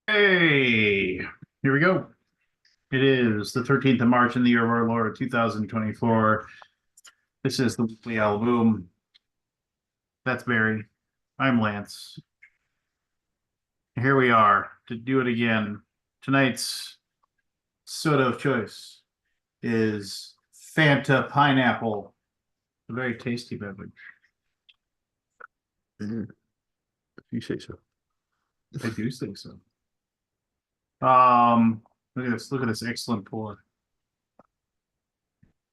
Hey, here we go. It is the 13th of March in the year of our Lord 2024. This is the weekly Alaboom. That's Barry. I'm Lance. Here we are to do it again. Tonight's soda of choice is Fanta Pineapple, a very tasty beverage. If you say so. I do think so. Look at this. Look at this excellent pour.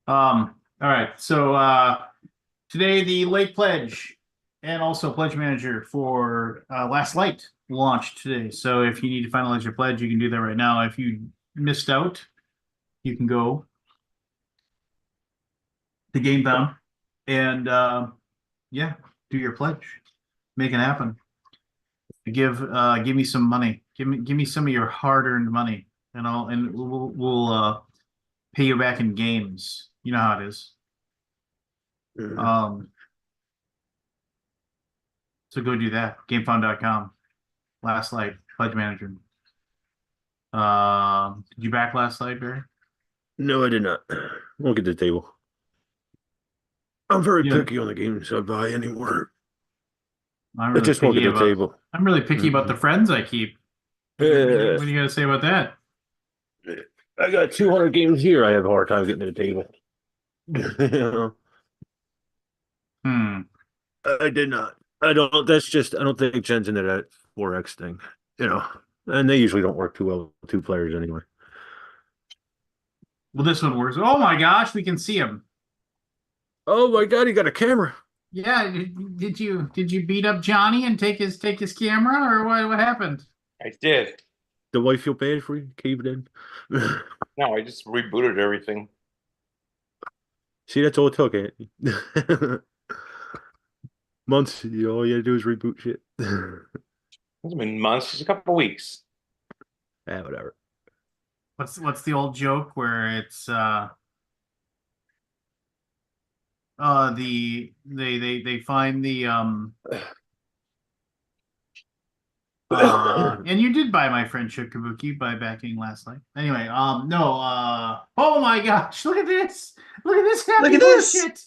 All right. So today the late pledge and also pledge manager for Last Light launched today. So if you need to finalize your pledge, you can do that right now. If you missed out, you can go to GameBound and yeah, do your pledge. Make it happen. Give me some money. Give me some of your hard-earned money, and we'll pay you back in games. You know how it is. Um, so go do that. GameFound.com. Last Light pledge manager. Did you back Last Light, Barry? No, I did not. Look at the table. I'm very Yeah, picky on the games I buy anymore. I'm I really just won't picky get the about. table. I'm really picky about the friends I keep. What do you got to say about that? I got 200 games here. I have a hard time getting to the table. You know, Hmm. I did not. I don't. That's just. I don't think Jen's into that 4X thing. You know, and they usually don't work too well with two players anyway. Well, this one works. Oh my gosh, we can see him. Oh my God, he got a camera. Yeah, did you beat up Johnny and take his camera or what happened? I did. The wife feel bad for you? Caved in. No, I just rebooted everything. See, that's all it took, Anthony. Months. All you had to do is reboot shit. It's been months, just a couple of weeks. Whatever. What's the old joke where it's they find the and you did buy my friendship Kabuki by backing Last Light. Anyway, no, oh my gosh, look at this. Look at this Look happy at horse this. shit.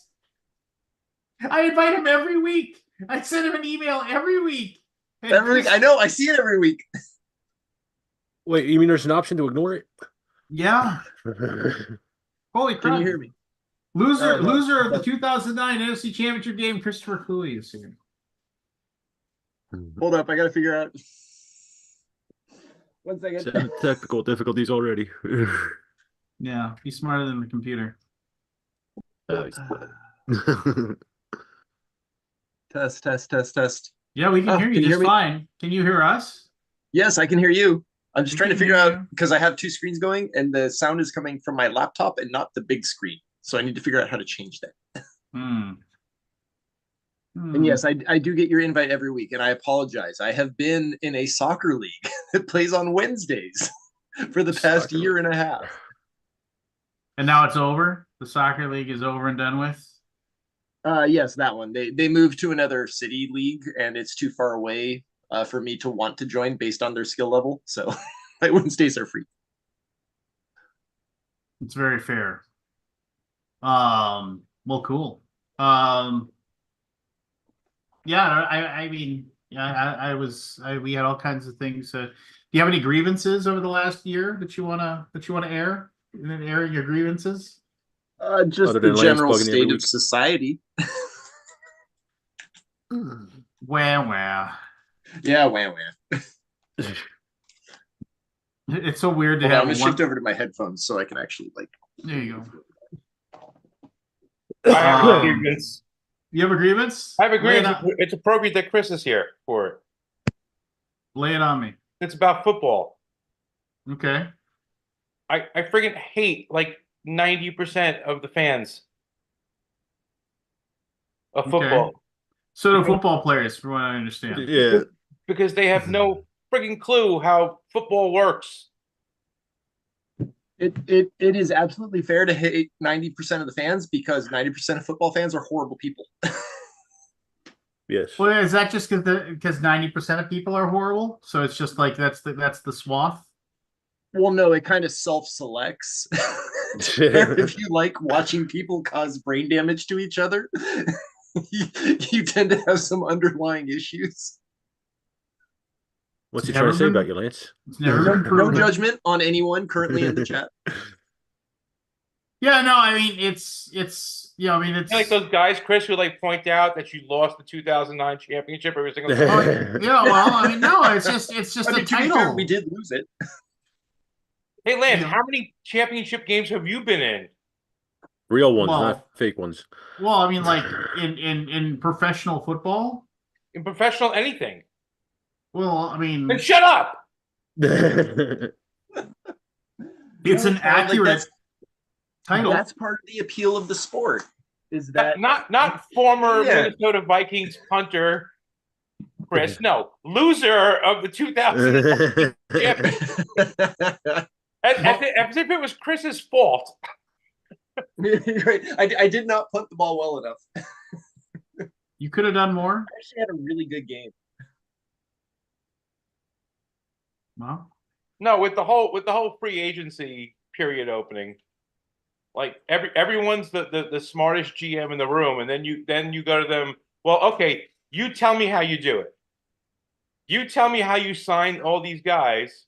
I invite him every week. I send him an email every week. And Every week. I know. I see it every week. Wait, you mean there's an option to ignore it? Yeah. Holy Can you crap. hear me? Loser Oh, no. loser of the 2009 NFC Championship game, Christopher Cooley is here. Hold up. I got to figure out. 1 second. 7 technical difficulties already. Yeah, he's smarter than the computer. Test, test, test, test. Yeah, we can hear you can you just hear me? fine. Can you hear us? Yes, I can hear you. I'm just We trying to can figure hear out you. because I have two screens going and the sound is coming from my laptop and not the big screen. So I need to figure out how to change that. Hmm. And yes, I do get your invite every week, and I apologize. I have been in a soccer league that plays on Wednesdays for the past Soccer year and a half. And now it's over. The soccer league is over and done with. Yes, that one. They moved to another city league, and it's too far away for me to want to join based on their skill level. So my Wednesdays are free. It's very fair. Well, cool. Yeah, I mean, yeah, we had all kinds of things. Do you have any grievances over the last year that you wanna air? Air your grievances? Other Just the than Lance general bugging you every state of week. society. Well. Yeah, wham wham. It's so weird to Hold on, I'm have gonna shift over to my headphones so I can actually like. There you I go. have a grievance. You have a grievance? I have a Lay it grievance. on, It's appropriate that Chris is here for it. lay it on me. It's about football. Okay. I friggin' hate like 90% of the fans of Okay. football So do because, football players, from what I understand. Yeah. because they have no friggin' clue how football works. It is absolutely fair to hate 90% of the fans because 90% of football fans are horrible people. Yes. Well, is that just because 90% of people are horrible? So it's just like that's the swath. Well, no, it kind of self-selects. And if you like watching people cause brain damage to each other, you tend to have some underlying issues. What's he It's trying never to say about been- you, Lance? It's never been No proven. judgment on anyone currently in the chat. Yeah, no, I mean it's I mean it's Like those guys, Chris, who like point out that you lost the 2009 championship every single oh, time. yeah, well, I mean no, it's just I a mean, to be title. fair, we did lose it. Hey, Lance, Yeah. how many championship games have you been in? Real ones, Well- not fake ones. Well, I mean like in professional football. In professional anything? Well, I mean Then shut up. it's No, an like, accurate title. That's part of the appeal of the sport. Is that Not former Yeah. Minnesota Vikings punter Chris. No, loser of the 2000 championship. As if it was Chris's fault. right? I did not punt the ball well enough. You could have done more. I actually had a really good game. Well, No, with the whole free agency period opening, like everyone's the smartest GM in the room, and then you go to them. Well, okay, you tell me how you do it. You tell me how you sign all these guys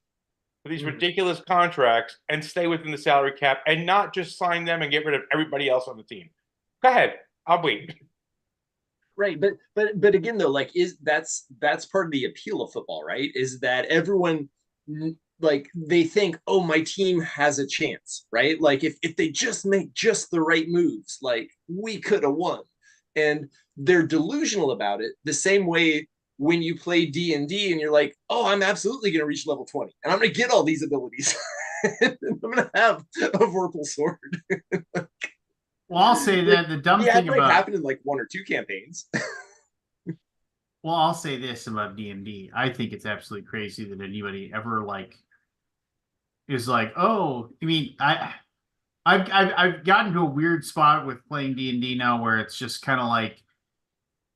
for these ridiculous contracts and stay within the salary cap, and not just sign them and get rid of everybody else on the team. Go ahead, I'll wait. Right, but again though, like that's part of the appeal of football, right? Is that everyone like they think, oh, my team has a chance, right? Like if they just make just the right moves, like we could have won. And they're delusional about it the same way when you play D&D and you're like, oh, I'm absolutely going to reach level 20 and I'm going to get all these abilities. I'm going to have a Vorpal sword. well, I'll say that the dumb Yeah, thing it might about happen in like 1 or 2 campaigns. well, I'll say this about D&D. I think it's absolutely crazy that anybody ever like is like, oh, I mean, I've gotten to a weird spot with playing D&D now where it's just kind of like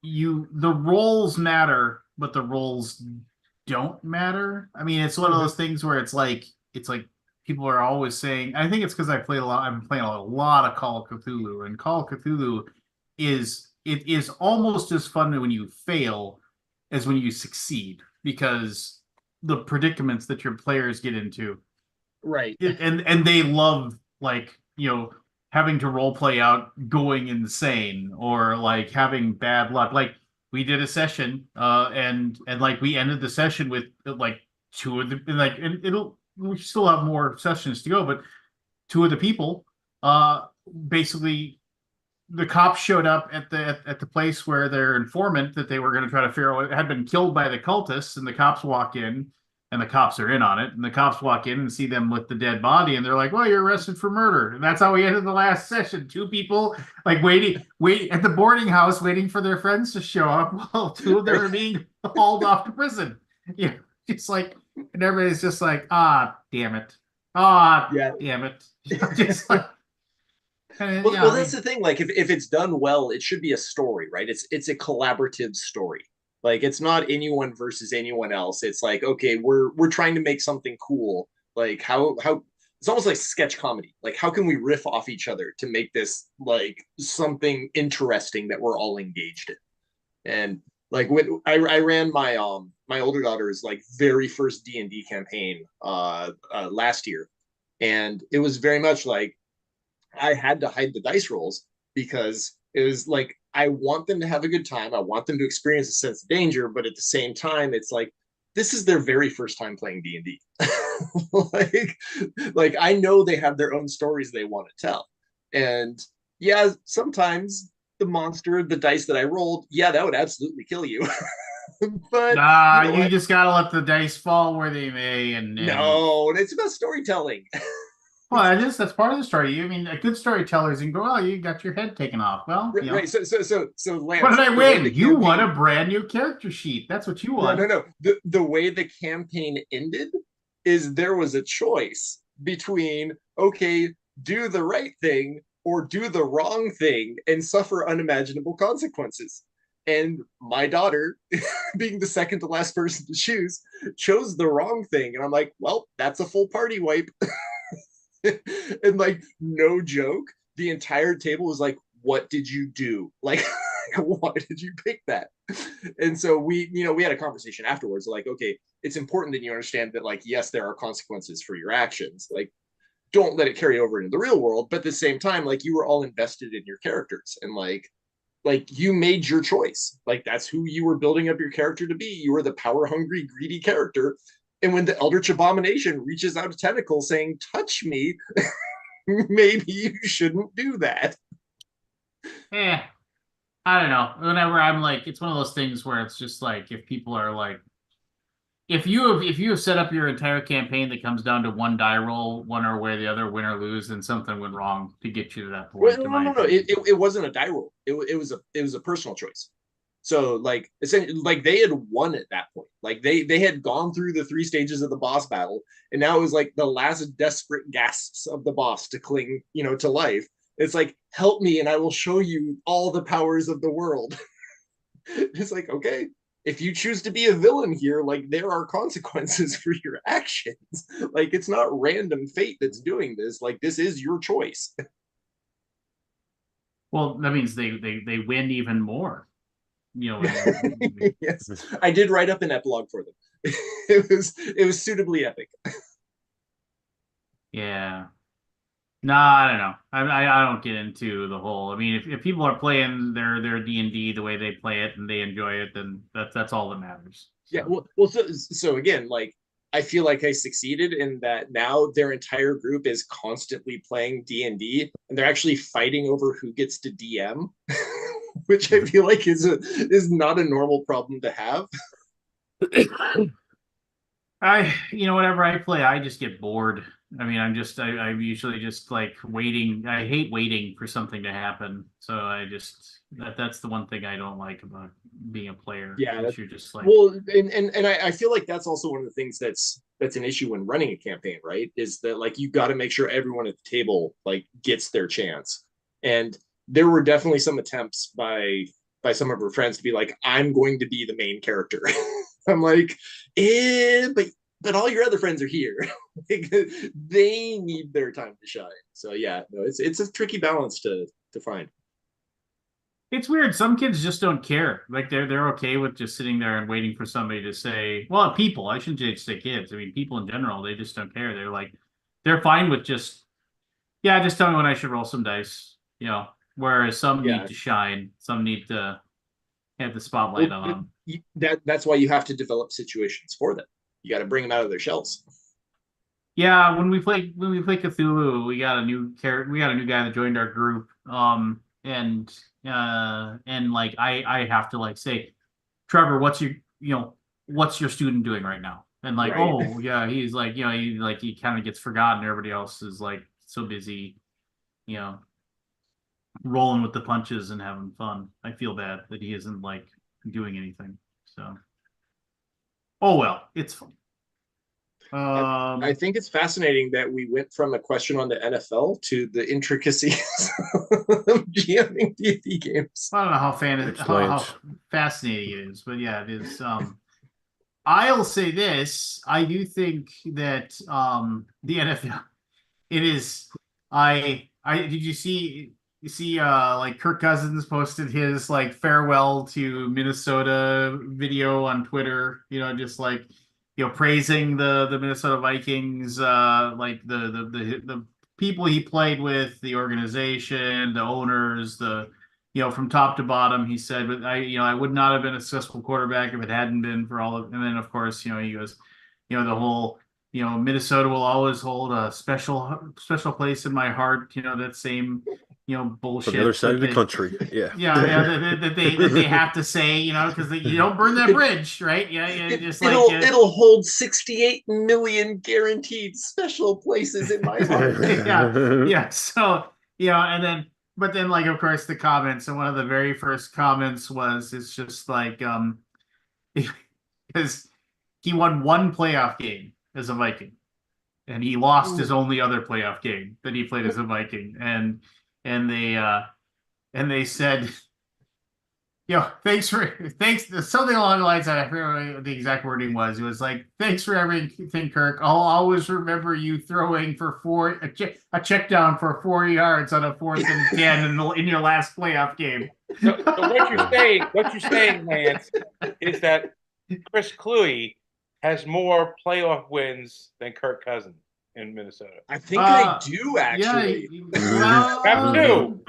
the roles matter, but the roles don't matter. I mean, it's one of those things where it's like people are always saying, I think it's because I've been playing a lot of Call of Cthulhu, and Call of Cthulhu is almost as fun when you fail as when you succeed, because the predicaments that your players get into, Right. and they love, like, having to role play out going insane or like having bad luck. Like we did a session, and like we ended the session with like two of the like, and we still have more sessions to go, but two of the people, basically the cops showed up at the place where their informant that they were going to try to figure out had been killed by the cultists, and the cops walk in, and the cops are in on it, and the cops walk in and see them with the dead body, and they're like, well, you're arrested for murder. And that's how we ended the last session. Two people like wait at the boarding house waiting for their friends to show up while two of them are being hauled off to prison. Yeah, it's like, and everybody's just like, damn it. Yeah. Damn it. Just like, Well, that's the thing. Like, if it's done well, it should be a story, right? It's a collaborative story. Like, it's not anyone versus anyone else. It's like, okay, we're trying to make something cool. Like, how it's almost like sketch comedy. Like, how can we riff off each other to make this like something interesting that we're all engaged in? And like when I ran my my older daughter's like very first D&D campaign last year, and it was very much like I had to hide the dice rolls because it was like I want them to have a good time. I want them to experience a sense of danger, but at the same time, it's like this is their very first time playing D&D. like I know they have their own stories they want to tell, and yeah, sometimes the monster, the dice that I rolled, yeah, that would absolutely kill you. But you just gotta let the dice fall where they may, and no, it's about storytelling. well, that's part of the story. I mean, a good storyteller is you go, oh, you got your head taken off. Well, Right. So Lance, what did I the way win? the You won campaign- a brand new character sheet. That's what you won. No. The way the campaign ended is there was a choice between, okay, do the right thing or do the wrong thing and suffer unimaginable consequences. And my daughter, being the second to last person to choose, chose the wrong thing. And I'm like, well, that's a full party wipe. And like, no joke, the entire table was like, what did you do? Like, why did you pick that? And so we had a conversation afterwards, like, okay, it's important that you understand that, like, yes, there are consequences for your actions. Like, don't let it carry over into the real world. But at the same time, like, you were all invested in your characters, and like you made your choice. Like, that's who you were building up your character to be. You were the power hungry, greedy character. And when the Eldritch Abomination reaches out a tentacle saying, touch me, maybe you shouldn't do that. Yeah. I don't know. Whenever I'm like, it's one of those things where it's just like, if people are like, if you have set up your entire campaign that comes down to one die roll, one or way the other, win or lose, then something went wrong to get you to that point. Well, no. It wasn't a die roll. It was a personal choice. So like, essentially, like, they had won at that point. Like, they had gone through the 3 stages of the boss battle, and now it was like the last desperate gasps of the boss to cling, to life. It's like, help me and I will show you all the powers of the world. It's like, okay, if you choose to be a villain here, like, there are consequences for your actions. Like, it's not random fate that's doing this. Like, this is your choice. Well, that means they win even more. Yes, I did write up an epilogue for them. It was suitably epic. Yeah. No, I don't know. I don't get into the whole. I mean, if people are playing their D&D the way they play it and they enjoy it, then that's all that matters. So. Yeah. Well. So again, like, I feel like I succeeded in that. Now their entire group is constantly playing D&D, and they're actually fighting over who gets to DM, which I feel like is not a normal problem to have. Whenever I play, I just get bored. I mean, I'm usually just like waiting. I hate waiting for something to happen. So that's the one thing I don't like about being a player. Yeah, you're just like, well, and I feel like that's also one of the things that's an issue when running a campaign, right? Is that, like, you got to make sure everyone at the table, like, gets their chance. And there were definitely some attempts by some of her friends to be like, I'm going to be the main character. I'm like, but all your other friends are here. Like, they need their time to shine. So yeah, no, it's a tricky balance to find. it's weird. Some kids just don't care. Like they're okay with just sitting there and waiting for somebody to say, well, people, I shouldn't just say kids. I mean, people in general, they just don't care. They're fine with just, yeah, just tell me when I should roll some dice, whereas some need to shine, some need to have the spotlight on them. That's why you have to develop situations for them. You got to bring them out of their shells. Yeah, when we play Cthulhu, we got a new character. We got a new guy that joined our group. And like I have to like say, Trevor, what's your student doing right now? And like, right. Oh yeah, he's like, he kind of gets forgotten. Everybody else is like so busy, rolling with the punches and having fun. I feel bad that he isn't like doing anything. So, oh well, it's fun. I think it's fascinating that we went from a question on the NFL to the intricacies of GMing D&D games. I don't know how fascinating it is, but yeah, it is. I'll say this: I do think that the NFL, it is. Did you see like Kirk Cousins posted his like farewell to Minnesota video on Twitter, just like praising the Minnesota Vikings, like the people he played with, the organization, the owners, from top to bottom. He said, but I would not have been a successful quarterback if it hadn't been for all of. And then of course, he goes, the whole, Minnesota will always hold a special place in my heart. That same, bullshit. From the other side of the country. Yeah. Yeah. That they have to say, because you don't burn that bridge, right? Yeah. It'll hold 68 million guaranteed special places in my heart. Yeah. So, and then, but then, like, of course, the comments, and one of the very first comments was, it's just like, because he won one playoff game as a Viking, and he lost his only other playoff game that he played as a Viking, and they said, thanks something along the lines that I forget what the exact wording was. It was like, thanks for everything, Kirk. I'll always remember you throwing for a check down for 4 yards on a 4th and 10 in your last playoff game. So what you're saying, Lance, is that Chris Cluey has more playoff wins than Kirk Cousins in Minnesota. I think I do actually. Have two.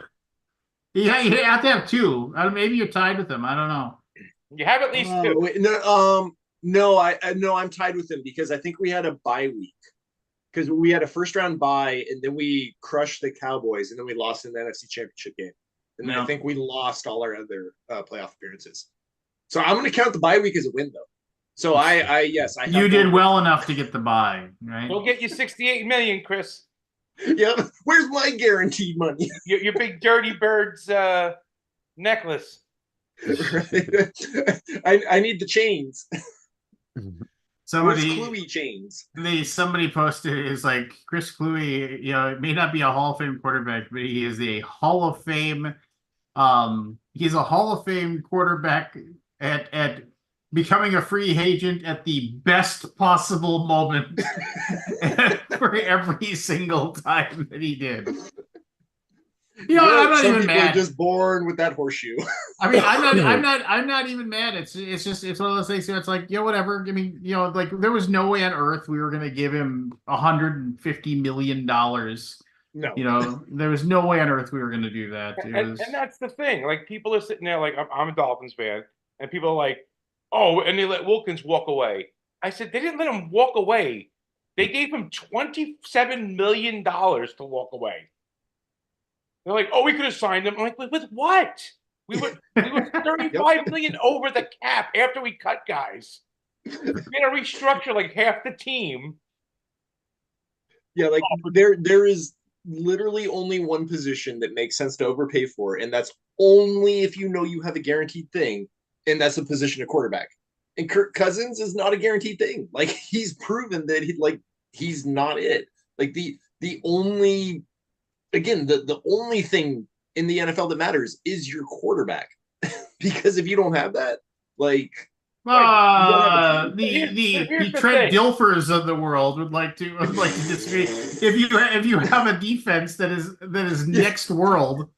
Yeah, you have to have 2. Maybe you're tied with him. I don't know. You have at least 2. Wait, no, I'm tied with him because I think we had a bye week because we had a first round bye and then we crushed the Cowboys and then we lost in the NFC Championship game and then I think we lost all our other playoff appearances. So I'm going to count the bye week as a win though. So yes, I. You did well enough to get the bye, right? We'll get you 68 million, Chris. Yep. Where's my guaranteed money? Your big dirty birds necklace. I need the chains. Somebody Cluey chains. Somebody posted is like Chris Cluey, it may not be a Hall of Fame quarterback, but he is a Hall of Fame he's a Hall of Fame quarterback at becoming a free agent at the best possible moment for every single time that he did. I'm not even mad. Are just born with that horseshoe. I mean, I'm not even mad. It's one of those things. It's like, whatever. I mean, like there was no way on earth we were going to give him $150 million. No, there was no way on earth we were going to do that. And that's the thing. Like people are sitting there, like I'm a Dolphins fan, and people are like, "Oh," and they let Wilkins walk away. I said they didn't let him walk away. They gave him $27 million to walk away. They're like, "Oh, we could have signed him." I'm like, "With what? We were 35 million over the cap after we cut guys. We had to restructure like half the team." Yeah, like there is literally only one position that makes sense to overpay for, and that's only if you know you have a guaranteed thing, and that's the position of quarterback. And Kirk Cousins is not a guaranteed thing. Like he's proven that he's not it. Like the only the only thing in the NFL that matters is your quarterback. Because if you don't have that, the Trent Dilfers of the world would like to disagree. If you have a defense that is next world,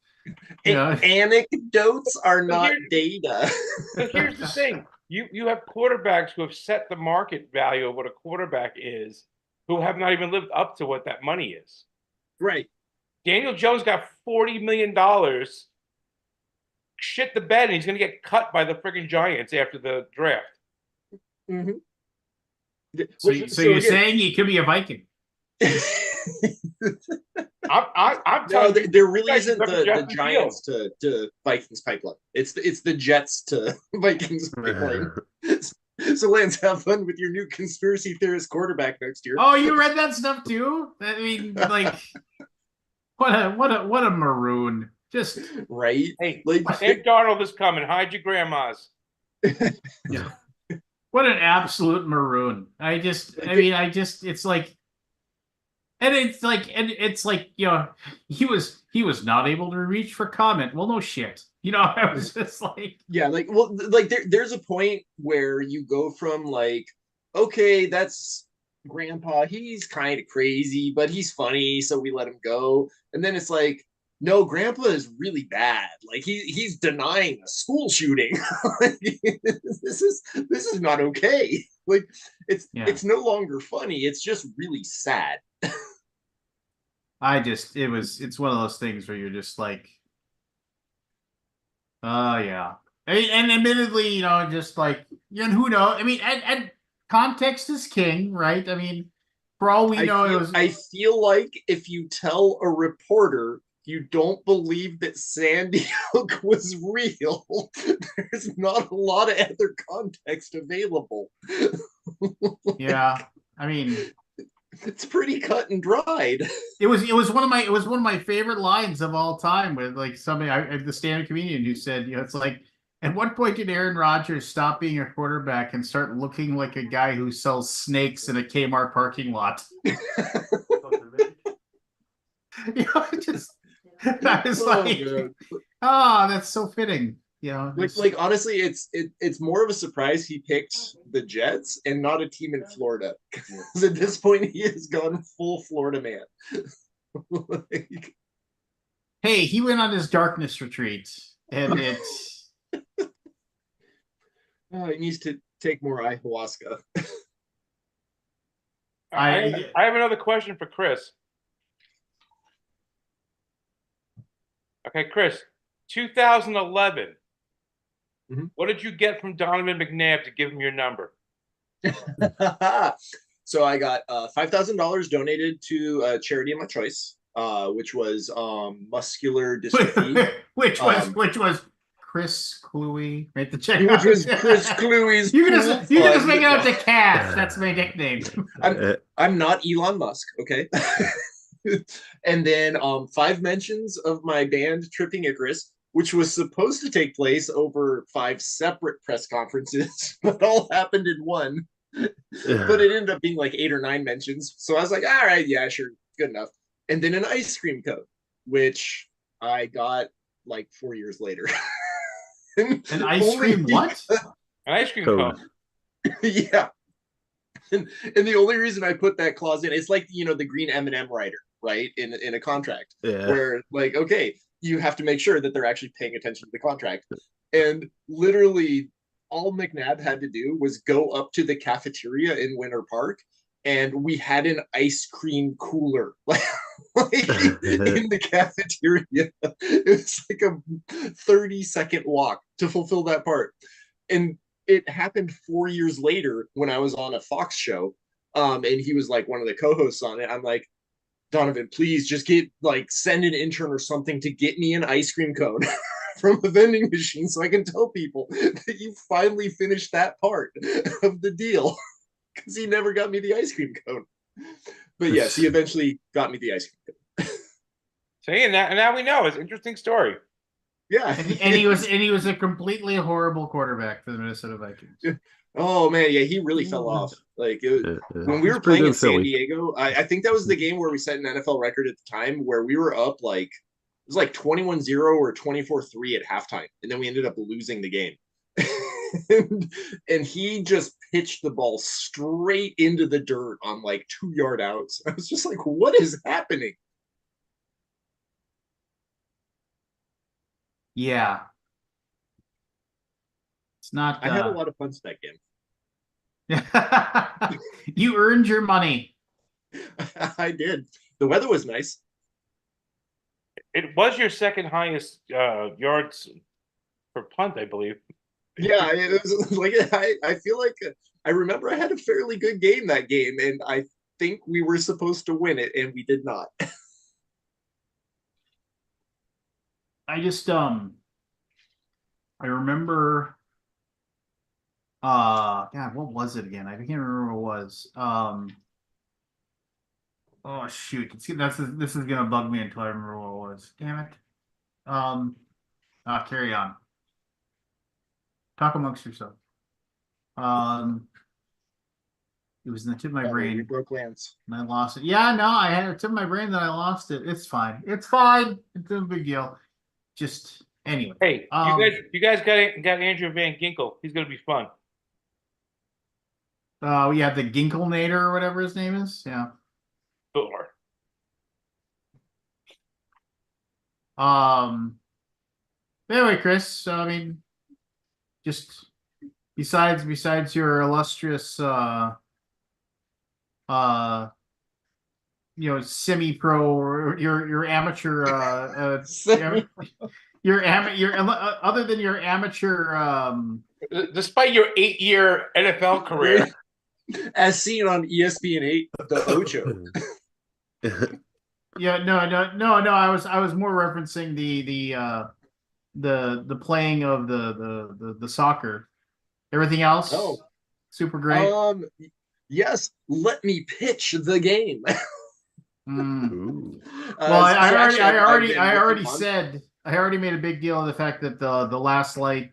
anecdotes are not data. But here's the thing: you have quarterbacks who have set the market value of what a quarterback is, who have not even lived up to what that money is. Right. Daniel Jones got $40 million. Shit the bed, and he's going to get cut by the friggin' Giants after the draft. Mm-hmm. So you're saying he could be a Viking? I'm telling you, there really isn't the Giants to Vikings pipeline. It's the Jets to Vikings pipeline. So Lance, have fun with your new conspiracy theorist quarterback next year. Oh, you read that stuff too? I mean, like, what a maroon. Just right. Hey, Sam Darnold is coming. Hide your grandmas. Yeah. What an absolute maroon. It's like, he was not able to reach for comment. Well, no shit. I was just like, yeah, there's a point where you go from like, okay, that's grandpa, he's kind of crazy, but he's funny, so we let him go. And then it's like, no, grandpa is really bad. Like he's denying a school shooting. This is not okay. Like it's no longer funny. It's just really sad. It's one of those things where you're just like, yeah. And admittedly, just like, who knows? I mean, and context is king, right? I mean, for all we know, I feel like if you tell a reporter you don't believe that Sandy Hook was real, there's not a lot of other context available. Yeah, I mean, it's pretty cut and dried. It was one of my favorite lines of all time with like somebody, the stand-up comedian who said, it's like, at what point did Aaron Rodgers stop being a quarterback and start looking like a guy who sells snakes in a Kmart parking lot? I was like, that's so fitting. Like honestly, it's more of a surprise he picked the Jets and not a team in Florida. Because at this point, he has gone full Florida man. Like, hey, he went on his darkness retreat, and it's he needs to take more ayahuasca. I have another question for Chris. Okay, Chris, 2011. What did you get from Donovan McNabb to give him your number? So I got $5,000 donated to a charity of my choice, which was muscular dystrophy, which was Chris Cluey, right? The check, which was Chris Cluey's. You can just make it out to Cash. That's my nickname. I'm not Elon Musk, okay. And then 5 mentions of my band Tripping Icarus, which was supposed to take place over 5 separate press conferences, but all happened in one. But it ended up being like 8 or 9 mentions. So I was like, all right, yeah, sure, good enough. And then an ice cream cone, which I got like 4 years later. An ice cream what? An ice cream cone. Yeah. And the only reason I put that clause in, it's like, the green M&M writer, right? In a contract, where like, okay, you have to make sure that they're actually paying attention to the contract. And literally all McNabb had to do was go up to the cafeteria in Winter Park, and we had an ice cream cooler like in the cafeteria. It's like a 30-second walk to fulfill that part. And it happened 4 years later when I was on a Fox show, and he was like one of the co-hosts on it. I'm like, Donovan, please just send an intern or something to get me an ice cream cone from a vending machine so I can tell people that you finally finished that part of the deal, because he never got me the ice cream cone. But yes, he eventually got me the ice cream cone. See, and now we know. It's an interesting story. Yeah, and he was a completely horrible quarterback for the Minnesota Vikings. Oh man, yeah, he really fell off. Like when we were playing in San Diego, I think that was the game where we set an NFL record at the time, where we were up like, it was like 21-0 or 24-3 at halftime, and then we ended up losing the game. and he just pitched the ball straight into the dirt on like 2-yard outs. I was just like, what is happening? Yeah. It's not. I had a lot of fun that game. You earned your money. I did. The weather was nice. It was your second highest yards per punt, I believe. Yeah, it was like I feel like I remember I had a fairly good game that game, and I think we were supposed to win it, and we did not. I just I remember God, what was it again? I can't remember what it was. Oh shoot. This is gonna bug me until I remember what it was. Damn it. Carry on. Talk amongst yourself. It was in the tip of my brain. We broke Lance. And I lost it. Yeah, no, I had it tip of my brain that I lost it. It's fine. It's fine. It's no big deal. Just anyway. Hey, you guys got Andrew Van Ginkel. He's gonna be fun. We have the Ginkelnator or whatever his name is. Yeah. Sure. Anyway, Chris, I mean, just besides your illustrious semi-pro or your amateur other than your amateur despite your 8-year NFL career, as seen on ESPN 8, the Ocho. Yeah, no. I was more referencing the playing of the soccer. Everything else, super great. Yes, let me pitch the game. Well, I already made a big deal of the fact that the Last Light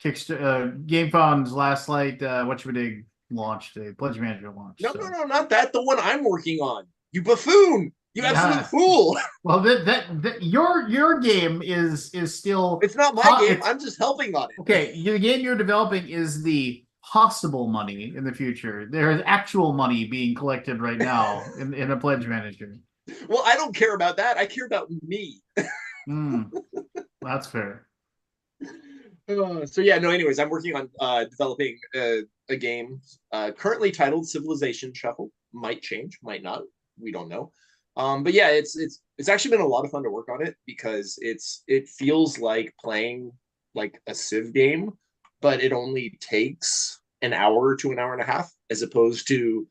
GameFound's Last Light whatchamadiggin launched a Pledge Manager launch. No, not that. The one I'm working on. You buffoon. You absolute fool. Well, that your game is still. It's not my game. I'm just helping on it. Okay, the game you're developing is the possible money in the future. There is actual money being collected right now in a pledge manager. Well, I don't care about that. I care about me. That's fair. So yeah, no. Anyways, I'm working on developing a game currently titled Civilization Shuffle. Might change, might not. We don't know. But yeah, it's actually been a lot of fun to work on it because it feels like playing like a Civ game, but it only takes an hour to an hour and a half as opposed to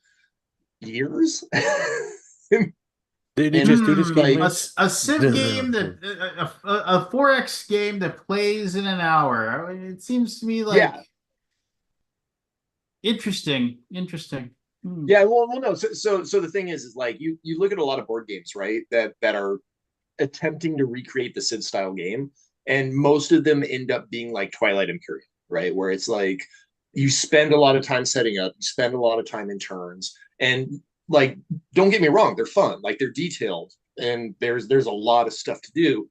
years. Did you just do this game? A Civ game that a 4X game that plays in an hour. It seems to me like interesting. Yeah, well, no. So the thing is like you look at a lot of board games, right? That are attempting to recreate the Civ style game, and most of them end up being like Twilight Imperium, right? Where it's like you spend a lot of time setting up, you spend a lot of time in turns, and like don't get me wrong, they're fun, like they're detailed, and there's a lot of stuff to do,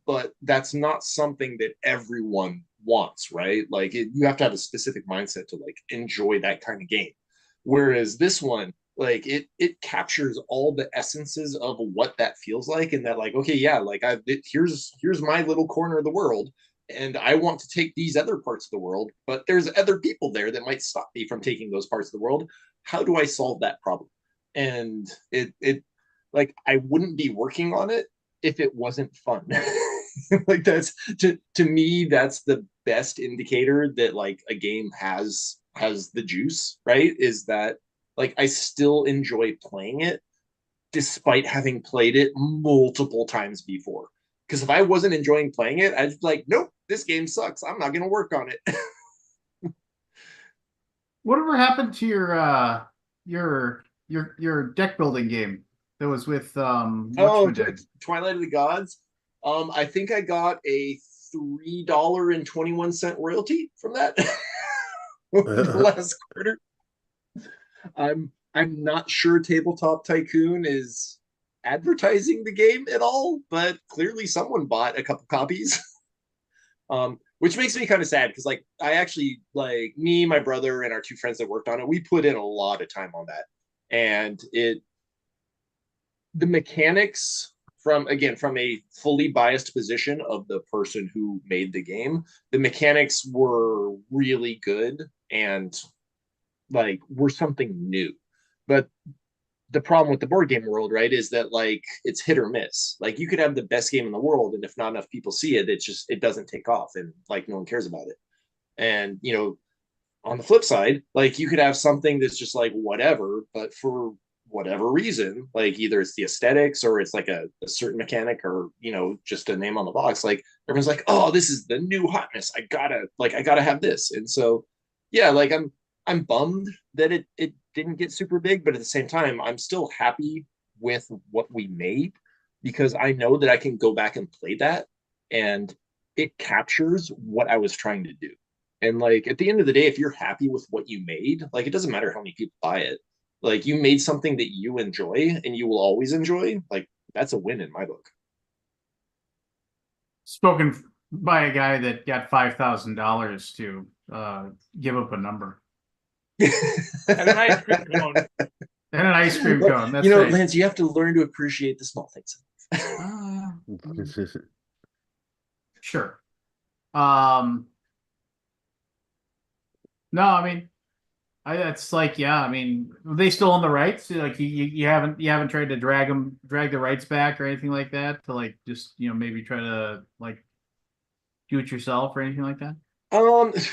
but that's not something that everyone wants, right? Like you have to have a specific mindset to like enjoy that kind of game. Whereas this one, like it captures all the essences of what that feels like, and that like, okay, yeah, like here's my little corner of the world, and I want to take these other parts of the world, but there's other people there that might stop me from taking those parts of the world. How do I solve that problem? And it like I wouldn't be working on it if it wasn't fun. Like that's to me, that's the best indicator that like a game has the juice, right? Is that like I still enjoy playing it despite having played it multiple times before. Because if I wasn't enjoying playing it, I'd be like, nope, this game sucks. I'm not gonna work on it. Whatever happened to your deck building game that was with Twilight of the Gods. I think I got a $3.21 royalty from that the last quarter. I'm not sure Tabletop Tycoon is advertising the game at all, but clearly someone bought a couple copies. Which makes me kind of sad because like I actually like me, my brother, and our two friends that worked on it, we put in a lot of time on that. And the mechanics from a fully biased position of the person who made the game, the mechanics were really good and like were something new. But the problem with the board game world, right, is that like it's hit or miss. Like you could have the best game in the world, and if not enough people see it, it doesn't take off, and like no one cares about it. And on the flip side, like you could have something that's just like whatever, but for whatever reason, like either it's the aesthetics or it's like a certain mechanic or just a name on the box, like everyone's like, oh, this is the new hotness, I gotta have this. And so yeah, like I'm bummed that it didn't get super big, but at the same time I'm still happy with what we made because I know that I can go back and play that and it captures what I was trying to do. And like at the end of the day, if you're happy with what you made, like it doesn't matter how many people buy it. Like you made something that you enjoy and you will always enjoy. Like that's a win in my book. Spoken by a guy that got $5,000 to give up a number. And an ice cream cone. And an ice cream cone. That's right. Lance, you have to learn to appreciate the small things. Sure. No, I mean, that's like, yeah, I mean, are they still on the rights? Like you haven't tried to drag the rights back or anything like that to like just maybe try to like do it yourself or anything like that?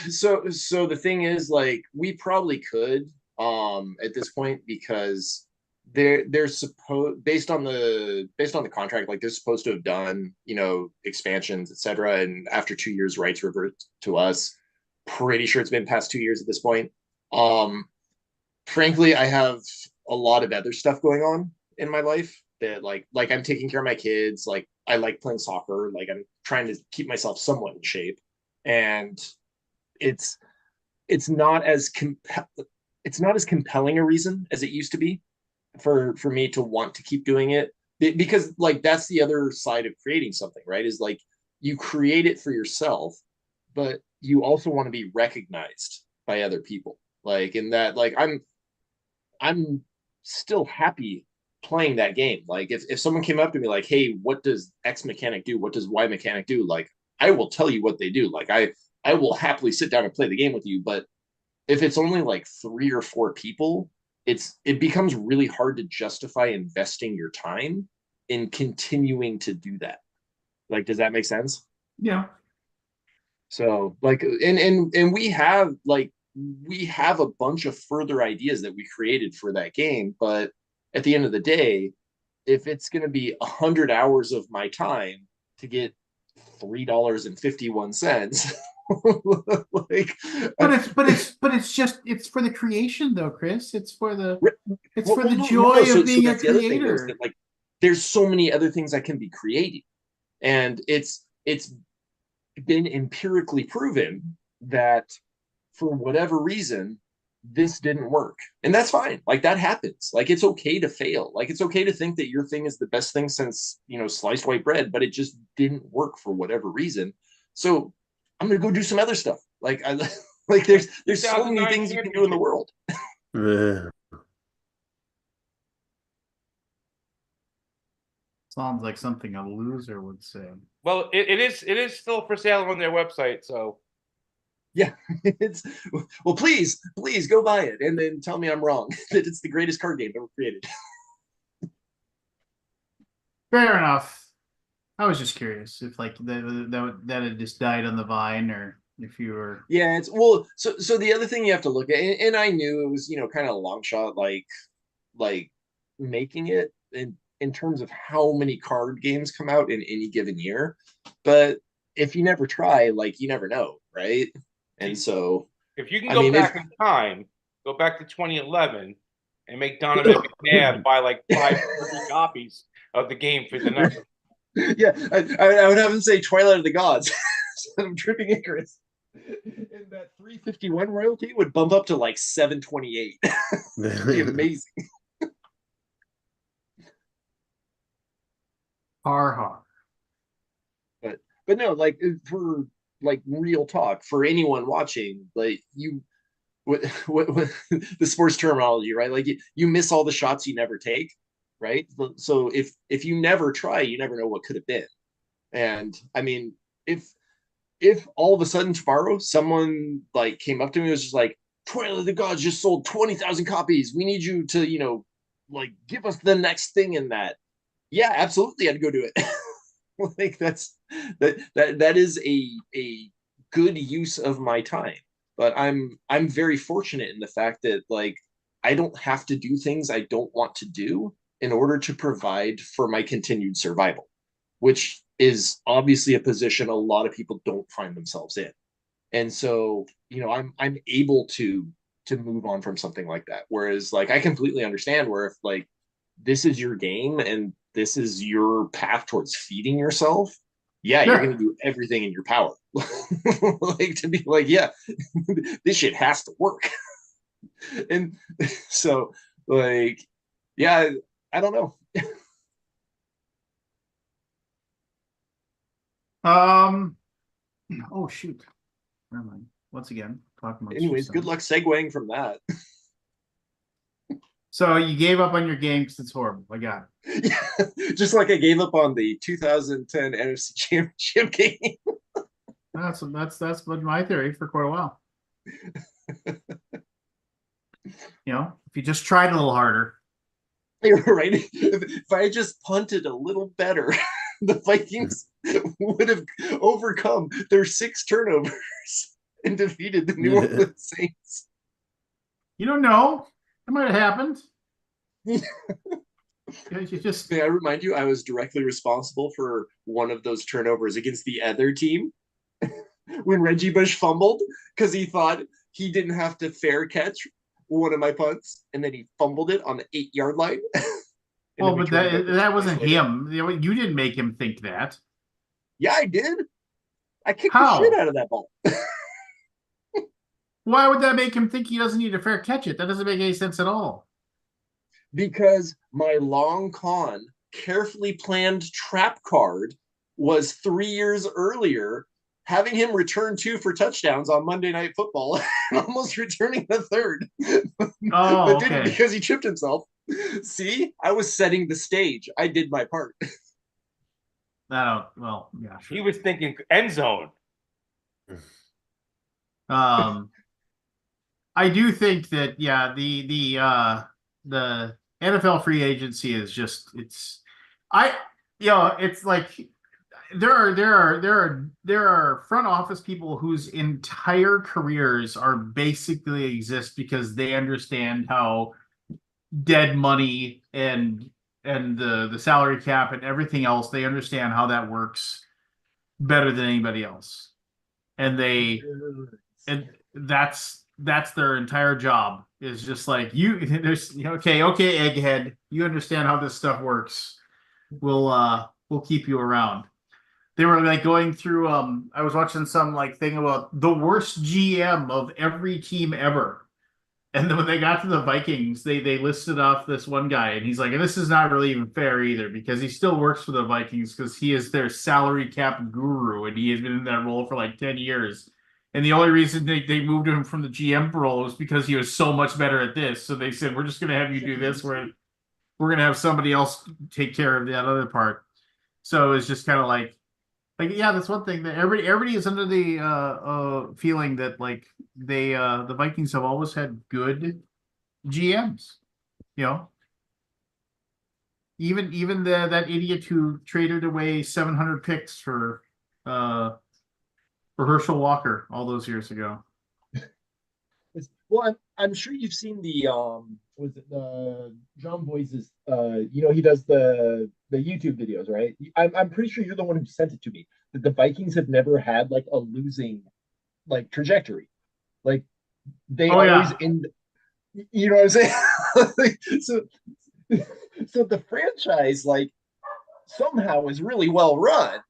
So the thing is, like, we probably could at this point because they're supposed based on the contract, like they're supposed to have done expansions, etc. And after 2 years, rights revert to us. Pretty sure it's been past 2 years at this point. Frankly, I have a lot of other stuff going on in my life that like I'm taking care of my kids. Like I like playing soccer. Like I'm trying to keep myself somewhat in shape, and it's not as compelling a reason as it used to be for me to want to keep doing it. because like that's the other side of creating something, right? Is like you create it for yourself, but you also want to be recognized by other people. Like in that, like I'm still happy playing that game. Like if someone came up to me like, hey, what does X mechanic do? What does Y mechanic do? Like I will tell you what they do. Like I will happily sit down and play the game with you. But if it's only like 3 or 4 people, it becomes really hard to justify investing your time in continuing to do that. Like, does that make sense? Yeah. So like and we have a bunch of further ideas that we created for that game, but at the end of the day, if it's going to be 100 hours of my time to get $3.51, like, it's for the creation though, Chris. It's for the no, joy so of being a that's the other thing, though, is creator. that, like, there's so many other things I can be creating, and it's been empirically proven that for whatever reason this didn't work, and that's fine. Like that happens. Like it's okay to fail. Like it's okay to think that your thing is the best thing since sliced white bread, but it just didn't work for whatever reason. So I'm gonna go do some other stuff. Like I like there's so many things you can do in the world. Sounds like something a loser would say. Well, it is still for sale on their website, so yeah, it's well, please go buy it and then tell me I'm wrong, that it's the greatest card game ever created. Fair enough. I was just curious if like that had just died on the vine, or if you were. Yeah, it's well. So the other thing you have to look at, and I knew it was kind of a long shot, like making it in terms of how many card games come out in any given year, but if you never try, like you never know, right? And so if you can go back in time, go back to 2011 and make Donovan McNabb buy like 500 copies of the game for the number. Yeah, I would have him say Twilight of the Gods instead of Dripping Icarus. And that 351 royalty would bump up to like 728. It'd be amazing. Har. But no, like for like real talk, for anyone watching, like what the sports terminology, right? Like you miss all the shots you never take, right? So if you never try, you never know what could have been. And I mean, if all of a sudden tomorrow someone like came up to me and was just like, Twilight of the Gods just sold 20,000 copies, we need you to like give us the next thing in that, yeah, absolutely, I'd go do it. Like that is a good use of my time. But I'm very fortunate in the fact that like I don't have to do things I don't want to do in order to provide for my continued survival, which is obviously a position a lot of people don't find themselves in. And so I'm able to move on from something like that, whereas like I completely understand where if like this is your game and this is your path towards feeding yourself, yeah, you're going to do everything in your power like to be like, yeah, this shit has to work. And so like, yeah, I don't know. Oh shoot. Never mind. Once again, talking about. Anyways, good luck segueing from that. So you gave up on your game because it's horrible. I got it. Yeah, just like I gave up on the 2010 NFC Championship game. That's been my theory for quite a while. If you just tried a little harder. You're right. If I just punted a little better, the Vikings would have overcome their 6 turnovers and defeated the New Orleans Saints. You don't know. It might have happened. You just. May I remind you, I was directly responsible for one of those turnovers against the other team when Reggie Bush fumbled because he thought he didn't have to fair catch one of my punts, and then he fumbled it on the 8-yard line. Well, but that wasn't him. You didn't make him think that. Yeah, I did. I kicked the shit out of that ball. Why would that make him think he doesn't need to fair catch it? That doesn't make any sense at all. Because my long con carefully planned trap card was 3 years earlier, having him return 2 for touchdowns on Monday Night Football and almost returning the third. Oh, But didn't okay. because he tripped himself. See, I was setting the stage. I did my part. Well, yeah, He sure. was thinking end zone. I do think that, yeah, the NFL free agency is just, it's like there are front office people whose entire careers are basically exist because they understand how dead money and the salary cap and everything else, they understand how that works better than anybody else. And that's their entire job, is just like, okay, egghead, you understand how this stuff works. We'll keep you around. They were like going through, I was watching some like thing about the worst GM of every team ever. And then when they got to the Vikings, they listed off this one guy, and he's like, and this is not really even fair either, because he still works for the Vikings because he is their salary cap guru, and he has been in that role for like 10 years. And the only reason they moved him from the GM role was because he was so much better at this. So they said, we're just gonna have you do this, we're gonna have somebody else take care of that other part. So it's just kind of like, yeah, that's one thing that everybody is under the feeling that like the Vikings have always had good GMs, you know. Even that idiot who traded away 700 picks for Herschel Walker all those years ago. Well, I'm sure you've seen the was it the John Boyce's he does the YouTube videos, right? I'm pretty sure you're the one who sent it to me. That the Vikings have never had like a losing like trajectory. Like they always end, you know what I'm saying? so the franchise like somehow is really well run.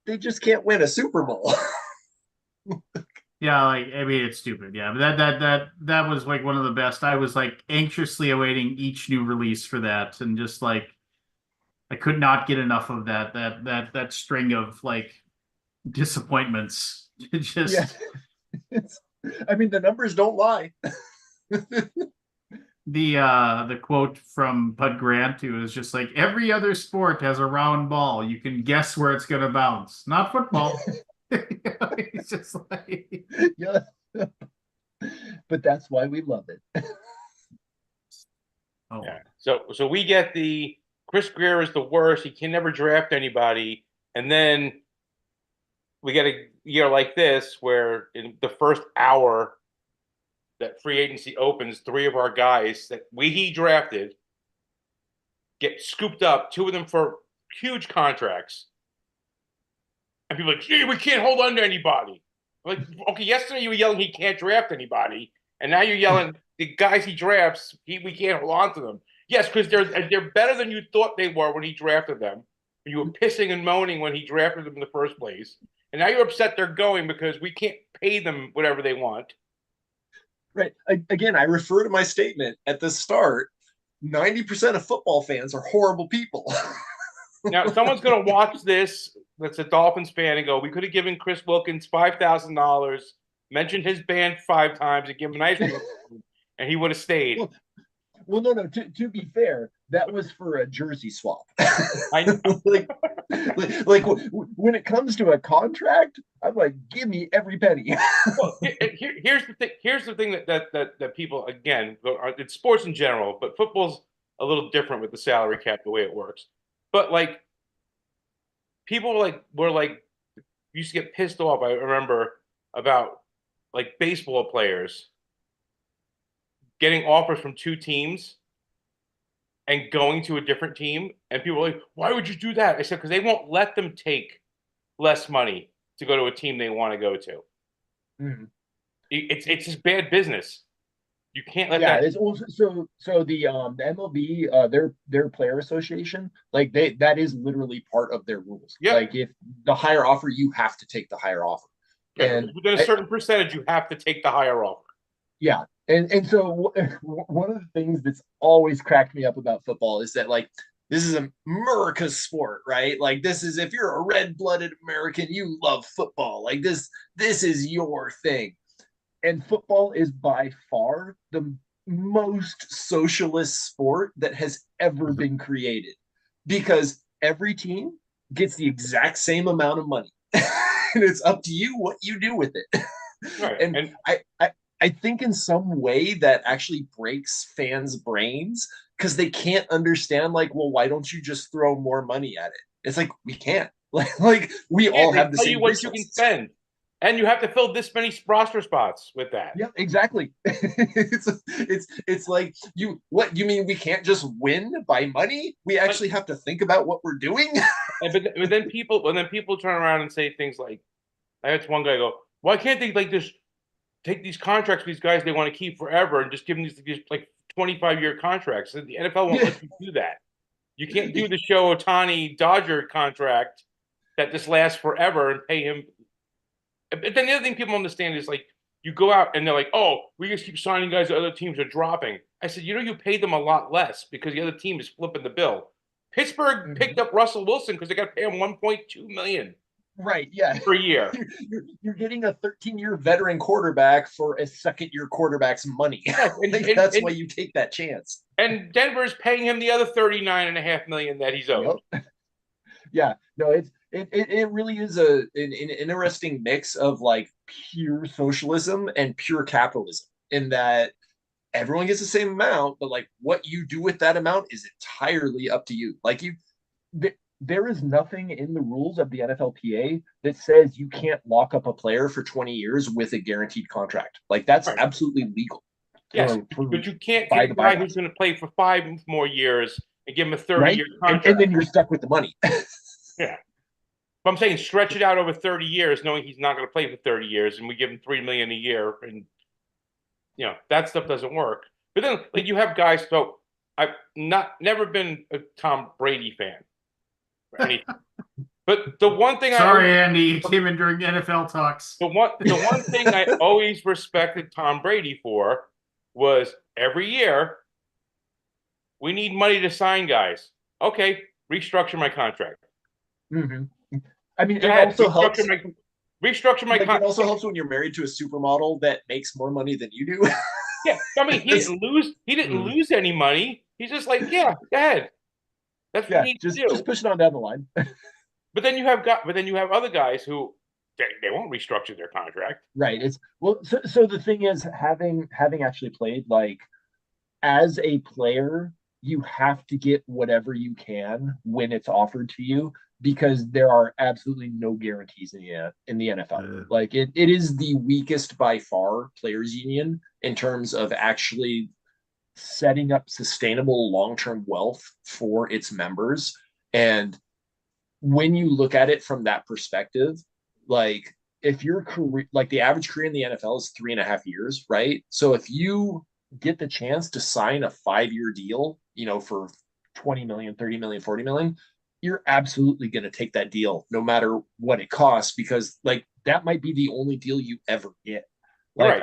They just can't win a Super Bowl. Yeah, like, I mean, it's stupid. Yeah, but that was like one of the best. I was like anxiously awaiting each new release for that, and just like I could not get enough of that string of like disappointments. It just I mean, the numbers don't lie. the quote from Bud Grant, who was just like, every other sport has a round ball. You can guess where it's gonna bounce. Not football. It's just like, yeah. But that's why we love it. oh. Yeah. So we get the Chris Greer is the worst. He can never draft anybody, and then we get a year like this where in the first hour that free agency opens, 3 of our guys that he drafted get scooped up, 2 of them for huge contracts. And people are like, gee, we can't hold on to anybody. I'm like, okay, yesterday you were yelling he can't draft anybody, and now you're yelling the guys he drafts, we can't hold on to them. Yes, because they're better than you thought they were when he drafted them. You were pissing and moaning when he drafted them in the first place. And now you're upset they're going because we can't pay them whatever they want. Right. Again, I refer to my statement at the start. 90% of football fans are horrible people. Now, someone's going to watch this that's a Dolphins fan and go, we could have given Chris Wilkins $5,000, mentioned his band 5 times, and given him an ice cream, and he would have stayed. Well, no. To be fair, that was for a jersey swap. I know. like when it comes to a contract, I'm like, give me every penny. Well, here's the thing. Here's the thing that people, again, it's sports in general, but football's a little different with the salary cap, the way it works. But like, people were used to get pissed off. I remember about like baseball players getting offers from 2 teams and going to a different team, and people were like, why would you do that? I said, because they won't let them take less money to go to a team they want to go to. Mm-hmm. It's just bad business. You can't let that. that. It's also, so the MLB, their player association, like that is literally part of their rules. Yep. Like if the higher offer, you have to take the higher offer. And within a certain percentage, you have to take the higher offer. Yeah. And so one of the things that's always cracked me up about football is that like this is America's sport, right? Like this is, if you're a red-blooded American, you love football. Like this is your thing. And football is by far the most socialist sport that has ever been created, because every team gets the exact same amount of money. And it's up to you what you do with it. Right. And I think in some way that actually breaks fans' brains, because they can't understand, like, well, why don't you just throw more money at it? It's like, we can't. Like we all have the tell same you what resources. you can spend, and you have to fill this many roster spots with that. Yeah, exactly. It's like, what you mean we can't just win by money? We actually have to think about what we're doing. But then people turn around and say things like, I had one guy go, why can't they like just take these contracts for these guys they want to keep forever and just give them these like 25-year contracts? The NFL won't let you do that. You can't do the Show Ohtani Dodger contract that just lasts forever and pay him. But then the other thing people understand is, like, you go out and they're like, oh, we just keep signing guys that other teams are dropping. I said, you paid them a lot less because the other team is flipping the bill. Pittsburgh picked up Russell Wilson because they got to pay him $1.2 million. Right, yeah. Per year. You're getting a 13-year veteran quarterback for a second-year quarterback's money. Yes, that's why you take that chance. And Denver's paying him the other $39.5 million that he's owed. Yep. Yeah, no, it really is an interesting mix of like pure socialism and pure capitalism, in that everyone gets the same amount, but like what you do with that amount is entirely up to you. Like there is nothing in the rules of the NFLPA that says you can't lock up a player for 20 years with a guaranteed contract. Like that's absolutely legal. Yes, but you can't get a guy who's going to play for 5 more years and give him a 30-year contract. And then you're stuck with the money. Yeah. But I'm saying stretch it out over 30 years, knowing he's not going to play for 30 years, and we give him $3 million a year, and that stuff doesn't work. But then, like, you have guys. So I've never been a Tom Brady fan. But the one thing Andy, you came in during NFL talks. The one thing I always respected Tom Brady for was every year we need money to sign guys. Okay, restructure my contract. Mm-hmm. I mean, it also helps. Restructure my contract. It also helps when you're married to a supermodel that makes more money than you do. Yeah, I mean, he didn't lose any money. He's just like, yeah, go ahead. That's what you need to do. Just push it on down the line. But then you have other guys who they won't restructure their contract. Right. So the thing is, having actually played, like, as a player, you have to get whatever you can when it's offered to you, because there are absolutely no guarantees in the NFL. Like it is the weakest by far players union in terms of actually setting up sustainable long-term wealth for its members. And when you look at it from that perspective, like, if your career, like the average career in the NFL is 3.5 years, right? So if you get the chance to sign a 5-year deal, for 20 million, 30 million, 40 million, you're absolutely going to take that deal no matter what it costs, because like that might be the only deal you ever get. Like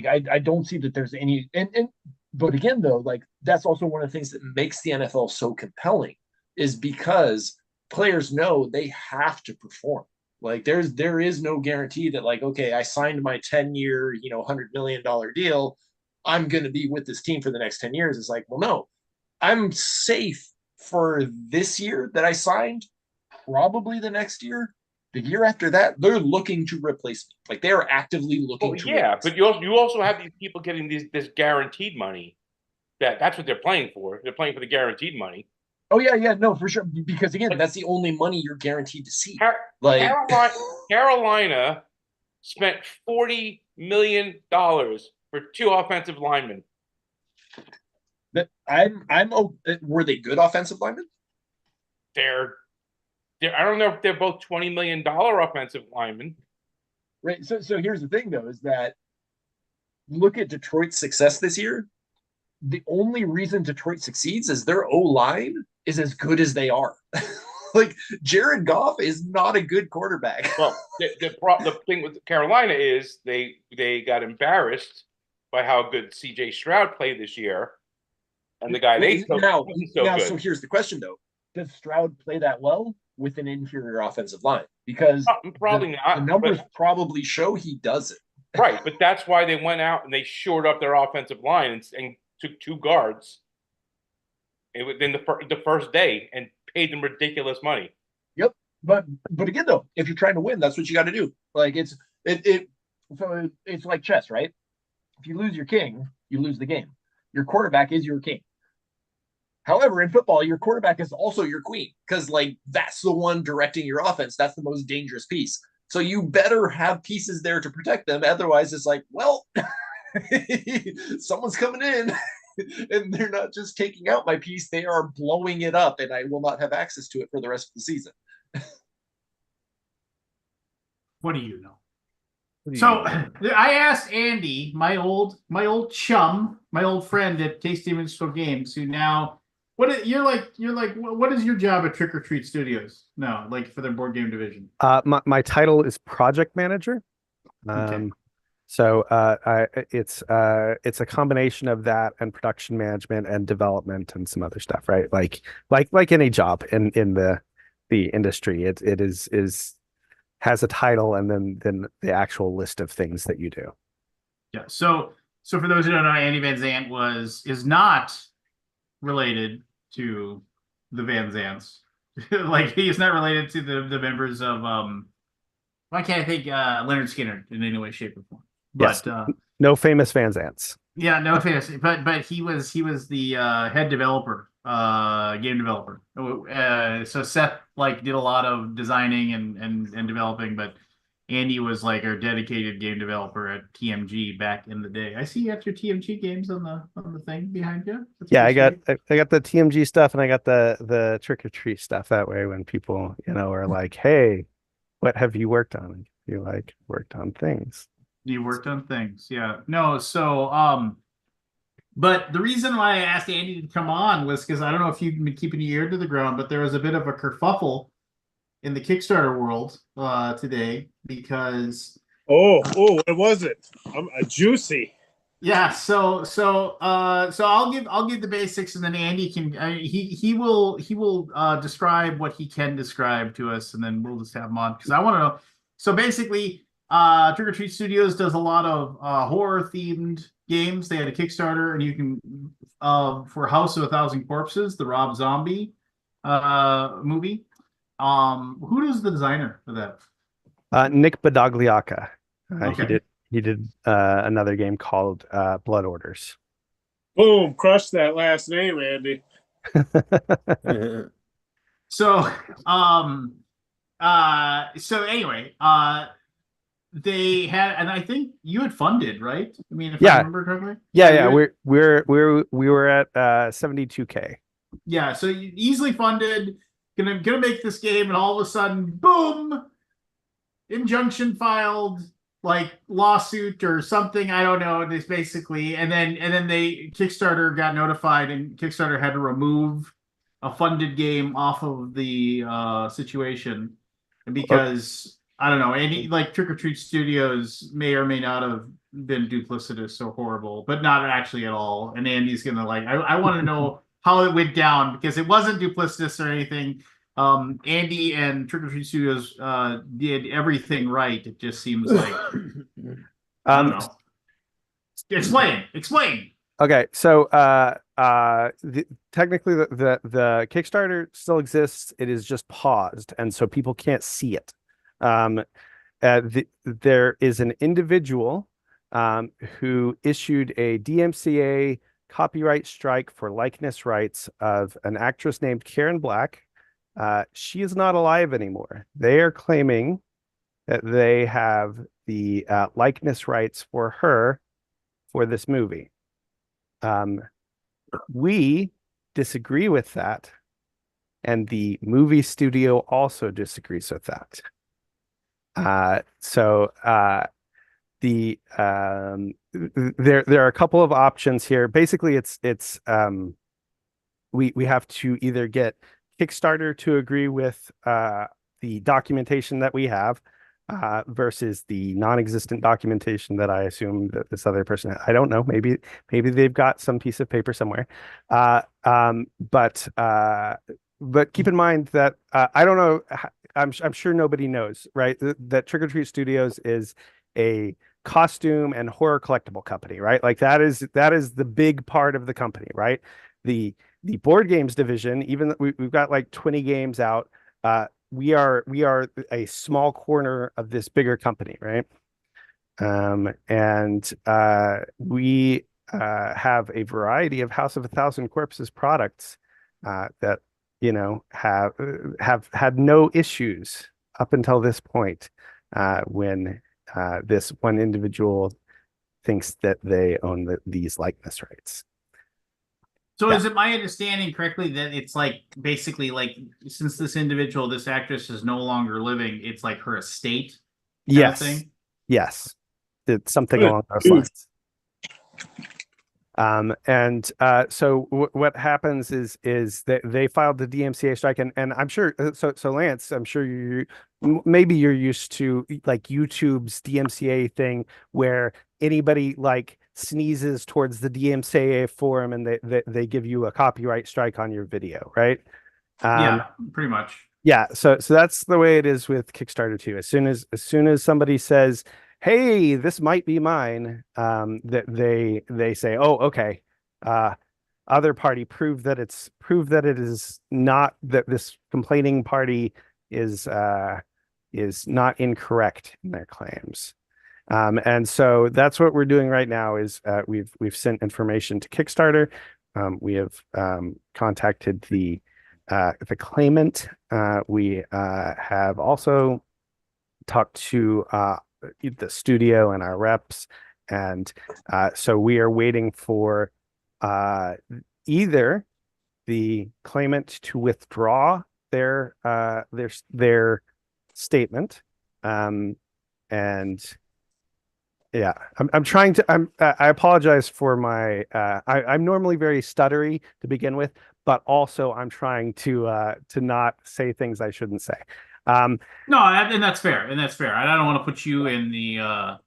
I don't see that there's any, but again though, like that's also one of the things that makes the NFL so compelling, is because players know they have to perform. Like there is no guarantee that, like, okay, I signed my 10-year, $100 million deal, I'm going to be with this team for the next 10 years. It's like, well, no, I'm safe for this year that I signed, probably the next year. The year after that, they're looking to replace me. Like, they are actively looking to replace but you also have these people getting this guaranteed money. That's what they're playing for. They're playing for the guaranteed money. Oh yeah, no, for sure. Because again, that's the only money you're guaranteed to see. Carolina spent $40 million for 2 offensive linemen. Were they good offensive linemen? I don't know if they're both $20 million offensive linemen. Right. So here's the thing though, is that look at Detroit's success this year. The only reason Detroit succeeds is their O-line is as good as they are. Like, Jared Goff is not a good quarterback. Well, the thing with Carolina is they got embarrassed by how good C.J. Stroud played this year, And the guy they took now, wasn't so now, good. so here's the question though: Does Stroud play that well with an inferior offensive line? Because Probably not. the numbers but- probably show he doesn't. right, but that's why they went out and they shored up their offensive line and took 2 guards within the first day and paid them ridiculous money. Yep. But again though, if you're trying to win, that's what you got to do. Like so it's like chess, right? If you lose your king, you lose the game. Your quarterback is your king. However, in football, your quarterback is also your queen because, like, that's the one directing your offense. That's the most dangerous piece. So you better have pieces there to protect them. Otherwise, it's like, well, someone's coming in and they're not just taking out my piece, they are blowing it up, and I will not have access to it for the rest of the season. What do you know? So I asked Andy, my old chum, my old friend at Tasty Minstrel Games, who now what is what is your job at Trick or Treat Studios? No, like for their board game division. My title is project manager. Okay. So it's a combination of that and production management and development and some other stuff, right? Like any job in the industry, it is has a title and then the actual list of things that you do. Yeah. So for those who don't know, Andy Van Zant is not related to the Van Zants. Like he is not related to the members of why can't I think Leonard Skinner in any way, shape, or form. But Yes. No famous Van Zants. yeah, no offense, but he was the head developer, game developer. So Seth did a lot of designing and developing, but Andy was like our dedicated game developer at TMG back in the day. I see you have your TMG games on the thing behind you. That's Yeah, pretty sweet. I got the TMG stuff and I got the Trick or Treat stuff. That way, when people are like, "Hey, what have you worked on?" You worked on things. You worked on things, yeah. No, so but the reason why I asked Andy to come on was because I don't know if you've been keeping your ear to the ground, but there was a bit of a kerfuffle in the Kickstarter world today because what was it? I'm a juicy. yeah. So I'll give the basics, and then Andy can he will describe what he can describe to us, and then we'll just have him on because I want to know. So basically, Trick or Treat Studios does a lot of horror themed games. They had a Kickstarter, and you can for House of a Thousand Corpses, the Rob Zombie movie. Who is the designer for that? Nick Badagliaca. Okay. He did another game called Blood Orders. Boom! Crush that last name, Andy. So anyway, they had, and I think you had funded, right? I mean, if I remember correctly. Yeah. We were at 72K. Yeah, so you easily funded, gonna make this game, and all of a sudden, boom, injunction filed, like lawsuit or something. I don't know. It's basically, and then Kickstarter got notified, and Kickstarter had to remove a funded game off of the situation because I don't know, any Trick or Treat Studios may or may not have been duplicitous or horrible, but not actually at all. And Andy's gonna I want to know how it went down because it wasn't duplicitous or anything. Andy and Trick or Treat Studios did everything right. It just seems like I don't know. Explain. Okay, so technically the Kickstarter still exists. It is just paused, and so people can't see it. There is an individual who issued a DMCA copyright strike for likeness rights of an actress named Karen Black. She is not alive anymore. They are claiming that they have the likeness rights for her for this movie. We disagree with that, and the movie studio also disagrees with that. There are a couple of options here. Basically, it's we have to either get Kickstarter to agree with the documentation that we have, versus the non-existent documentation that I assume that this other person had. I don't know. Maybe they've got some piece of paper somewhere. But keep in mind that I don't know. I'm sure nobody knows, right? That Trick or Treat Studios is a costume and horror collectible company, right? Like that is the big part of the company, right? The board games division, even we've got like 20 games out. We are a small corner of this bigger company, right? And we have a variety of House of a Thousand Corpses products that have had no issues up until this point when this one individual thinks that they own these likeness rights. So Yeah. is it my understanding correctly that it's like basically like since this actress is no longer living, it's like her estate kind of Yes. thing? Yes. It's something Good. along those lines. So what happens is that they filed the DMCA strike, and I'm sure so Lance, I'm sure maybe you're used to like YouTube's DMCA thing where anybody like sneezes towards the DMCA forum and they give you a copyright strike on your video, right? Yeah, pretty much. Yeah, so that's the way it is with Kickstarter too. As soon as somebody says, "Hey, this might be mine," that they say, "Oh, okay." Other party prove that it is not, that this complaining party is not incorrect in their claims. And so that's what we're doing right now is we've sent information to Kickstarter. We have contacted the claimant. We have also talked to the studio and our reps, and so we are waiting for either the claimant to withdraw their statement, and yeah, I'm trying to. I apologize for my. I'm normally very stuttery to begin with, but also I'm trying to not say things I shouldn't say. No, and that's fair, and I don't want to put you in the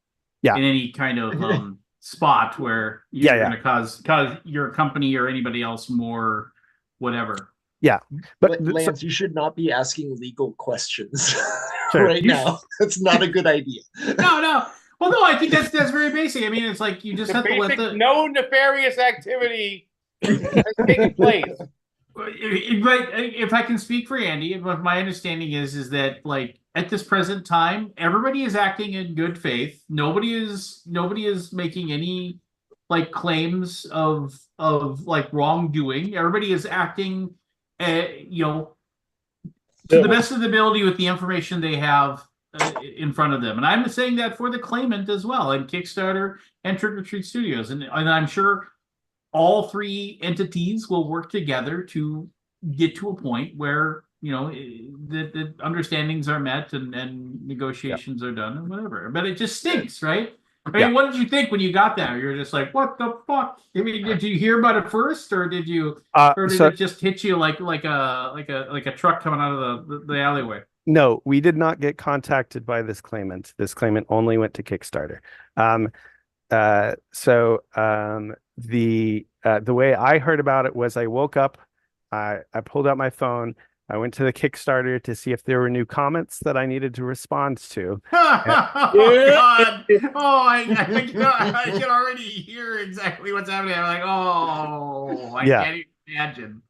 Yeah. in any kind of spot where you're Yeah. going to cause your company or anybody else more whatever. Yeah, but Lance, you should not be asking legal questions Sure. right now. That's not a good idea. No. Well, no, I think that's very basic. I mean, it's like you just The have to let basic the no nefarious activity has taken place. But if I can speak for Andy, what my understanding is that like at this present time, everybody is acting in good faith. Nobody is making any like claims of like wrongdoing. Everybody is acting, to the best of the ability with the information they have in front of them. And I'm saying that for the claimant as well, and Kickstarter and Trick or Treat Studios, and I'm sure all three entities will work together to get to a point where the understandings are met and negotiations are done and whatever. But it just stinks, right? I mean, what did you think when you got that? You're just like, what the fuck? I mean, did you hear about it first, or did it just hit you like a truck coming out of the alleyway? No, we did not get contacted by this claimant. This claimant only went to Kickstarter. The way I heard about it was I woke up, I pulled out my phone, I went to the Kickstarter to see if there were new comments that I needed to respond to. Oh God! Oh, I can already hear exactly what's happening. I'm like, oh, I can't even imagine.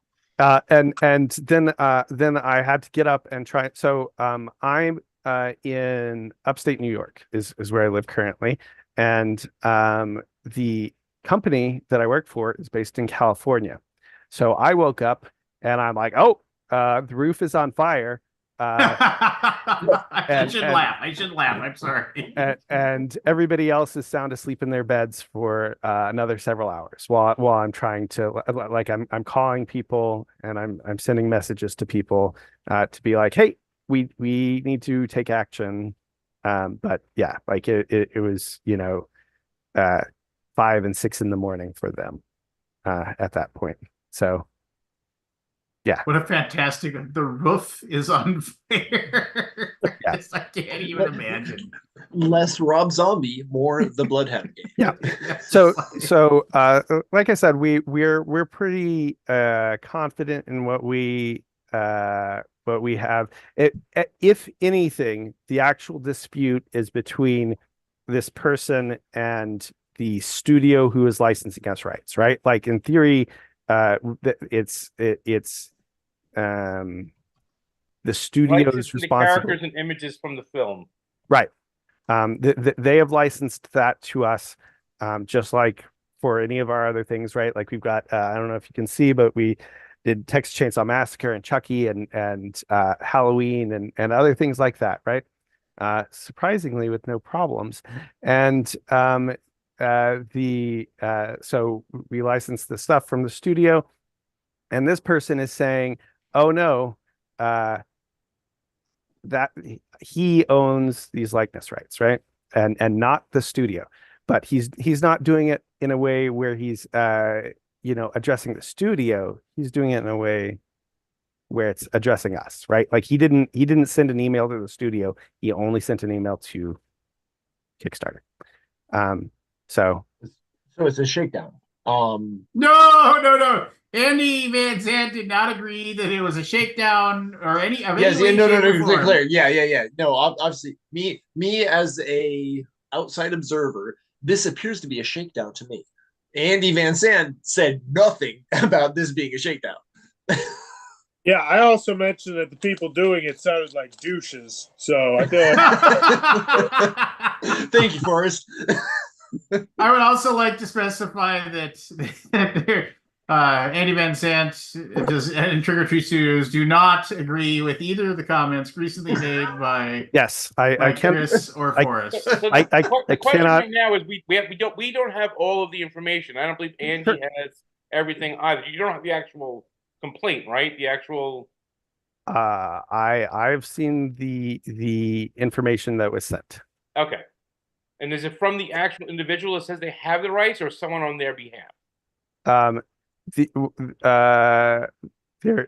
And then I had to get up and try. So I'm in upstate New York is where I live currently, and the company that I work for is based in California. So I woke up and I'm like, oh, the roof is on fire. I should laugh. I'm sorry. And everybody else is sound asleep in their beds for another several hours while I'm trying to I'm calling people and I'm sending messages to people to be like, hey, we need to take action. But yeah, like it was 5 and 6 in the morning for them at that point. So What a fantastic, the roof is unfair. Yeah. I can't even imagine. Less Rob Zombie, more the Bloodhound game. Yeah. Yes, So it's like- like I said, we're pretty confident in what we have. If anything, the actual dispute is between this person and the studio who is licensing us rights, right? Like in theory, it's the studio's Licensing the responsible. characters and images from the film. Right. They have licensed that to us, just like for any of our other things, right? Like we've got, I don't know if you can see, but we did Texas Chainsaw Massacre and Chucky and Halloween and other things like that, right? Surprisingly, with no problems. And so we licensed the stuff from the studio, and this person is saying, "Oh no, that he owns these likeness rights, right? And not the studio, but he's not doing it in a way where he's addressing the studio. He's doing it in a way where it's addressing us, right? Like he didn't send an email to the studio. He only sent an email to Kickstarter. So it's a shakedown. No. Andy Van Zandt did not agree that it was a shakedown or any of Yes, any way, no, shape, or form. clear. Yeah. No, obviously, me as a outside observer, this appears to be a shakedown to me. Andy Van Zandt said nothing about this being a shakedown. Yeah, I also mentioned that the people doing it sounded like douches. So I feel like Thank you, Forrest. I would also like to specify that Andy Van Zandt and Trigger Tree Studios do not agree with either of the comments recently made by yes, I can. Chris or Forrest. So I the question cannot. right now is we don't have all of the information. I don't believe Andy has everything either. You don't have the actual complaint, right? The actual. I've seen the information that was sent. Okay. And is it from the actual individual that says they have the rights, or someone on their behalf?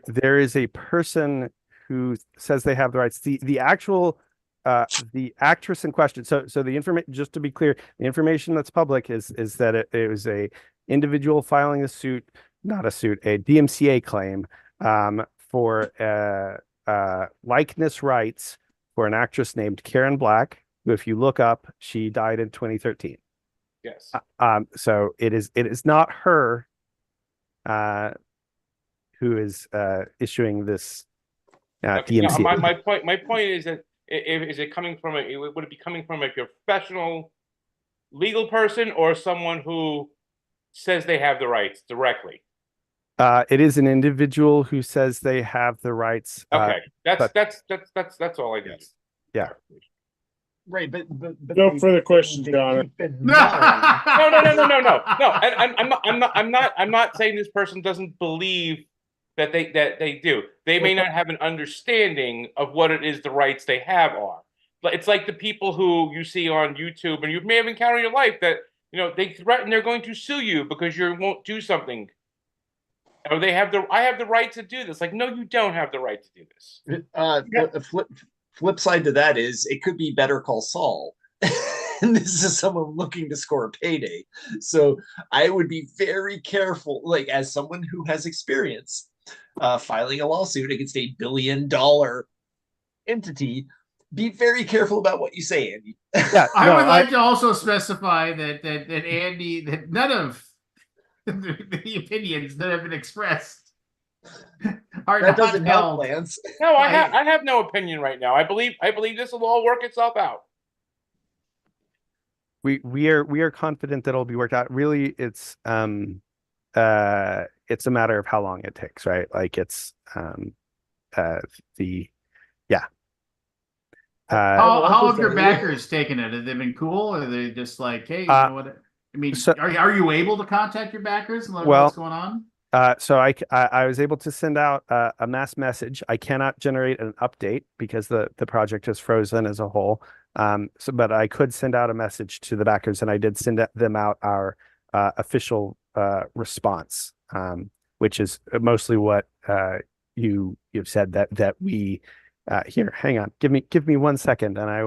There is a person who says they have the rights. The actual the actress in question. So the information, just to be clear, the information that's public is that it was a individual filing a DMCA claim for likeness rights for an actress named Karen Black, who, if you look up, she died in 2013. Yes. So it is not her who is issuing this Okay. DMCA. No, my point is that is it coming from would it be coming from a professional legal person or someone who says they have the rights directly? It is an individual who says they have the rights. Okay, that's all I did. Yeah. Right, but no further questions, Connor. No. And I'm not saying this person doesn't believe that they do. They may not have an understanding of what it is the rights they have are. But it's like the people who you see on YouTube, and you may have encountered in your life that they threaten they're going to sue you because you won't do something. Or I have the right to do this. Like, no, you don't have the right to do this. The flip side to that is it could be Better Call Saul. And this is someone looking to score a payday. So I would be very careful, like as someone who has experience filing a lawsuit against $1 billion entity, be very careful about what you say, Andy. Yeah, I would like to also specify that Andy, that none of the opinions that have been expressed are That not doesn't help, held. Lance. No, I have no opinion right now. I believe this will all work itself out. We are confident that it'll be worked out. Really, it's a matter of how long it takes, right? Like it's How have your backers taken it? Have they been cool? Or are they just like, hey, you know what? I mean, are you able to contact your backers and let them know what's going on? So I was able to send out a mass message. I cannot generate an update because the project is frozen as a whole. But I could send out a message to the backers, and I did send them out our official response, which is mostly what you've said that we here, hang on, give me 1 second, and I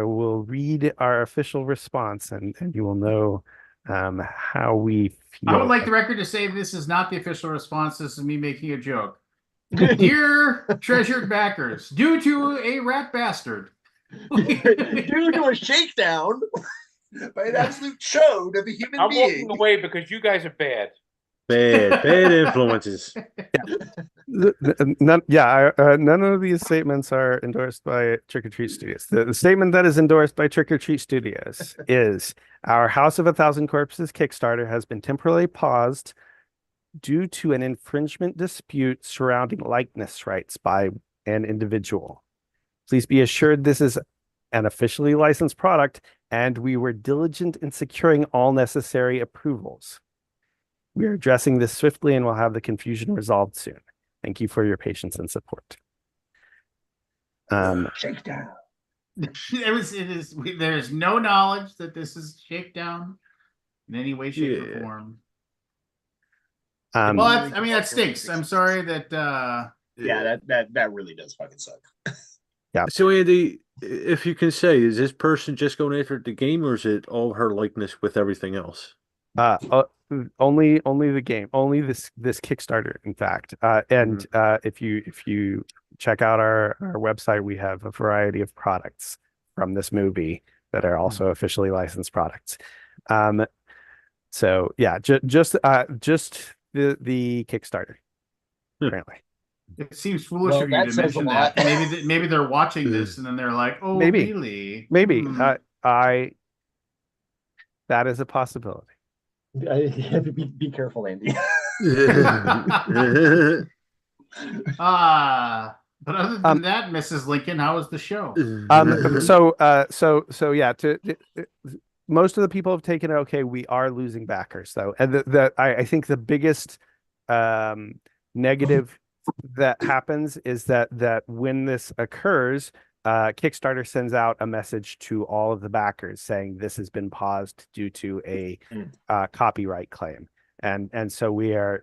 will read our official response, and you will know how we feel. I would like the record to say this is not the official response. This is me making a joke. Dear treasured backers, due to a rat bastard. Due to a shakedown by an absolute chode of a human I'm being. walking away because you guys are bad. Bad influences. None of these statements are endorsed by Trick or Treat Studios. The statement that is endorsed by Trick or Treat Studios is our House of a Thousand Corpses Kickstarter has been temporarily paused due to an infringement dispute surrounding likeness rights by an individual. Please be assured this is an officially licensed product, and we were diligent in securing all necessary approvals. We are addressing this swiftly and will have the confusion resolved soon. Thank you for your patience and support. Shakedown. There's no knowledge that this is shakedown in any way, shape, or form. Well, that stinks. I'm sorry that. Yeah, that really does fucking suck. Yeah. So Andy, if you can say, is this person just going after the game, or is it all her likeness with everything else? Only the game, only this Kickstarter, in fact. And if you check out our website, we have a variety of products from this movie that are also officially licensed products. So yeah, just the Kickstarter currently. It seems foolish of you to mention that. Maybe they're watching this and then they're like, "Oh, really? Maybe that is a possibility." Be careful, Andy. But other than that, Mrs. Lincoln, how was the show? So yeah, most of the people have taken it okay. We are losing backers though, and I think the biggest negative that happens is that when this occurs, Kickstarter sends out a message to all of the backers saying this has been paused due to a copyright claim, and so we are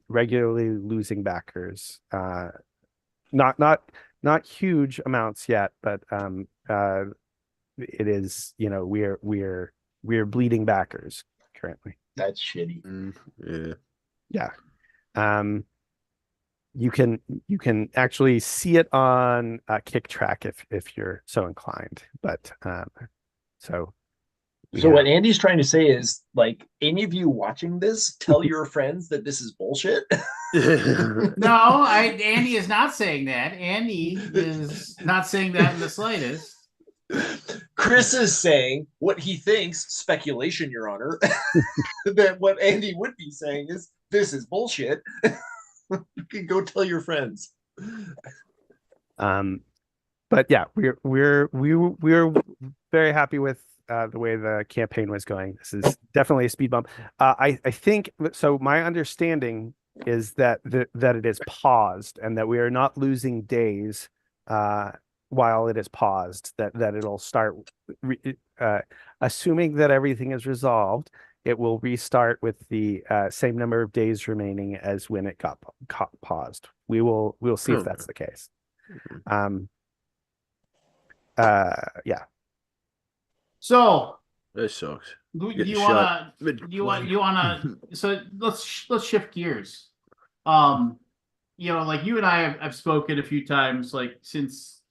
regularly losing backers. Not huge amounts yet, but it is, we're bleeding backers currently. That's shitty. Yeah. You can actually see it on Kick Track if you're so inclined. But so what Andy's trying to say is, like, any of you watching this, tell your friends that this is bullshit. No, Andy is not saying that. Andy is not saying that in the slightest. Chris is saying what he thinks, speculation, Your Honor, that what Andy would be saying is this is bullshit. You can go tell your friends. But yeah, we're very happy with the way the campaign was going. This is definitely a speed bump. I think so. My understanding is that it is paused and that we are not losing days while it is paused. That it'll start assuming that everything is resolved. It will restart with the same number of days remaining as when it got paused. We'll see if that's the case. Yeah. So that sucks. You wanna? So let's shift gears. Like you and I have spoken a few times, like since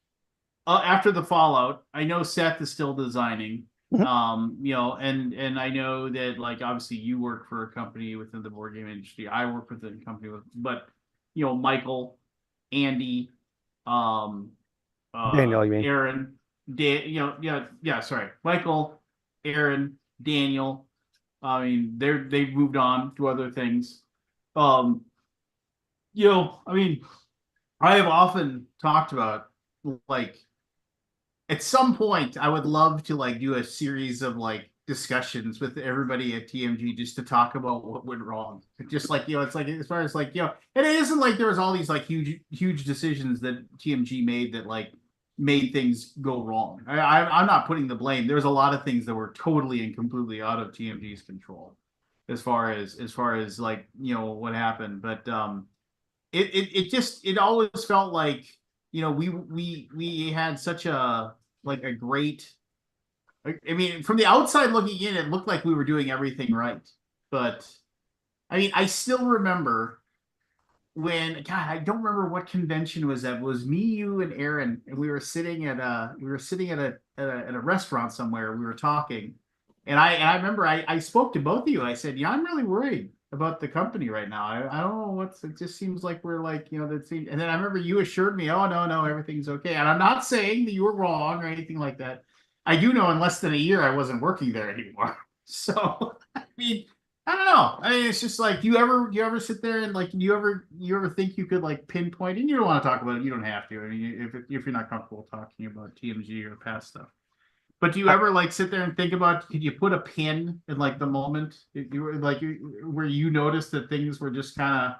after the Fallout. I know Seth is still designing. And I know that, like, obviously you work for a company within the board game industry. I work within a company but Michael, Andy, Daniel, you mean? Aaron, sorry, Michael, Aaron, Daniel. I mean, they've moved on to other things. I have often talked about, like, at some point, I would love to do a series of discussions with everybody at TMG just to talk about what went wrong. Just it's like as far as and it isn't like there was all these huge decisions that TMG made that made things go wrong. I'm not putting the blame. There was a lot of things that were totally and completely out of TMG's control as far as what happened. But it always felt like, you know, we had such a like a great. I mean, from the outside looking in, it looked like we were doing everything right, but I mean, I still remember when, God, I don't remember what convention was that. It was me, you, and Aaron, and we were sitting at a restaurant somewhere. We were talking, and I remember I spoke to both of you. I said, yeah, I'm really worried about the company right now. I don't know what's. It just seems like we're like, you know, that seems. And then I remember you assured me, oh no, everything's okay. And I'm not saying that you were wrong or anything like that. I do know in less than a year I wasn't working there anymore. So I mean, I don't know. I mean, it's just like, you ever sit there and like, you ever think you could like pinpoint, and you don't want to talk about it. You don't have to. I mean, if you're not comfortable talking about TMG or past stuff, but do you ever like sit there and think about, could you put a pin in like the moment if you were like, where you noticed that things were just kind of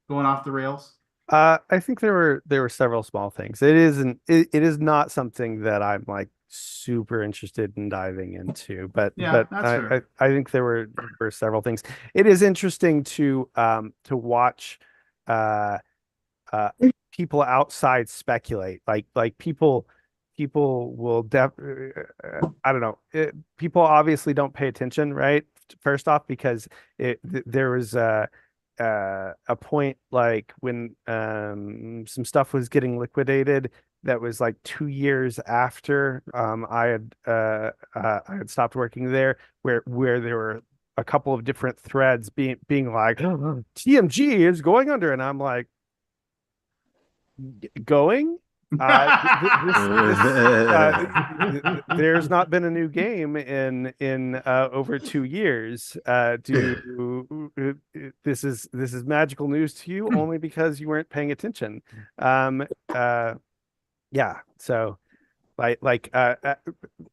going off the rails? I think there were several small things. It is not something that I'm like super interested in diving into, Yeah, but that's fair. I think were several things. It is interesting to watch uh uh people outside speculate. Like people will I don't know. People obviously don't pay attention, right? First off, because there was a point like when some stuff was getting liquidated that was like 2 years after I had stopped working there, where there were a couple of different threads being like TMG is going under, and I'm like, going. There's not been a new game in over 2 years. This is magical news to you only because you weren't paying attention. Um, uh, yeah. So after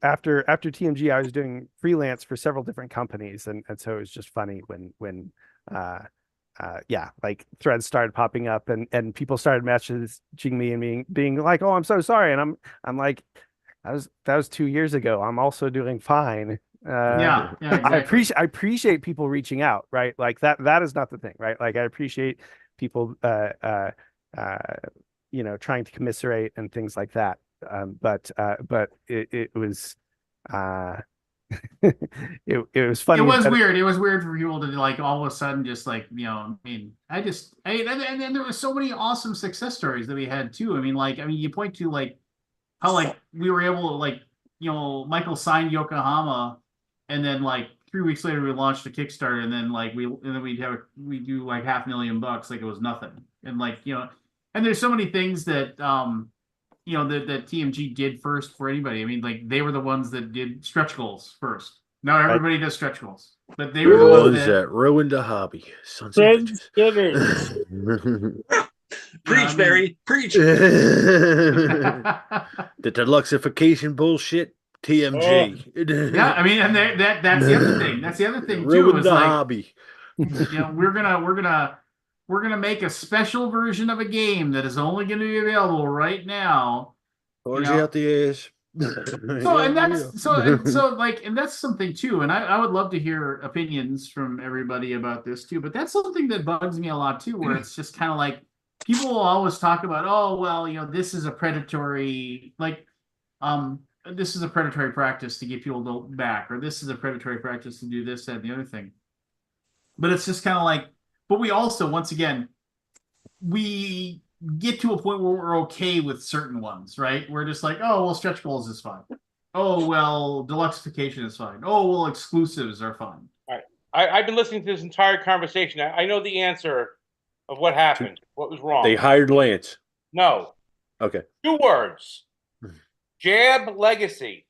TMG, I was doing freelance for several different companies, and so it was just funny when uh yeah, like threads started popping up, and people started messaging me and being like, oh, I'm so sorry, and I'm like, that was 2 years ago. I'm also doing fine. Yeah, exactly. I appreciate people reaching out, right? Like that is not the thing, right? Like I appreciate people uh you know, trying to commiserate and things like that. But it was uh it was It funny was that weird. It was weird for people to like all of a sudden just like, you know, I mean, and then there was so many awesome success stories that we had too. I mean, you point to like how like we were able to like, you know, Michael signed Yokohama, and then like 3 weeks later we launched a Kickstarter, and then like we do like $500,000 like it was nothing. And like, you know, and there's so many things that you know, that TMG did first for anybody. I mean, like they were the ones that did stretch goals first. Now right? everybody does stretch goals, but they They're were the the ones ones that, that ruined the hobby. Sons of Trend bitches. you know, I Preach, mean, Barry. Preach. The deluxification bullshit. TMG. yeah, I mean, and that's the other thing. That's the other It thing too. ruined Is the like, hobby. you know, we're gonna make a special version of a game that is only going to be available right now. You Orgy know, out the ass. so and that's so and so like and that's something too. And I would love to hear opinions from everybody about this too. But that's something that bugs me a lot too, where it's just kind of like people will always talk about, oh well, you know, this is a predatory this is a predatory practice to get people to back, or this is a predatory practice to do this, that, and the other thing. But it's just kind of like, but we also, once again, we get to a point where we're okay with certain ones, right? We're just like, oh, well, stretch goals is fine. Oh, well, deluxification is fine. Oh, well, exclusives are fine. All right. I've been listening to this entire conversation. I know the answer of what happened, what was wrong. They hired Lance. No, Okay. 2 words. Jab legacy.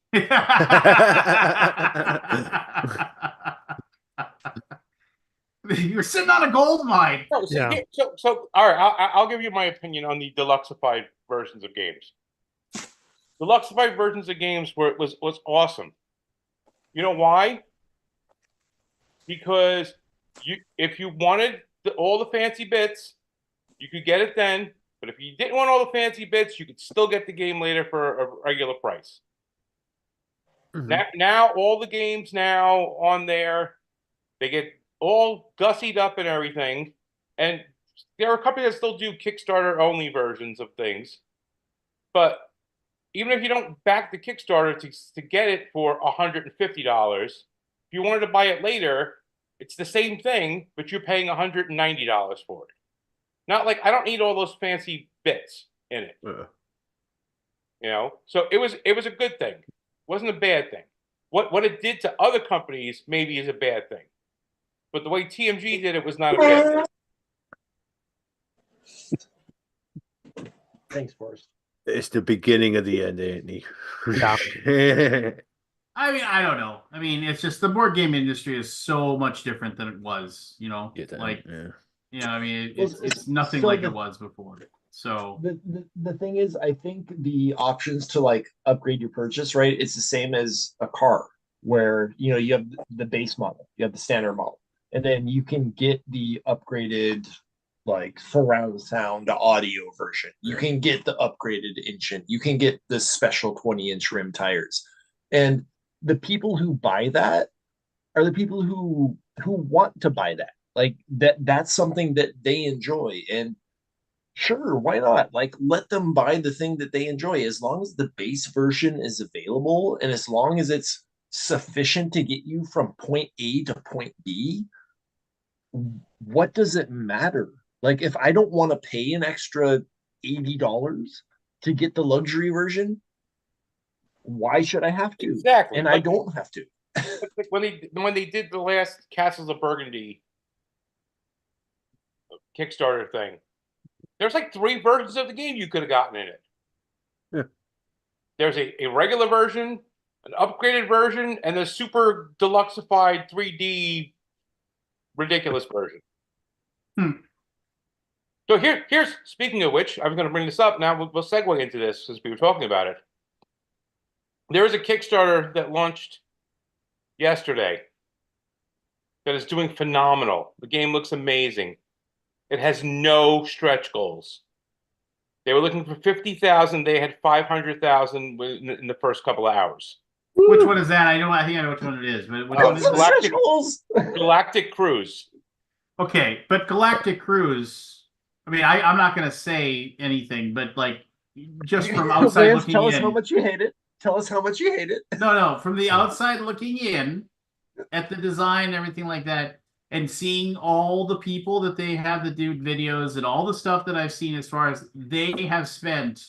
You're sitting on a gold mine. No, so, Yeah. so all right, I'll give you my opinion on the deluxified versions of games. Deluxified versions of games was awesome. You know why? Because if you wanted all the fancy bits, you could get it then. But if you didn't want all the fancy bits, you could still get the game later for a regular price. Mm-hmm. Now all the games now on there, they get all gussied up and everything. And there are companies that still do Kickstarter only versions of things, but even if you don't back the Kickstarter to get it for $150, if you wanted to buy it later, it's the same thing, but you're paying $190 for it. Not like I don't need all those fancy bits in it. You know, so it was a good thing. It wasn't a bad thing. What it did to other companies maybe is a bad thing, but the way TMG did it was not a bad thing. Thanks, Forrest. It's the beginning of the end, Anthony. Yeah. I mean, I don't know. I mean, it's just the board game industry is so much different than it was, you know? Get that, Like, yeah. you know, I mean, Well, it's nothing so like the- it was before. So, The thing is, I think the options to like upgrade your purchase, right? It's the same as a car, where you know you have the base model, you have the standard model, and then you can get the upgraded like surround sound audio version. You can get the upgraded engine. You can get the special 20-inch rim tires. And the people who buy that are the people who want to buy that. Like that's something that they enjoy. And sure, why not? Like, let them buy the thing that they enjoy as long as the base version is available and as long as it's sufficient to get you from point A to point B. What does it matter? Like, if I don't want to pay an extra $80 to get the luxury version, why should I have to? Exactly. And I don't have to. Like when they did the last Castles of Burgundy Kickstarter thing, there's like 3 versions of the game you could have gotten in it. Yeah. There's a regular version, an upgraded version, and a super deluxeified 3D ridiculous version. So here's speaking of which, I was going to bring this up. Now we'll segue into this since we were talking about it. There is a Kickstarter that launched yesterday that is doing phenomenal. The game looks amazing. It has no stretch goals. They were looking for 50,000. They had 500,000 in the first couple of hours. which one is that? I think I know which one it is. But which one is Some it? Galactic- stretch goals. Galactic Cruise. Okay, but Galactic Cruise. I mean, I'm not going to say anything, but like, just from outside Lance, looking tell us in. how much you hate it. Tell us how much you hate it. No, from the outside looking in at the design and everything like that, and seeing all the people that they have that do videos and all the stuff that I've seen as far as they have spent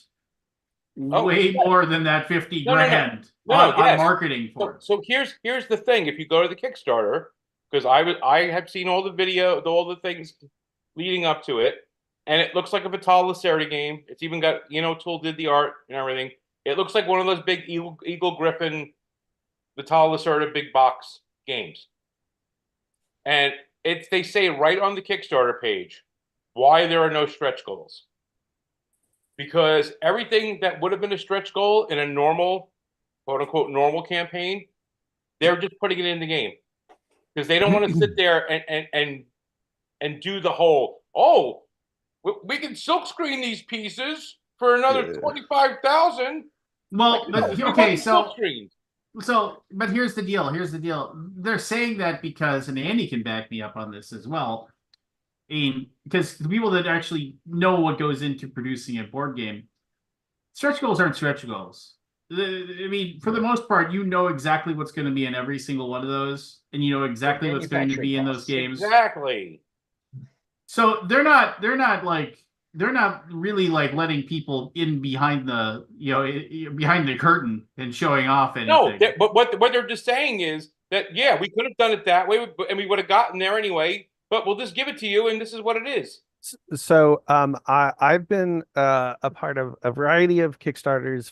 way more than that 50 No, no, no. grand No, on yes. marketing for it. So here's the thing. If you go to the Kickstarter, because I have seen all the video, all the things leading up to it, and it looks like a Vital Lacerda game. It's even got, Tool did the art and everything. It looks like one of those big Eagle Griffin, Vital Lacerda big box games. And they say right on the Kickstarter page why there are no stretch goals. Because everything that would have been a stretch goal in a normal, quote unquote, normal campaign, they're just putting it in the game. Because they don't want to sit there and do the whole, we can silkscreen these pieces for another 25,000. Well, but, okay, so silkscreened. but here's the deal. They're saying that because, and Andy can back me up on this as well. Because the people that actually know what goes into producing a board game, stretch goals aren't stretch goals. I mean, for the most part, you know exactly what's going to be in every single one of those, and you know exactly what's going to be in those games. Exactly. So they're not really like letting people in behind the behind the curtain and showing off anything. No, but what they're just saying is that we could have done it that way, and we would have gotten there anyway. But we'll just give it to you, and this is what it is. So I've been a part of a variety of Kickstarters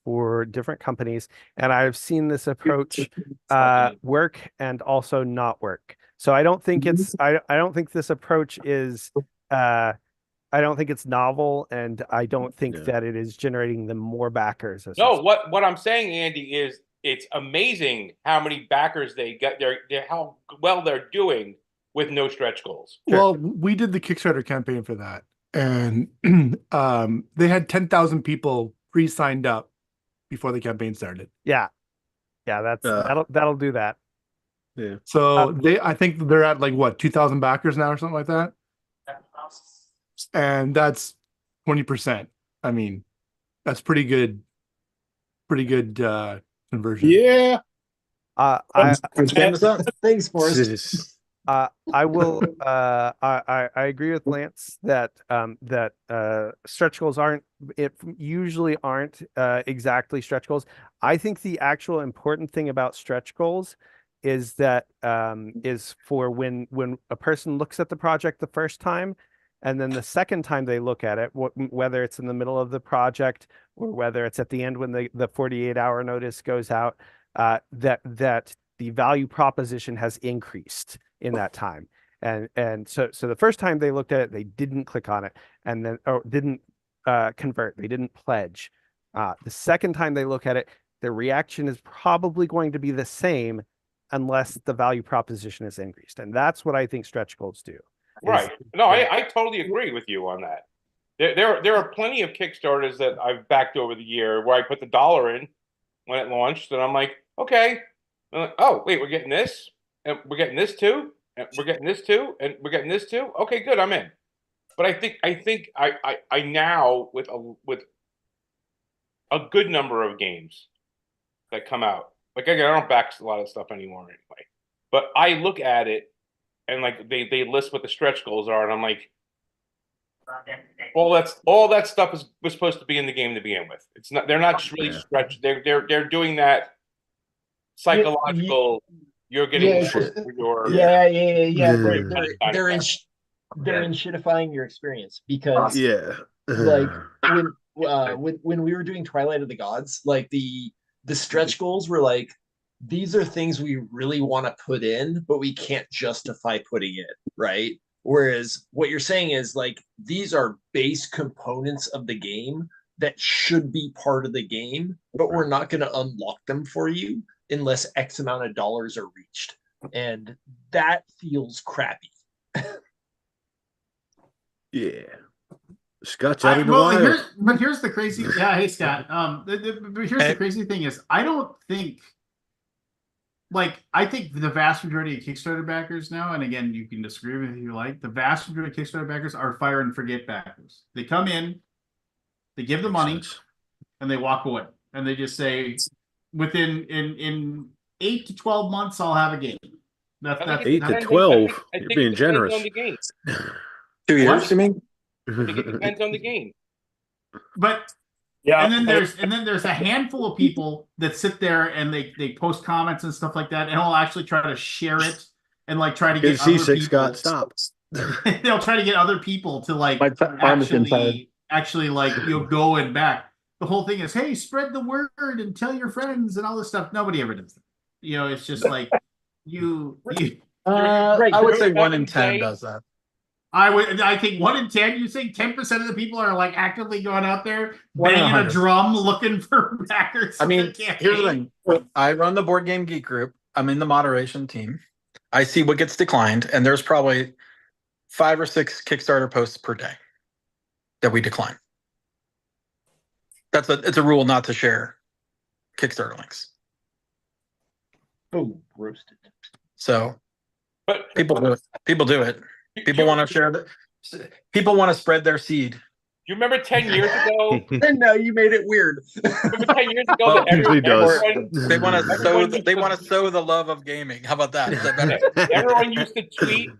for different companies, and I've seen this approach work and also not work. So I don't think it's I don't think this approach is I don't think it's novel, and I don't think that it is generating them more backers. No, what I'm saying, Andy, is it's amazing how many backers they get. They're how well they're doing with no stretch goals. Well, we did the Kickstarter campaign for that, and they had 10,000 people pre-signed up before the campaign started. Yeah, that'll do that. Yeah. So I think they're at like what 2,000 backers now or something like that. and that's 20%. I mean, that's pretty good conversion. Yeah. I Thanks, Forrest. I will I agree with Lance that stretch goals usually aren't exactly stretch goals. I think the actual important thing about stretch goals is that is for when a person looks at the project the first time, and then the second time they look at it, whether it's in the middle of the project or whether it's at the end when the 48-hour notice goes out, that the value proposition has increased in that time. And so the first time they looked at it, they didn't click on it, and then didn't convert, they didn't pledge. The second time they look at it, the reaction is probably going to be the same unless the value proposition is increased. And that's what I think stretch goals do. Right. No, I totally agree with you on that. There are plenty of Kickstarters that I've backed over the year where I put the dollar in when it launched, and I'm like, okay, oh wait, we're getting this, and we're getting this too, and we're getting this too, and we're getting this too. Okay, good, I'm in. But I think I now with a good number of games that come out. Like again, I don't back a lot of stuff anymore anyway. But I look at it and like they list what the stretch goals are, and I'm like, all that stuff was supposed to be in the game to begin with. It's not. They're not really stretched. They're doing that psychological. You're getting your They're shitifying your experience because like when we were doing Twilight of the Gods, like the stretch goals were like, these are things we really want to put in, but we can't justify putting in, right? Whereas what you're saying is like, these are base components of the game that should be part of the game, but we're not going to unlock them for you unless X amount of dollars are reached. And that feels crappy. Yeah. Scott's out of the wild. Here's the crazy. Yeah, hey Scott. The crazy thing is, I don't think. Like, I think the vast majority of Kickstarter backers now, and again, you can disagree with it if you like, the vast majority of Kickstarter backers are fire and forget backers. They come in, they give the money, and they walk away, and they just say, within in 8 to 12 months, I'll have a game. That's 8 to 12. You're being generous. 2 years, you mean? I think it depends on the game. But yeah, and then there's a handful of people that sit there and they post comments and stuff like that, and will actually try to share it and like try to get other people. Scott, stop. They'll try to get other people to like actually like go and back. The whole thing is, hey, spread the word and tell your friends and all this stuff. Nobody ever does that. It's just like I would say 1 in 10 does that. I think 1 in 10. You think 10% of the people are like actively going out there banging a drum looking for backers. I mean, here's the thing. I run the Board Game Geek group. I'm in the moderation team. I see what gets declined, and there's probably 5 or 6 Kickstarter posts per day that we decline. It's a rule not to share Kickstarter links. Oh, roasted. So, but people do it. People want to share people want to spread their seed. You remember 10 years ago? And now you made it weird. Remember 10 years ago? They want to sow the love of gaming. How about that? Is that better? Everyone used to tweet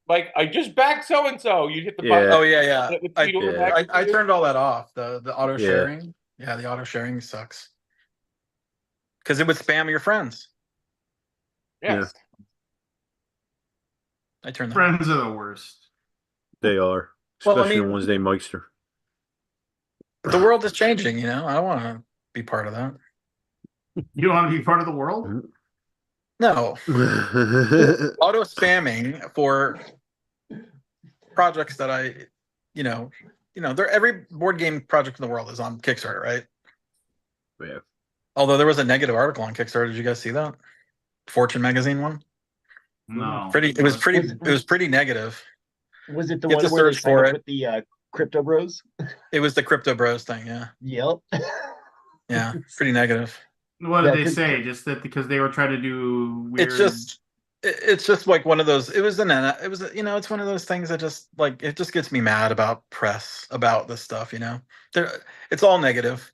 like, "I just backed so and so." You hit the button. Oh yeah. I turned all that off. The auto sharing. Yeah, the auto sharing sucks because it would spam your friends. Yes. I turned that friends are the worst. They are, especially the ones named Meister. The world is changing, I don't want to be part of that. You don't want to be part of the world? No. Auto spamming for projects that every board game project in the world is on Kickstarter, right? Yeah. Although there was a negative article on Kickstarter. Did you guys see that? Fortune magazine one? No. It was pretty negative. Was it the one where they signed up with the Crypto Bros? It was the Crypto Bros thing, yeah. Yep. Yeah, pretty negative. What did they say? Just that because they were trying to do weird... It's just it's just like one of those. It was it's one of those things that just like it just gets me mad about press about this stuff. It's all negative.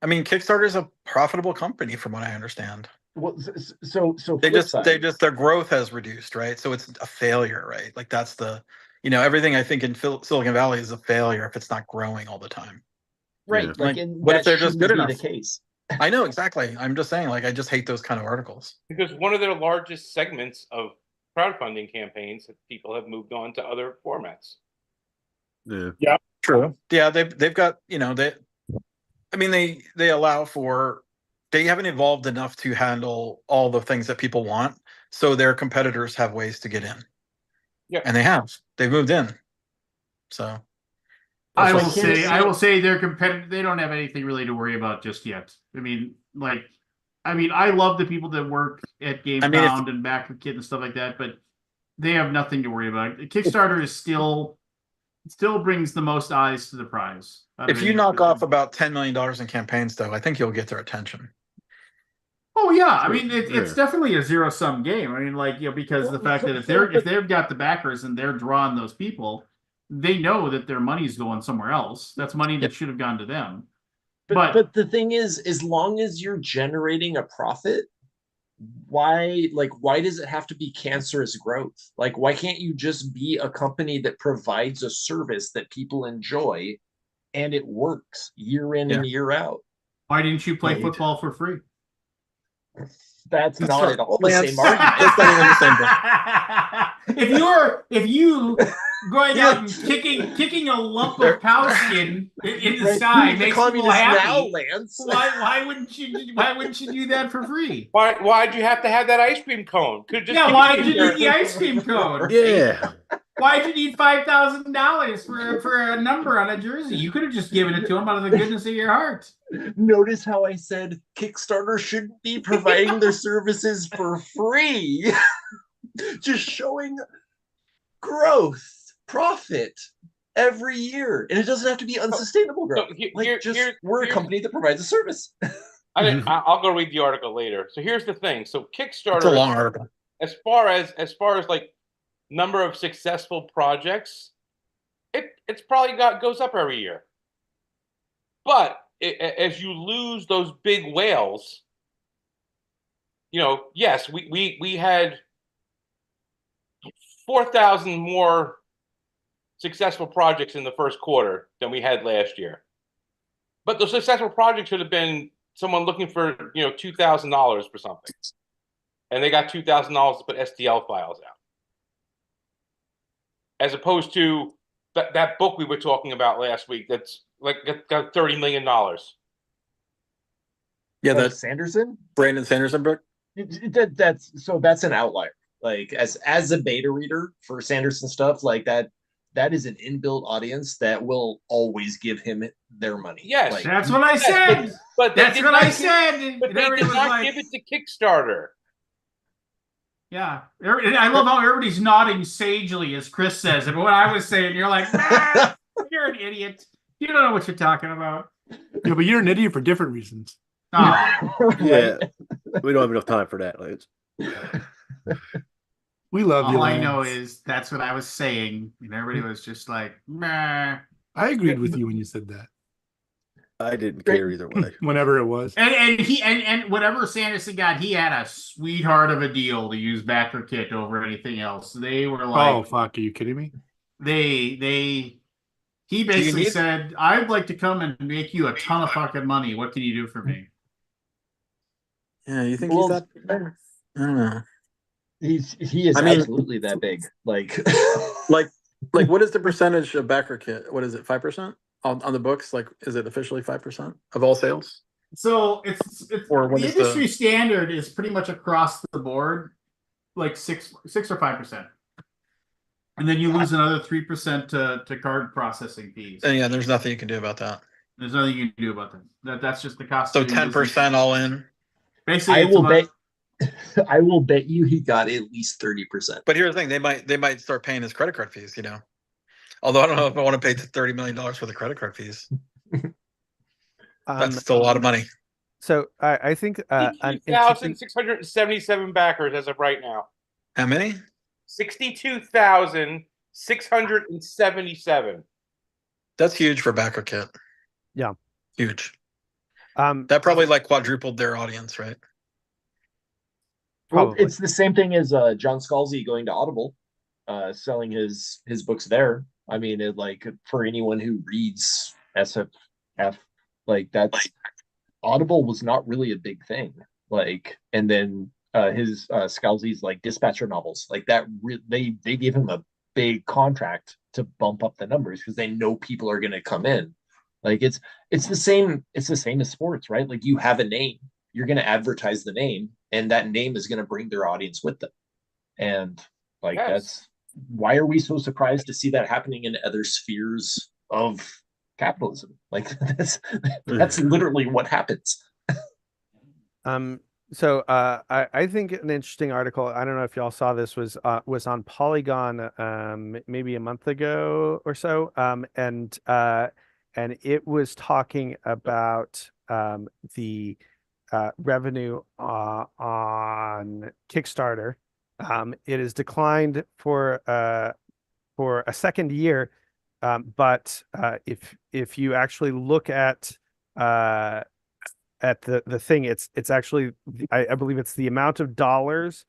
I mean, Kickstarter is a profitable company, from what I understand. Well, so They flip just side. their growth has reduced, right? So it's a failure, right? Like that's everything I think in Silicon Valley is a failure if it's not growing all the time. Right. Yeah. Like, Like, and what if that they're just shouldn't good be enough? the case. I know exactly. I'm just saying, like, I just hate those kind of articles. Because one of their largest segments of crowdfunding campaigns, people have moved on to other formats. Yeah. True. Yeah, they've got they allow for, they haven't evolved enough to handle all the things that people want, so their competitors have ways to get in. Yeah, and they've moved in. So I Like, will can't it say, see I it- will say they're competitive. They don't have anything really to worry about just yet. I mean, I love the people that work at Game I mean, if- Pound and Back with Kid and stuff like that, but they have nothing to worry about. Kickstarter is still brings the most eyes to the prize. if you knock off about $10 million in campaigns, though, I think you'll get their attention. Oh yeah, I mean it's Yeah. definitely a zero sum game. I mean, because the fact that if they've got the backers and they're drawing those people, they know that their money's going somewhere else. That's money that should have gone to them. But the thing is, as long as you're generating a profit, why does it have to be cancerous growth? Like, why can't you just be a company that provides a service that people enjoy and it works year in and year out? Why didn't you play Right. football for free? That's not not- at all the Lance, same argument. That's not even the same book. if you going Yeah. out and kicking a lump of cow skin in the Right. sky Who's the makes people communist happy, now, Lance? why wouldn't you do that for free? why'd you have to have that ice cream cone? Could just Yeah, give why it did to you your- need the ice cream cone? Yeah. Why did you need $5,000 for a number on a jersey? You could have just given it to him out of the goodness of your heart. Notice how I said Kickstarter shouldn't be providing their services for free. Just showing growth, profit every year. And it doesn't have to be unsustainable growth. We're a company that provides a service. I'll go read the article later. So here's the thing. So Kickstarter, It's a long article. as far as like number of successful projects, it's probably goes up every year. But as you lose those big whales, yes, we had 4,000 more successful projects in the first quarter than we had last year. But the successful project should have been someone looking for $2,000 for something, and they got $2,000 to put STL files out, as opposed to that book we were talking about last week. That's like got $30 million. Yeah, Like that Sanderson? Brandon Sanderson book. That's an outlier. Like, as a beta reader for Sanderson stuff, like that is an inbuilt audience that will always give him their money. Yes, like, That's what I said. But That's what I said. But they did not give it to Kickstarter. Yeah, I love how everybody's nodding sagely as Chris says it. But what I was saying, you're like, nah, you're an idiot. You don't know what you're talking about. Yeah, but you're an idiot for different reasons. Oh, Yeah. We don't have enough time for that, Lance. We love you. all I know Lance. is that's what I was saying, and everybody was just like, meh. I agreed with you when you said that. I didn't care either way. Whenever it was. And whatever Sanderson got, he had a sweetheart of a deal to use Backer Kit over anything else. They were like, Oh fuck, are you kidding me? He basically need- said, I'd like to come and make you a ton of fucking money. What can you do for me? Yeah, you think Well, he's that? I don't know. he is I mean- absolutely that big. Like, Like, what is the percentage of backer kit? What is it? 5% on the books? Like, is it officially 5% of all sales? So it's Or what the is industry standard is pretty much across the board, like 6 or 5%. And then you lose another 3% to card processing fees. And yeah, there's nothing you can do about that. There's nothing you can do about that. That's just the cost. So of doing 10% business. all in. Basically, I it's will about- bet. I will bet you he got at least 30%. But here's the thing: they might start paying his credit card fees. Although I don't know if I want to pay $30 million for the credit card fees. That's still a lot of money. So I think an interesting 62,677 backers as of right now. How many? 62,677. That's huge for backer kit. Yeah. Huge. That probably like quadrupled their audience, right? Well, Probably. it's the same thing as John Scalzi going to Audible, selling his books there. I mean, it, like for anyone who reads SFF, like that's Audible was not really a big thing. Like, and then his Scalzi's like dispatcher novels, like that. They gave him a big contract to bump up the numbers because they know people are going to come in. Like it's the same. It's the same as sports, right? Like you have a name, you're going to advertise the name, and that name is going to bring their audience with them. And like that's why are we so surprised to see that happening in other spheres of capitalism? Like that's literally what happens. So I think an interesting article, I don't know if y'all saw this, was on Polygon maybe a month ago or so. And it was talking about the revenue on Kickstarter. It has declined for a second year. But if you actually look at the thing, it's actually I believe it's the amount of dollars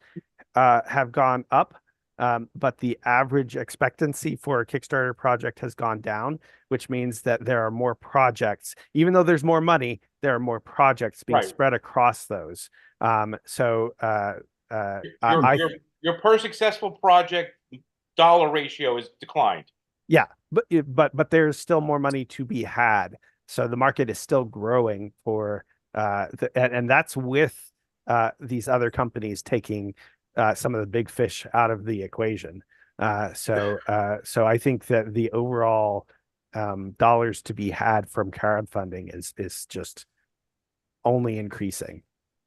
have gone up, but the average expectancy for a Kickstarter project has gone down, which means that there are more projects. Even though there's more money, there are more projects being spread across those. Your per successful project dollar ratio is declined. Yeah, but there's still more money to be had. So the market is still growing for and that's with these other companies taking some of the big fish out of the equation. So I think that the overall dollars to be had from crowdfunding is just only increasing.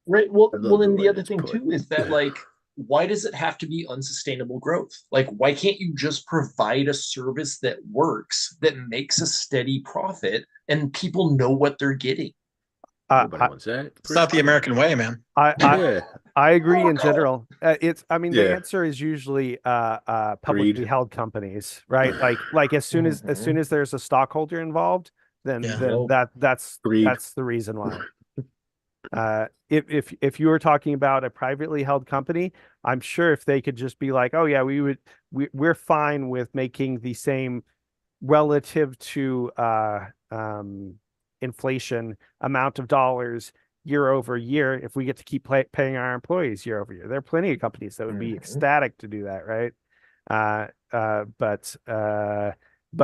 Right. Well, then the other thing too is that like, why does it have to be unsustainable growth? Like, why can't you just provide a service that works, that makes a steady profit, and people know what they're getting? Nobody wants that. It's not the American way, man. I agree in general. The answer is usually publicly held companies, right? Like as soon as there's a stockholder involved, then that's the reason why. If you were talking about a privately held company, I'm sure if they could just be like, oh yeah, we're fine with making the same relative to inflation amount of dollars year over year if we get to keep paying our employees year over year. There are plenty of companies that would be ecstatic to do that, right? But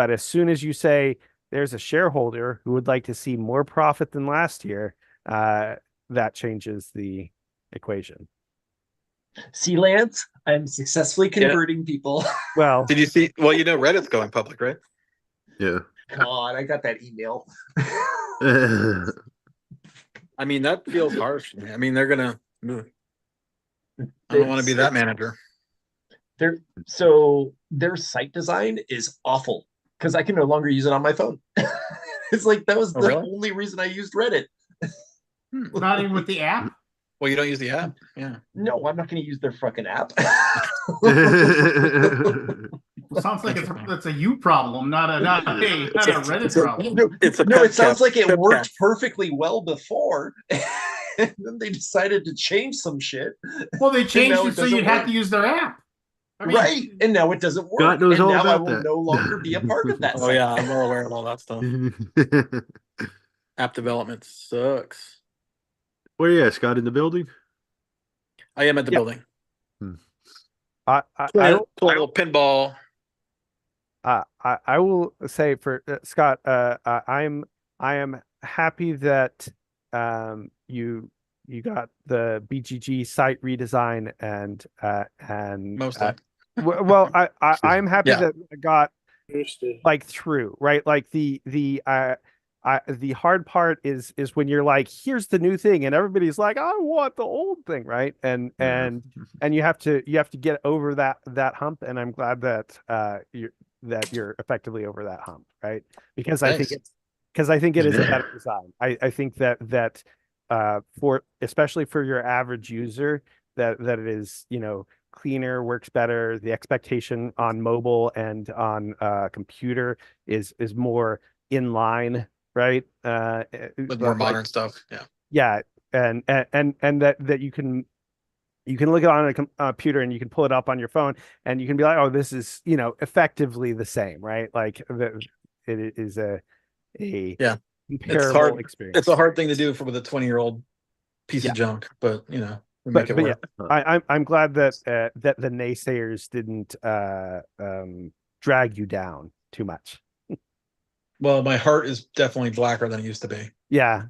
as soon as you say there's a shareholder who would like to see more profit than last year, that changes the equation. See, Lance, I'm successfully converting people. Well, did you see? Well, Reddit's going public, right? Yeah. God, I got that email. I mean, that feels harsh. I mean, they're gonna. I don't want to be that manager. So their site design is awful because I can no longer use it on my phone. It's like that was the only reason I used Reddit. Not even with the app. Well, you don't use the app. Yeah. No, I'm not going to use their fucking app. Sounds like it's a you problem, not a Reddit problem. No, it sounds like it worked perfectly well before, and then they decided to change some shit. Well, they changed it so you'd have to use their app. I mean, right, and now it doesn't work. God knows and all now about I will that. no longer be a part of that. Oh yeah, I'm well aware of all that stuff. App development sucks. Where are you at, Scott? In the building? I am at the building. I little pinball. I will say for Scott, I am happy that you got the BGG site redesign and mostly. Well, I'm happy that I got like through, right? Like the hard part is when you're like, here's the new thing, and everybody's like, I want the old thing, right? And you have to get over that hump, and I'm glad that you're effectively over that hump, right? Because I think it is a better design. I think that for especially for your average user, that it is, cleaner, works better. The expectation on mobile and on computer is more in line, right? With more Like, modern stuff. Yeah. yeah, and that you can look at it on a computer and you can pull it up on your phone and you can be like, oh, this is, effectively the same, right? Like it is a Yeah. It's comparable hard. experience. It's a hard thing to do with a 20-year-old piece Yeah. of junk, but we make it But work. yeah, I'm glad that that the naysayers didn't drag you down too much. Well, my heart is definitely blacker than it used to be. Yeah,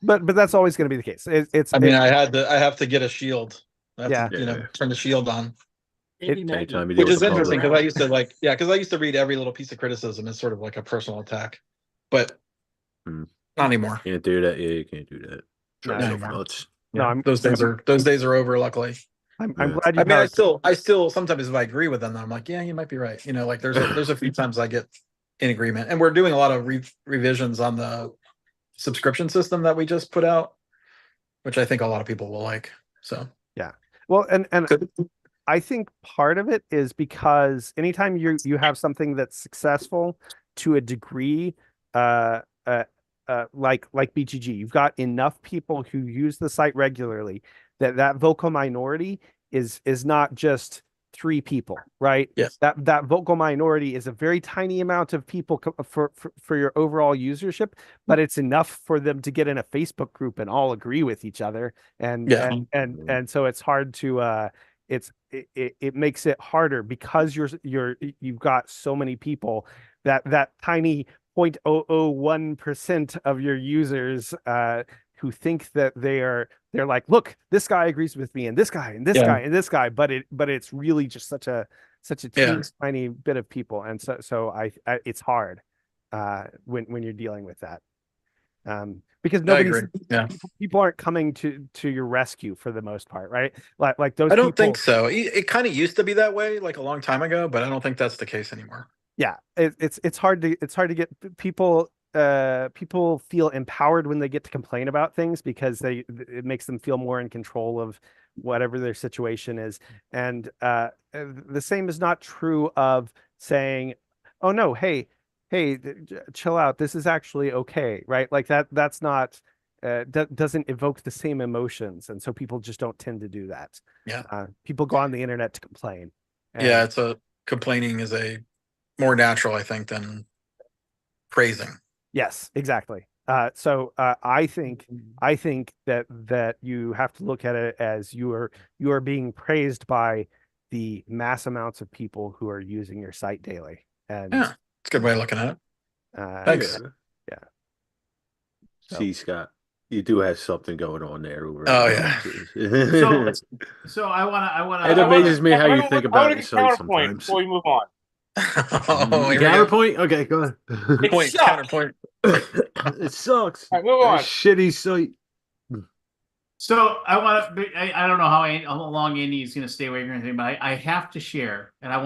but that's always going to be the case. I mean, I have to get a shield. I have Yeah. to, turn the shield on. Anytime you deal Which with is the interesting public. because I used to read every little piece of criticism as sort of like a personal attack, but not anymore. Can't do that. Yeah, you can't do that. No, Drives anymore. me nuts. No, Yeah, those days are over. Luckily, I'm Yeah. glad you. I mean, I still sometimes if I agree with them, I'm like, yeah, you might be right. Like there's a few times I get in agreement, and we're doing a lot of revisions on the subscription system that we just put out, which I think a lot of people will like. So yeah, well, and Good. I think part of it is because anytime you have something that's successful to a degree, like BGG, you've got enough people who use the site regularly that vocal minority is not just 3 people, right? Yes. That vocal minority is a very tiny amount of people for your overall usership, but it's enough for them to get in a Facebook group and all agree with each other, and so it's hard to it makes it harder because you've got so many people that tiny 0.001% of your users who think that they're like, look, this guy agrees with me and this guy and this guy and this guy, but it's really just such a teeny tiny bit of people, and so I it's hard when you're dealing with that. Because people aren't coming to your rescue for the most part, right? Like those. I don't think so. It kind of used to be that way, like a long time ago, but I don't think that's the case anymore. Yeah, it's hard to get people. People feel empowered when they get to complain about things because it makes them feel more in control of whatever their situation is, and the same is not true of saying, "Oh no, hey, chill out. This is actually okay," right? Like that's not doesn't evoke the same emotions, and so people just don't tend to do that. Yeah, people go on the internet to complain. Yeah, complaining is a more natural, I think, than praising. Yes, exactly. So I think that you have to look at it as you are being praised by the mass amounts of people who are using your site daily. And yeah, it's a good way of looking at it. Thanks. Yeah. See, Scott, you do have something going on there. Oh yeah. So I want It amazes me how you think about it it sometimes. Before we move on. Counterpoint? Okay, go ahead. Counterpoint. It sucks. All right, move on. Shitty site. So I don't know how long Andy's going to stay awake or anything, but I have to share, and I'm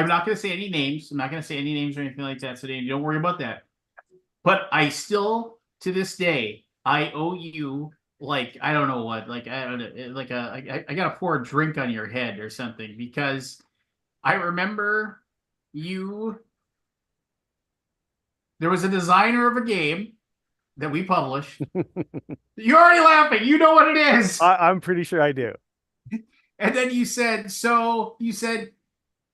not going to say any names. I'm not going to say any names or anything like that. So Andy, don't worry about that. But I still, to this day, I owe you like I don't know what, like I don't know, like I got to pour a drink on your head or something, because I remember there was a designer of a game that we published. You're already laughing. You know what it is. I'm pretty sure I do. And then you said,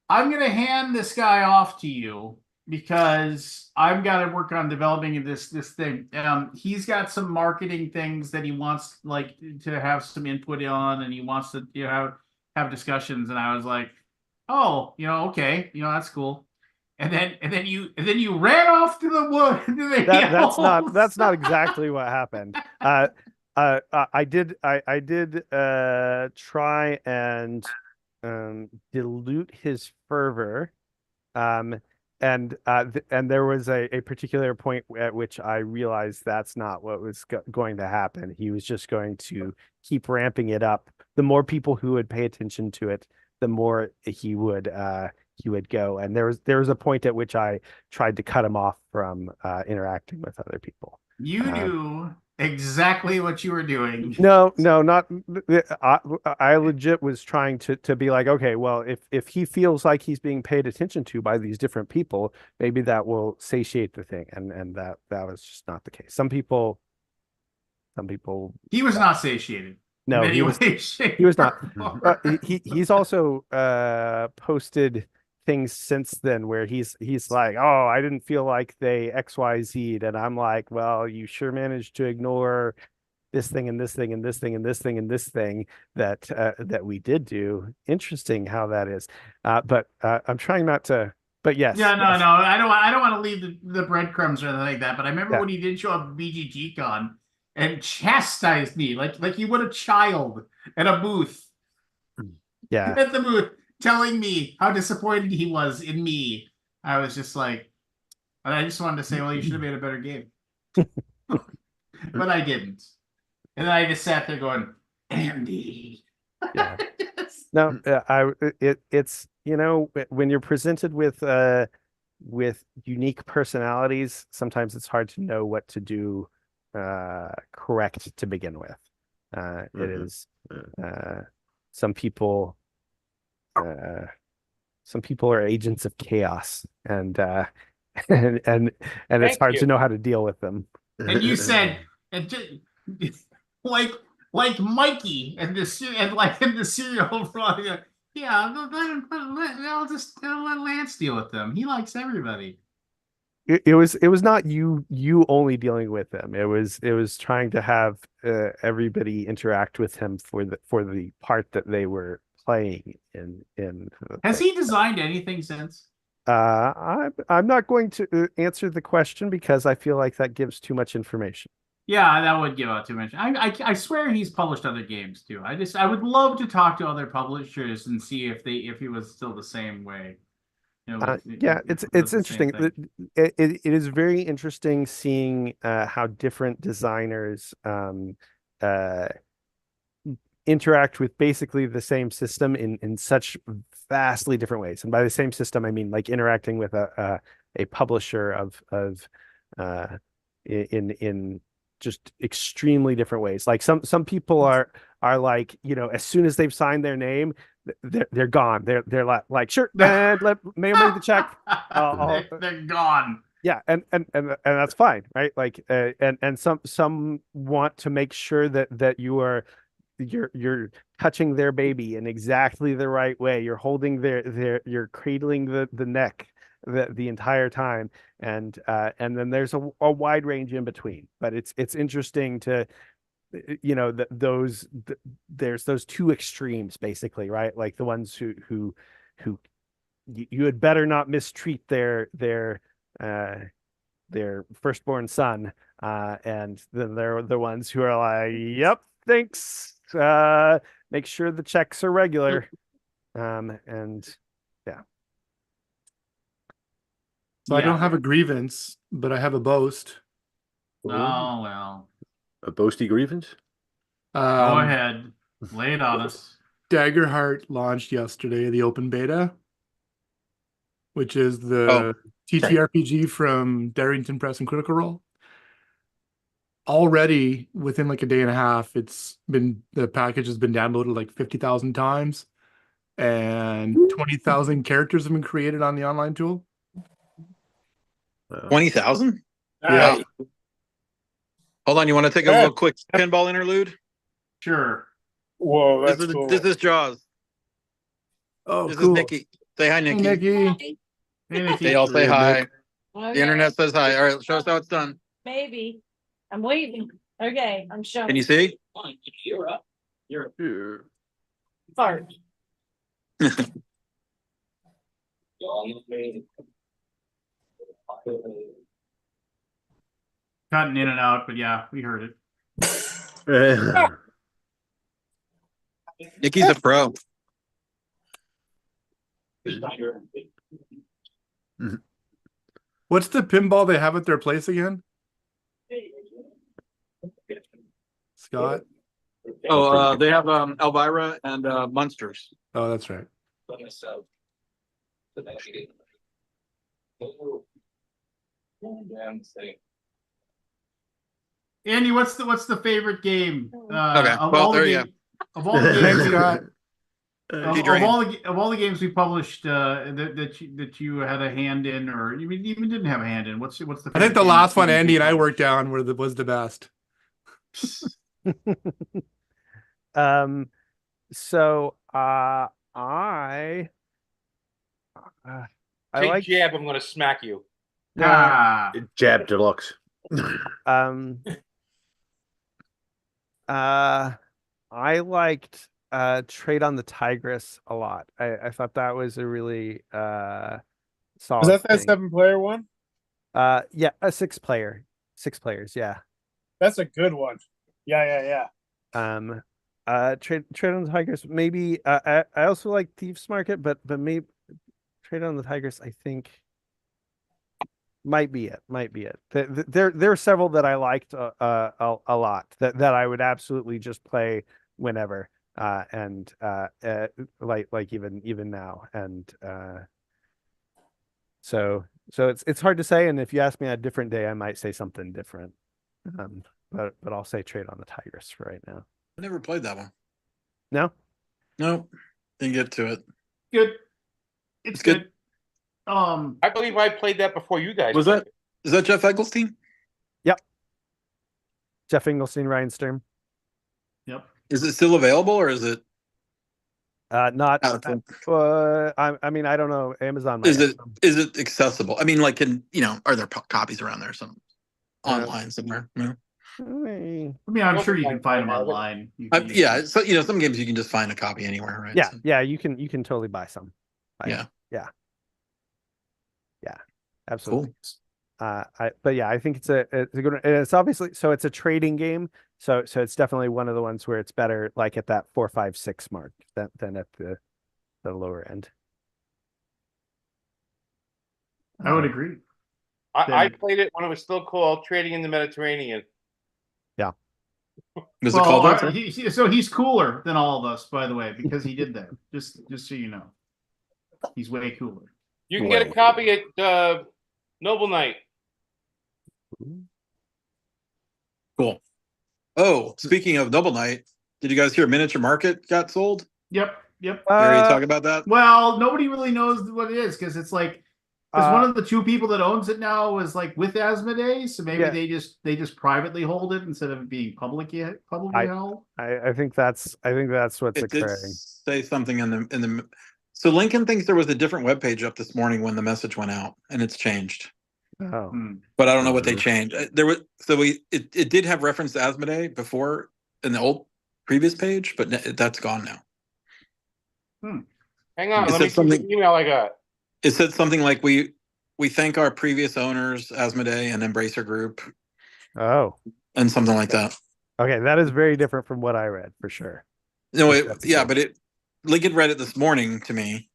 I'm going to hand this guy off to you because I've got to work on developing this thing. He's got some marketing things that he wants like to have some input on, and he wants to have discussions. And I was like, oh, okay, that's cool. And then you ran off to the wood. That's not exactly what happened. I did try and dilute his fervor, and there was a particular point at which I realized that's not what was going to happen. He was just going to keep ramping it up. The more people who would pay attention to it, the more he would go. And there was a point at which I tried to cut him off from interacting with other people. You knew exactly what you were doing. No, not I legit was trying to be like, okay, well, if he feels like he's being paid attention to by these different people, maybe that will satiate the thing, and that was just not the case. Some people He was not satiated. No, in any he was way, shape, he was not. or form. He's also posted things since then where he's like, oh, I didn't feel like they XYZ'd, and I'm like, well, you sure managed to ignore this thing and this thing and this thing and this thing and this thing that we did do. Interesting how that is. But I'm trying not to. But yes, Yeah, no, yes, no. I don't want to leave the breadcrumbs or anything like that. But I remember yeah, when he did show up at BGG Con and chastised me like he would a child at a booth. yeah. At the booth, telling me how disappointed he was in me. I was just like, and I just wanted to say, well, you should have made a better game. But I didn't. And then I just sat there going, Andy. Yeah. No, it's when you're presented with unique personalities, sometimes it's hard to know what to do correct to begin with. It is some people are agents of chaos, and and it's Thank hard you. to know how to deal with them. And you said, and just, like Mikey and and like in the serial, yeah, I'll just let Lance deal with them. He likes everybody. It was not you only dealing with them. It was trying to have everybody interact with him for the part that they were playing in the Has thing. he designed anything since? I'm not going to answer the question because I feel like that gives too much information. Yeah, that would give out too much. I swear he's published other games too. I would love to talk to other publishers and see if he was still the same way. Yeah, If it it's was the same interesting. thing. It is very interesting seeing how different designers uh, interact with basically the same system in such vastly different ways. And by the same system, I mean like interacting with a publisher of in just extremely different ways. Like some people are like, as soon as they've signed their name, they're gone. They're like sure, and let mail me the check. They're gone. Yeah, and that's fine, right? Like and some want to make sure that you're touching their baby in exactly the right way. You're holding you're cradling the neck the entire time, and then there's a wide range in between. But it's interesting to there's those two extremes basically, right? Like the ones who you had better not mistreat their firstborn son, and then they're the ones who are like, yep, thanks, make sure the checks are regular, and yeah. So I don't have a grievance, but I have a boast. Oh well. A boasty grievance? Go ahead. Lay it on us. Daggerheart launched yesterday, the open beta, which is the TTRPG from Darrington Press and Critical Role. Already within like a day and a half, the package has been downloaded like 50,000 times, and 20,000 characters have been created on the online tool. 20,000? Yeah. Hold on, you want to take a little quick pinball interlude? Sure. Whoa, that's cool. This is Jaws. Oh, This cool. is Nikki. Say hi, Nikki. Hey, Nikki. Hey, Nikki. They all say hi. Okay. The internet says hi. All right, show us how it's done. Maybe. I'm waiting. Okay, I'm showing. Can you see? You're up. Fart. Cutting in and out, but yeah, we heard it. Nikki's a pro. What's the pinball they have at their place again? Scott? Oh, they have Elvira and Munsters. Oh, that's right. Andy, what's the favorite game? Okay, Of well, all the there you game, of all the Thanks, games, Scott. of all the games we published that you had a hand in, or you even didn't have a hand in. What's the I think favorite the game last that one you Andy and I published? worked on was the best. So I I Take like jab, I'm gonna smack you. Ah, Jab deluxe. um I liked Trade on the Tigress a lot. I thought that was a really Was solid that thing. 7-player one? Yeah, a 6 player. 6 players, yeah. That's a good one. Yeah. Trade on the Tigers, maybe I also like Thieves Market, but maybe Trade on the Tigers, I think might be it. There are several that I liked a lot that I would absolutely just play whenever and like even now. And so it's hard to say, and if you ask me on a different day I might say something different. But I'll say Trade on the Tigers for right now. I never played that one. No? Nope, didn't get to it. good. It's good. good. I believe I played that before you guys. Was played that is that Jeff Eggleston? Yep. Jeff Engelstein, Ryan Sturm. Yep. Is it still available or is it Not out of print? I mean I don't know. Amazon might Is have it some. is it accessible? I mean, like, are there copies around there some online somewhere? Yeah. I mean, I'm sure you can find them online. Yeah, so some games you can just find a copy anywhere, right? Yeah, So, yeah, you can totally buy some. yeah. Yeah, absolutely. Cool. But yeah, I think it's a good one. And it's obviously, so it's a trading game. So it's definitely one of the ones where it's better like at that 4, 5, 6 mark than at the lower end. I would agree. I played it when it was still called Trading in the Mediterranean. Yeah. Was it called that? So he's cooler than all of us, by the way, because he did that. Just so you know, he's way cooler. You can get a copy at Noble Knight. Cool. Oh, speaking of Noble Knight, did you guys hear Miniature Market got sold? Yep. Are you talk about that? Well, nobody really knows what it is because it's like one of the 2 people that owns it now is like with Asmodee, so maybe they just privately hold it instead of it being publicly held. I think that's what's occurring. Did say something in the. So Lincoln thinks there was a different webpage up this morning when the message went out, and it's changed. Oh, but I don't know what they changed. There was it did have reference to Asmodee before in the old previous page, but that's gone now. Hang on, let me see the email I got. It said something like we thank our previous owners, Asmodee and Embracer Group. Oh, and something like that. Okay, that is very different from what I read for sure. No, but Lincoln read it this morning to me,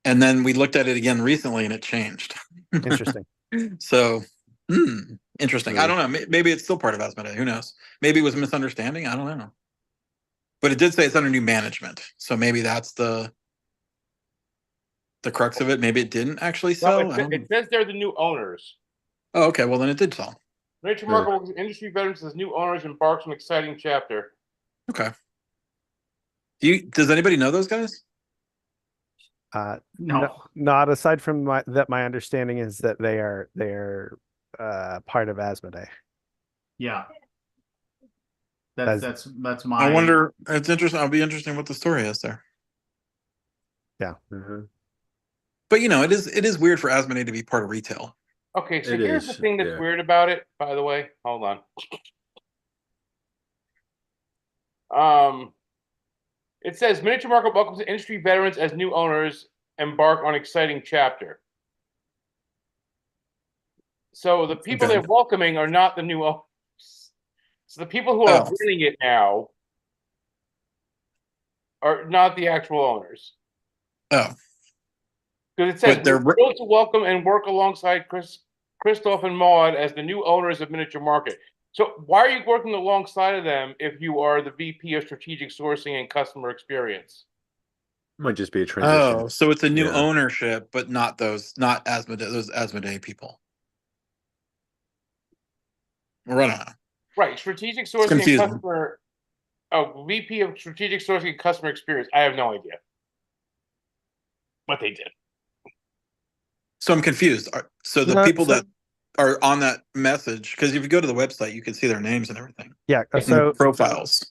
and then we looked at it again recently, and it changed. Interesting. So, interesting. I don't know. Maybe it's still part of Asmodee. Who knows? Maybe it was a misunderstanding. I don't know. But it did say it's under new management, so maybe that's the crux of it. Maybe it didn't actually sell. It says they're the new owners. Oh, okay. Well, then it did sell. Miniature Market industry veterans as new owners embarks on an exciting chapter. Okay. Does anybody know those guys? No, not aside from my understanding is that they are part of Asmodee. Yeah. That's my. I wonder. It's interesting. I'll be interesting what the story is there. Yeah. But it is weird for Asmodee to be part of retail. Okay, so here's the thing that's weird about it, by the way. Hold on. It says Miniature Market welcomes industry veterans as new owners embark on exciting chapter. So the people they're welcoming are not the new owners. So the people who are running it now are not the actual owners. Oh. Because it says we're thrilled to welcome and work alongside Christoph and Maud as the new owners of Miniature Market. So why are you working alongside of them if you are the VP of Strategic Sourcing and Customer Experience? Might just be a transition. Oh, so it's a new ownership, but not Asmodee people. Or I don't know. Right, strategic sourcing and confusing. customer. Oh, VP of strategic sourcing and customer experience. I have no idea what they did. So I'm confused. So the No, people so- that are on that message, because if you go to the website, you can see their names and everything. Yeah. And So their profiles.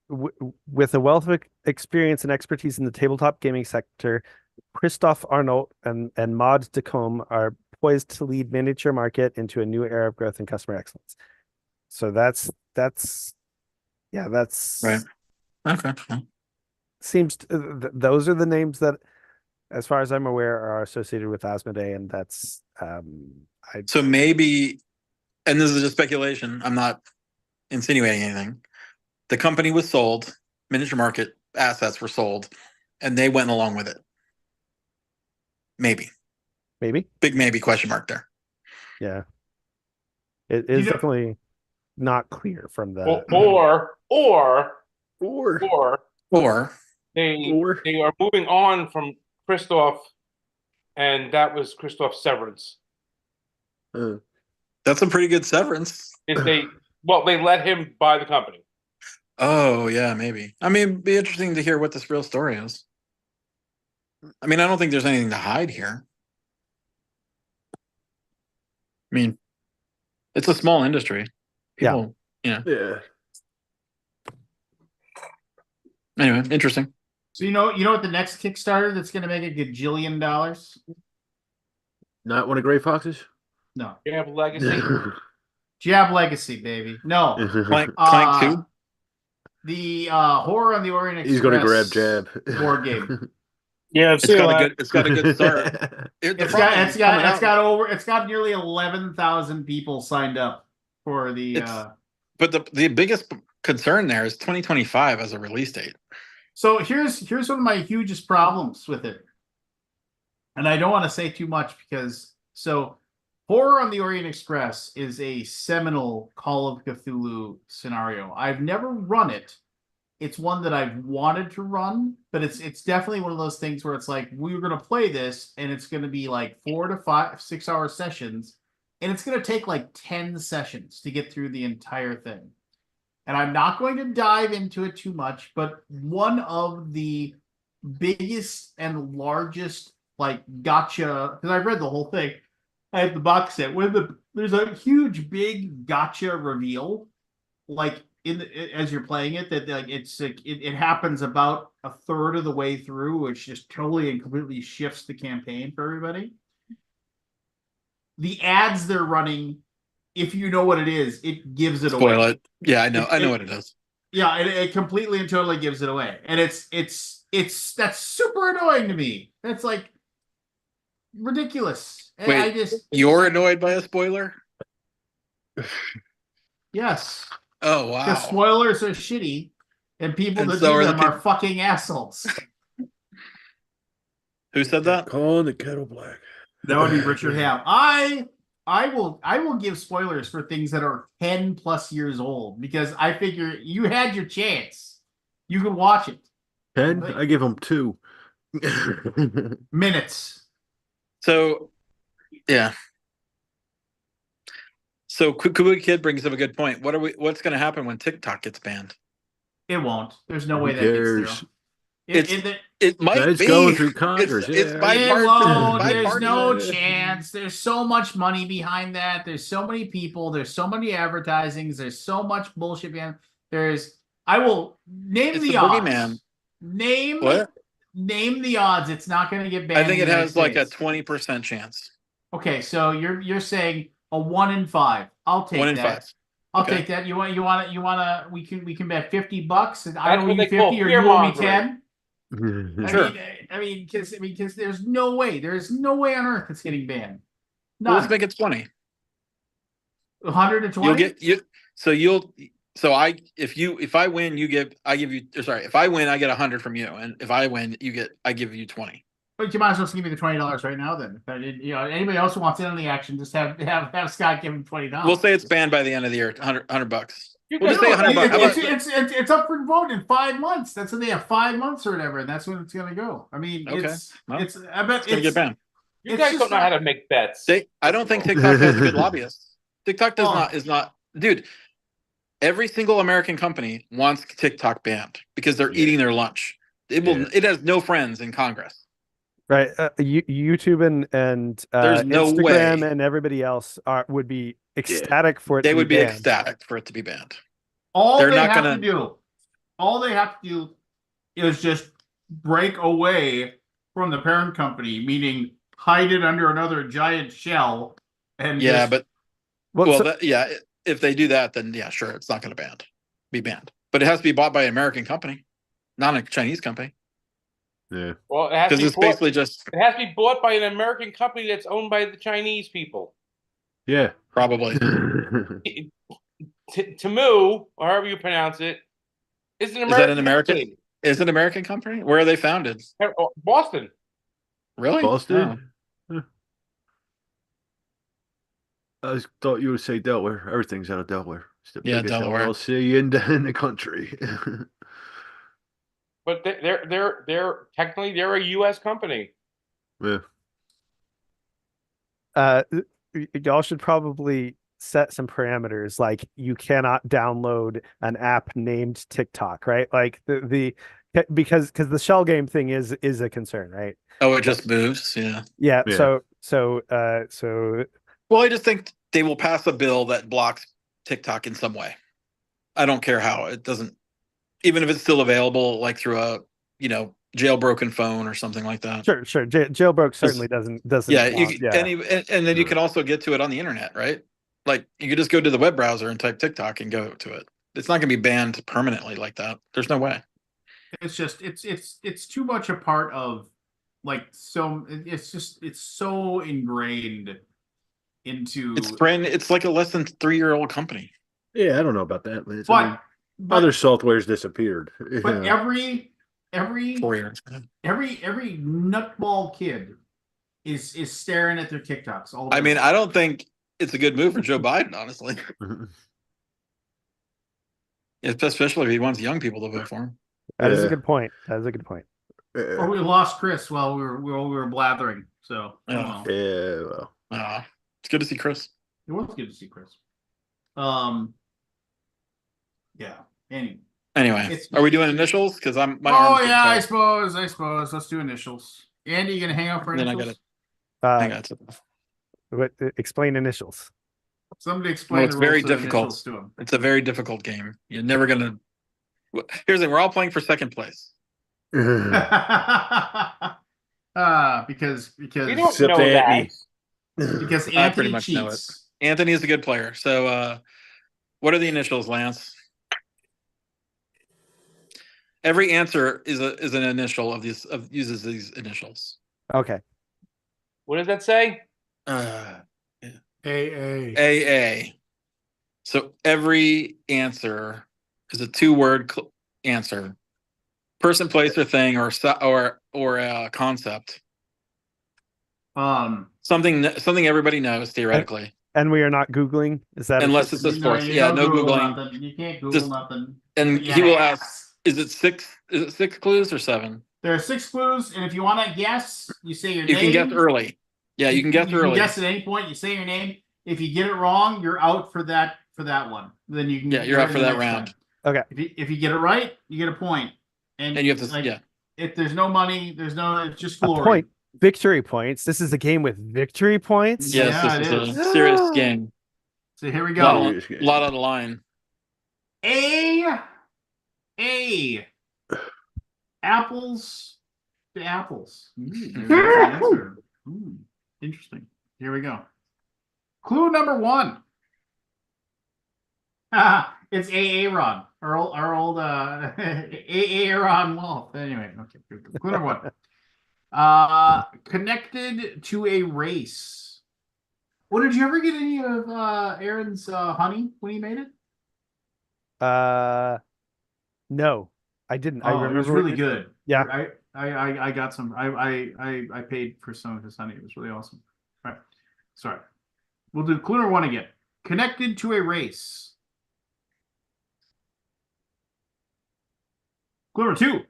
with a wealth of experience and expertise in the tabletop gaming sector, Christoph Arnold and Maud Decombe are poised to lead miniature market into a new era of growth and customer excellence. So that's Right. Okay. seems those are the names that, as far as I'm aware, are associated with Asmodee, and that's So maybe, and this is just speculation, I'm not insinuating anything. The company was sold, miniature market assets were sold, and they went along with it. Maybe. Big maybe question mark there. Yeah. It is definitely not clear from the Or they are moving on from Christoph, and that was Christoph's severance. That's a pretty good severance. They let him buy the company. Oh yeah, maybe. I mean, it'd be interesting to hear what this real story is. I mean, I don't think there's anything to hide here. I mean, it's a small industry. People, Yeah. Anyway, interesting. So you know what the next Kickstarter that's going to make a gajillion dollars? Not one of Gray Fox's? No. You have Legacy. Jab Legacy, baby. No. Clank 2? The Horror on the Orient Express. He's going to grab Jab. Board game. Yeah, It's got a good start. It's got nearly 11,000 people signed up for the But the biggest concern there is 2025 as a release date. So here's one of my hugest problems with it. And I don't want to say too much because Horror on the Orient Express is a seminal Call of Cthulhu scenario. I've never run it. It's one that I've wanted to run, but it's definitely one of those things where it's like, we're going to play this and it's going to be like 4 to 5, 6 hour sessions. And it's going to take like 10 sessions to get through the entire thing. And I'm not going to dive into it too much, but one of the biggest and largest like gotcha, because I've read the whole thing. I have the box set. There's a huge big gotcha reveal, like as you're playing it, that like it happens about a third of the way through, which just totally and completely shifts the campaign for everybody. The ads they're running, if you know what it is, it gives it away. Spoil it. Yeah, I know. I know what it is. Yeah, it completely and totally gives it away, and it's that's super annoying to me. That's like ridiculous. And Wait, you're annoyed by a spoiler? Yes. Oh wow. Because spoilers are shitty, and people And that so do are them the are fucking assholes. Who said that? Calling the kettle black. That would be Richard Ham. I will give spoilers for things that are 10 plus years old because I figure you had your chance. You can watch it. 10? I give him 2. Minutes. So, yeah. So, Kubu Kid brings up a good point. What's going to happen when TikTok gets banned? It won't. There's no way that cares? gets through. It might It's be going through Congress. It's It bipartisan. won't. There's bipartisan. no chance. There's so much money behind that. There's so many people. There's so many advertisings. There's so much bullshit behind. I will name It's the the odds. boogeyman. Name What? Name the odds. It's not going to get banned. I think in it the has like a States. 20% chance. Okay, so you're saying a 1 in 5. I'll take 1 in that. 5. I'll Okay. take that. You want to we can bet $50 and I That's owe what you they call 50 or you owe me fear-mongering. 10. Sure. I mean, because there's no way. There's no way on earth it's getting banned. Well, let's None. make it 20. 120. You'll get you. So you'll. So if I win, I give you. Sorry, if I win, I get 100 from you, and if I win, I give you 20. But you might as well give me the $20 right now. Then, anybody else who wants in on the action, just have Scott give him $20. We'll say it's banned by the end of the year. $100. You We'll just say can- $100. How about- It's up for vote in 5 months. That's when they have 5 months or whatever, and that's when it's going to go. I mean, Okay. Well, I bet It's gonna get banned. You It's guys just don't know how to make bets. I don't think TikTok has a good lobbyist. TikTok is not, dude. Every single American company wants TikTok banned because they're eating their lunch. It has no friends in Congress. Right. YouTube and There's no Instagram way. and everybody else would be ecstatic for it They to would be be banned. ecstatic for it to be banned. All They're they not have gonna- to do, all they have to do is just break away from the parent company, meaning hide it under another giant shell and Yeah, just, but Well, if they do that, then yeah, sure, it's not going to be banned. But it has to be bought by an American company, not a Chinese company, Yeah. Well, it has to because be it's bought, basically just it has to be bought by an American company that's owned by the Chinese people. Yeah. probably. Temu, or however you pronounce it, is an American. Is that an American? company. Is it an American company? Where are they founded? Boston. Really? Boston? Oh. I thought you would say Delaware. Everything's out of Delaware. It's the Yeah, biggest Delaware. LLC in the country. But they're technically they're a U.S. company. Yeah. Y'all should probably set some parameters, like you cannot download an app named TikTok, right? Like because the shell game thing is a concern, right? Oh, it just moves. Yeah. Yeah. Yeah. So Well, I just think they will pass a bill that blocks TikTok in some way. I don't care how. It doesn't, even if it's still available, like through a jailbroken phone or something like that. sure. Jailbroke certainly doesn't. Yeah, and then you can also get to it on the internet, right? Like you could just go to the web browser and type TikTok and go to it. It's not going to be banned permanently like that. There's no way. it's just, it's too much a part of, like, so it's so ingrained into, It's like a less than 3-year-old company. Yeah, I don't know about that, Liz. but Other software's disappeared. but Yeah. every 4 years. every nutball kid is staring at their TikToks all the I way. mean, I don't think it's a good move for Joe Biden, honestly. Especially if he wants young people to vote for him. that is a Yeah. good point. That is a good point. Or we lost Chris while we were blathering. So I don't know. Yeah, well. It's good to see Chris. It was good to see Chris. Yeah. Anyway, are we doing initials? Because my Oh arm's getting yeah, I tired. suppose. Let's do initials. Andy, you gonna hang out for Then I initials? got it. What explain initials? Somebody explain It's the very rules to the difficult. initials to him. It's a very difficult game. You're never gonna. Here's the thing: we're all playing for second place. Because We don't Except know Anthony. because I Anthony pretty much know it. cheats. Anthony is a good player. So, what are the initials, Lance? Every answer is an initial uses these initials. Okay. What does that say? AA. AA. So every answer is a 2-word answer: person, place, or thing, or a concept. Something everybody knows theoretically, And we are not Googling. Is that unless it's a sports. you Yeah, don't no Google googling. nothing. You can't Google Just- nothing. And he will ask, "Is it 6? Is it 6 clues or 7?" There are 6 clues, and if you want to guess, you say your You name. can guess early. Yeah, you can guess You early. can guess at any point. You say your name. If you get it wrong, you're out for that one. Then you can. Yeah, you're out for that round. Okay. If you get it right, you get a point. And you have to, like, yeah. If there's no money, it's just A glory. point. Victory points. This is a game with victory points. Yes, Yeah, this it is a serious game. So here we Lot go. on, lot on the line. Apples to apples. There's an answer. Interesting. Here we go. Clue number 1. It's Aaron, our old Aaron Wolf. Anyway, okay. Clue number 1. Connected to a race. Well, did you ever get any of Aaron's honey when he made it? No, I didn't. I remember it was really good. Yeah. I got some. I paid for some of his honey. It was really awesome. All right. Sorry. We'll do clue number 1 again. Connected to a race. Clue number 2.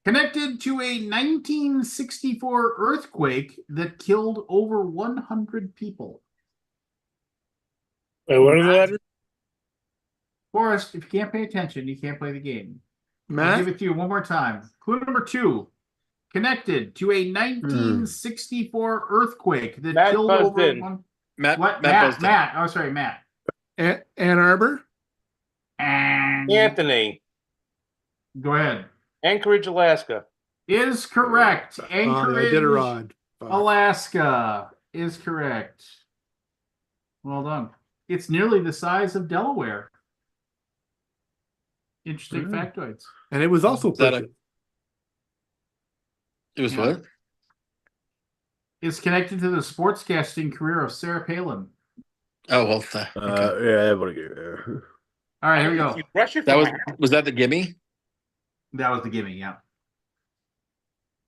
Connected to a 1964 earthquake that killed over 100 people. Wait, what are the letters? Forrest, if you can't pay attention, you can't play the game. I'll Matt, give it to you one more time. Clue number 2. Connected to a 1964 earthquake that Matt killed buzzed over in. one. Matt, What? Matt buzzed in. Matt. Oh, sorry, Matt. Ann Arbor. Anthony, Go ahead. Anchorage, Alaska. Is correct. Oh, Anchorage, I did a rod. Fuck. Alaska is correct. Well done. It's nearly the size of Delaware. Interesting factoids. And it was also Is that purchased. It was Yeah. what? It's connected to the sportscasting career of Sarah Palin. Oh well, okay. Yeah, what a All right, here we go. You brush your That fire. was that the gimme? That was the gimme, yeah.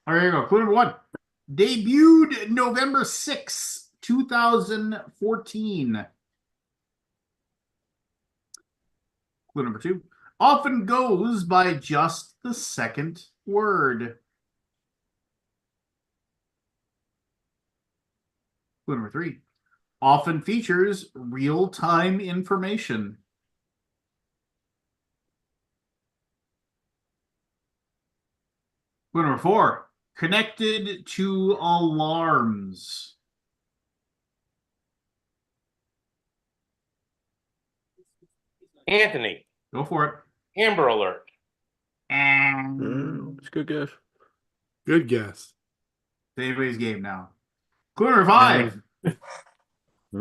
All right, here we go. Clue number 1. Debuted November 6, 2014. Clue number 2. Often goes by just the second word. Clue number 3. Often features real-time information. Clue number 4. Connected to alarms. Anthony, Go for it. Amber Alert. And It's a good guess. Good guess. anybody's game now. Clue number 5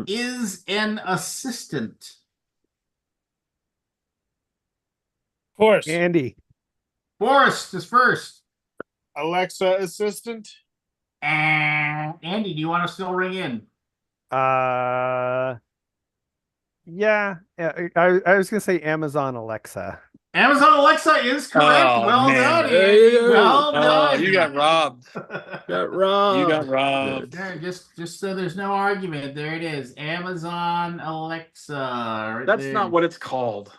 is an assistant. Of course. Andy. Forrest is first. Alexa assistant. And Andy, do you want to still ring in? Yeah. I was gonna say Amazon Alexa. Amazon Alexa is correct. Oh, Well man. done, Hey, Andy. Well Oh, done. you got robbed. Got robbed. You got robbed. There, just so there's no argument, there it is. Amazon Alexa. Right That's there. not what it's called.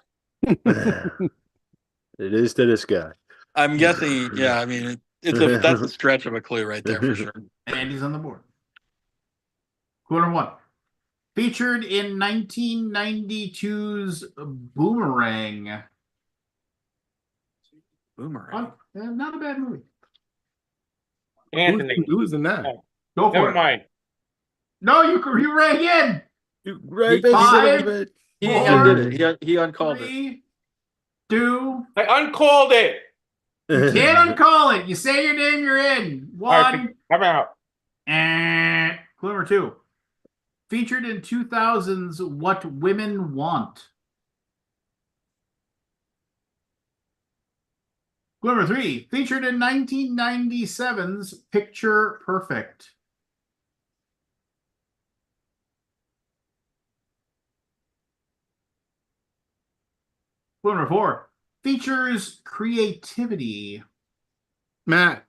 It is to this guy. I'm guessing. Yeah, I mean, that's a stretch of a clue right there for sure. Andy's on the board. Clue number 1. Featured in 1992's Boomerang. Boomerang. Not a bad movie. Anthony, Who was in that? Go for never it. mind. No, you rang in. You right, Five, baby. He Four, undid it. He uncalled it. 3, 2. I uncalled it. You can't uncall it. You say your name, you're in. All right, 1. I'm out. And clue number 2. Featured in 2000's What Women Want. Clue number 3. Featured in 1997's Picture Perfect. Clue number 4. Features creativity. Matt,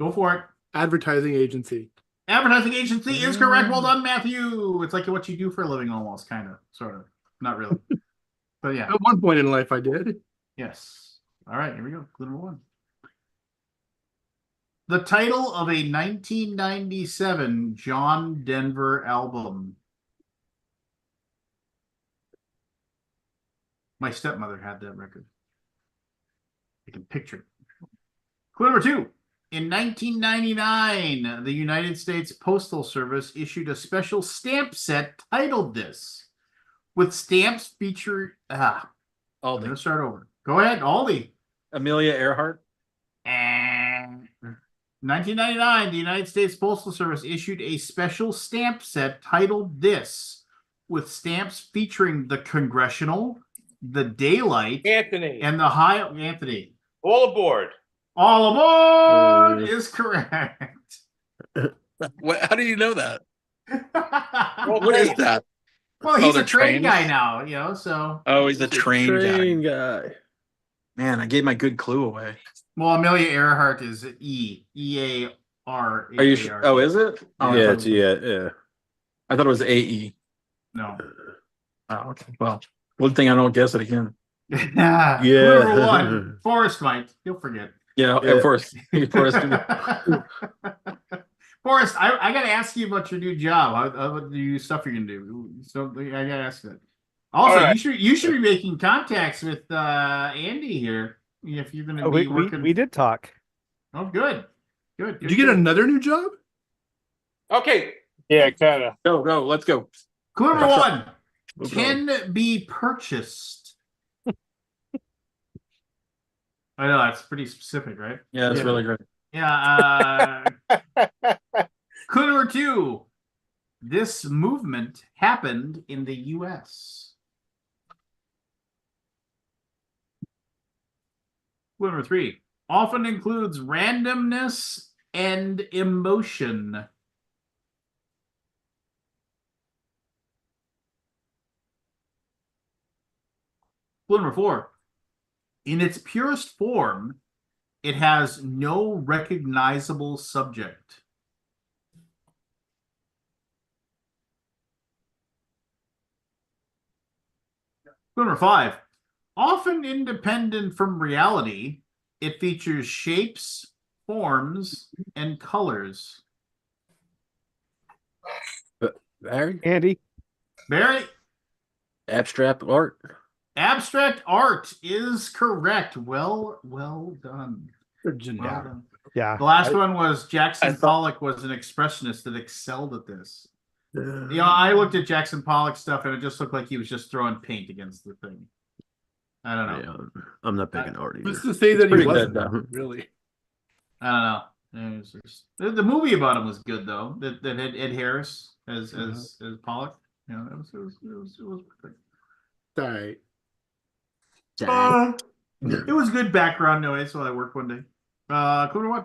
Go for it. advertising agency. Advertising agency is correct. Well done, Matthew. It's like what you do for a living, almost, kind of, sort of. Not really. But yeah. At one point in life, I did. Yes. All right, here we go. Clue number 1. The title of a 1997 John Denver album. My stepmother had that record. I can picture it. Clue number 2. In 1999, the United States Postal Service issued a special stamp set titled this, with stamps featured. I'm going to Aldi. start over. Go ahead, Aldi. Amelia Earhart. And 1999, the United States Postal Service issued a special stamp set titled this, with stamps featuring the Congressional, the Daylight, Anthony, and the High. Anthony. all aboard. All aboard is correct. How do you know that? Well, What is that? Well, he's they're a train trains? guy now, so. Oh, he's a train guy. Train guy. Man, I gave my good clue away. Well, Amelia Earhart is E-A-R. Are you sure? Oh, is it? Oh, Yeah, I, it's, thought, yeah. I thought it was AE. No. Oh, okay. Well, good thing I don't guess it again. Yeah. Yeah. Number 1, Forrest might. You'll forget. Yeah, Yeah. of course. Forrest, I got to ask you about your new job. What new stuff you're going to do? So I got to ask that. Also, All right. you should be making contacts with Andy here if you're going to be working. We did talk. Oh, good. Good. Did you get another new job? Okay. Yeah, kind of. Go. Let's go. Clue number Rush one Moving can be purchased. I know that's pretty specific, right? Yeah, that's really great. Yeah. Clue number two. This movement happened in the U.S. Clue number three. Often includes randomness and emotion. Clue number four. In its purest form, it has no recognizable subject. Clue number five. Often independent from reality, it features shapes, forms, and colors. Barry? Andy, Barry, Abstract art. abstract art is correct. Well done. Well Generic. done. yeah. The last one was Jackson I thought- Pollock was an expressionist that excelled at this. You know, I looked at Jackson Pollock stuff and it just looked like he was just throwing paint against the thing. I don't know. Yeah, I'm not big in art either. Who's to say that he pretty wasn't? good, though. Really? I don't know. It was just, the movie about him was good though. That had Ed Harris as Pollock. You know, it was perfect. All right. It was good background noise while I worked one day. Clue number one.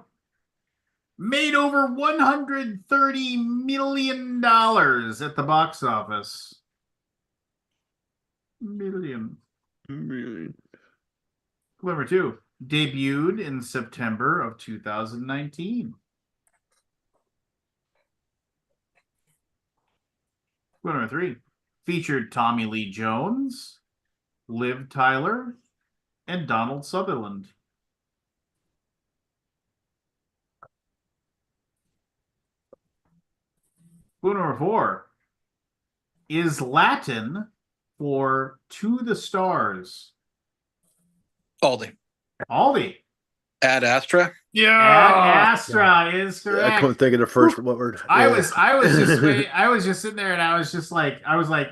Made over $130 million at the box office. Million. Clue number two. Debuted in September of 2019. Clue number three. Featured Tommy Lee Jones, Liv Tyler, and Donald Sutherland. Clue number four is Latin for to the stars. Aldi. Aldi. Ad Astra. Yeah. Ad Astra is I correct. couldn't think of the first word. I was just sitting there and I was like,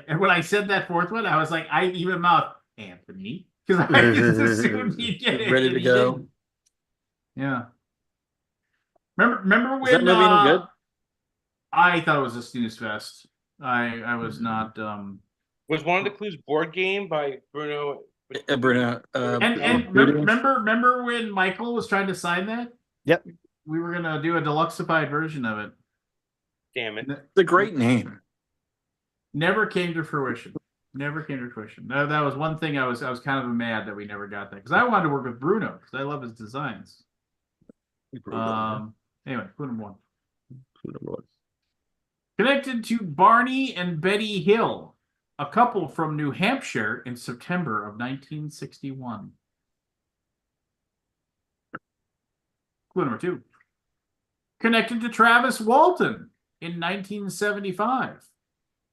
and when I said that fourth one, I was like, I even mouth Anthony because I just assumed he'd get it. Ready to and he go. didn't. Yeah. Remember when Is that movie any good? I thought it was a snooze fest. I was not Was one of the clues board game by Bruno? Bruno. and remember when Michael was trying to sign that? Yep. We were gonna do a deluxeified version of it. Damn it. It's a great name. Never came to fruition. Never came to fruition. That was one thing I was kind of mad that we never got that because I wanted to work with Bruno because I love his designs. Anyway, clue number one. Connected to Barney and Betty Hill, a couple from New Hampshire in September of 1961. Clue number two. Connected to Travis Walton in 1975.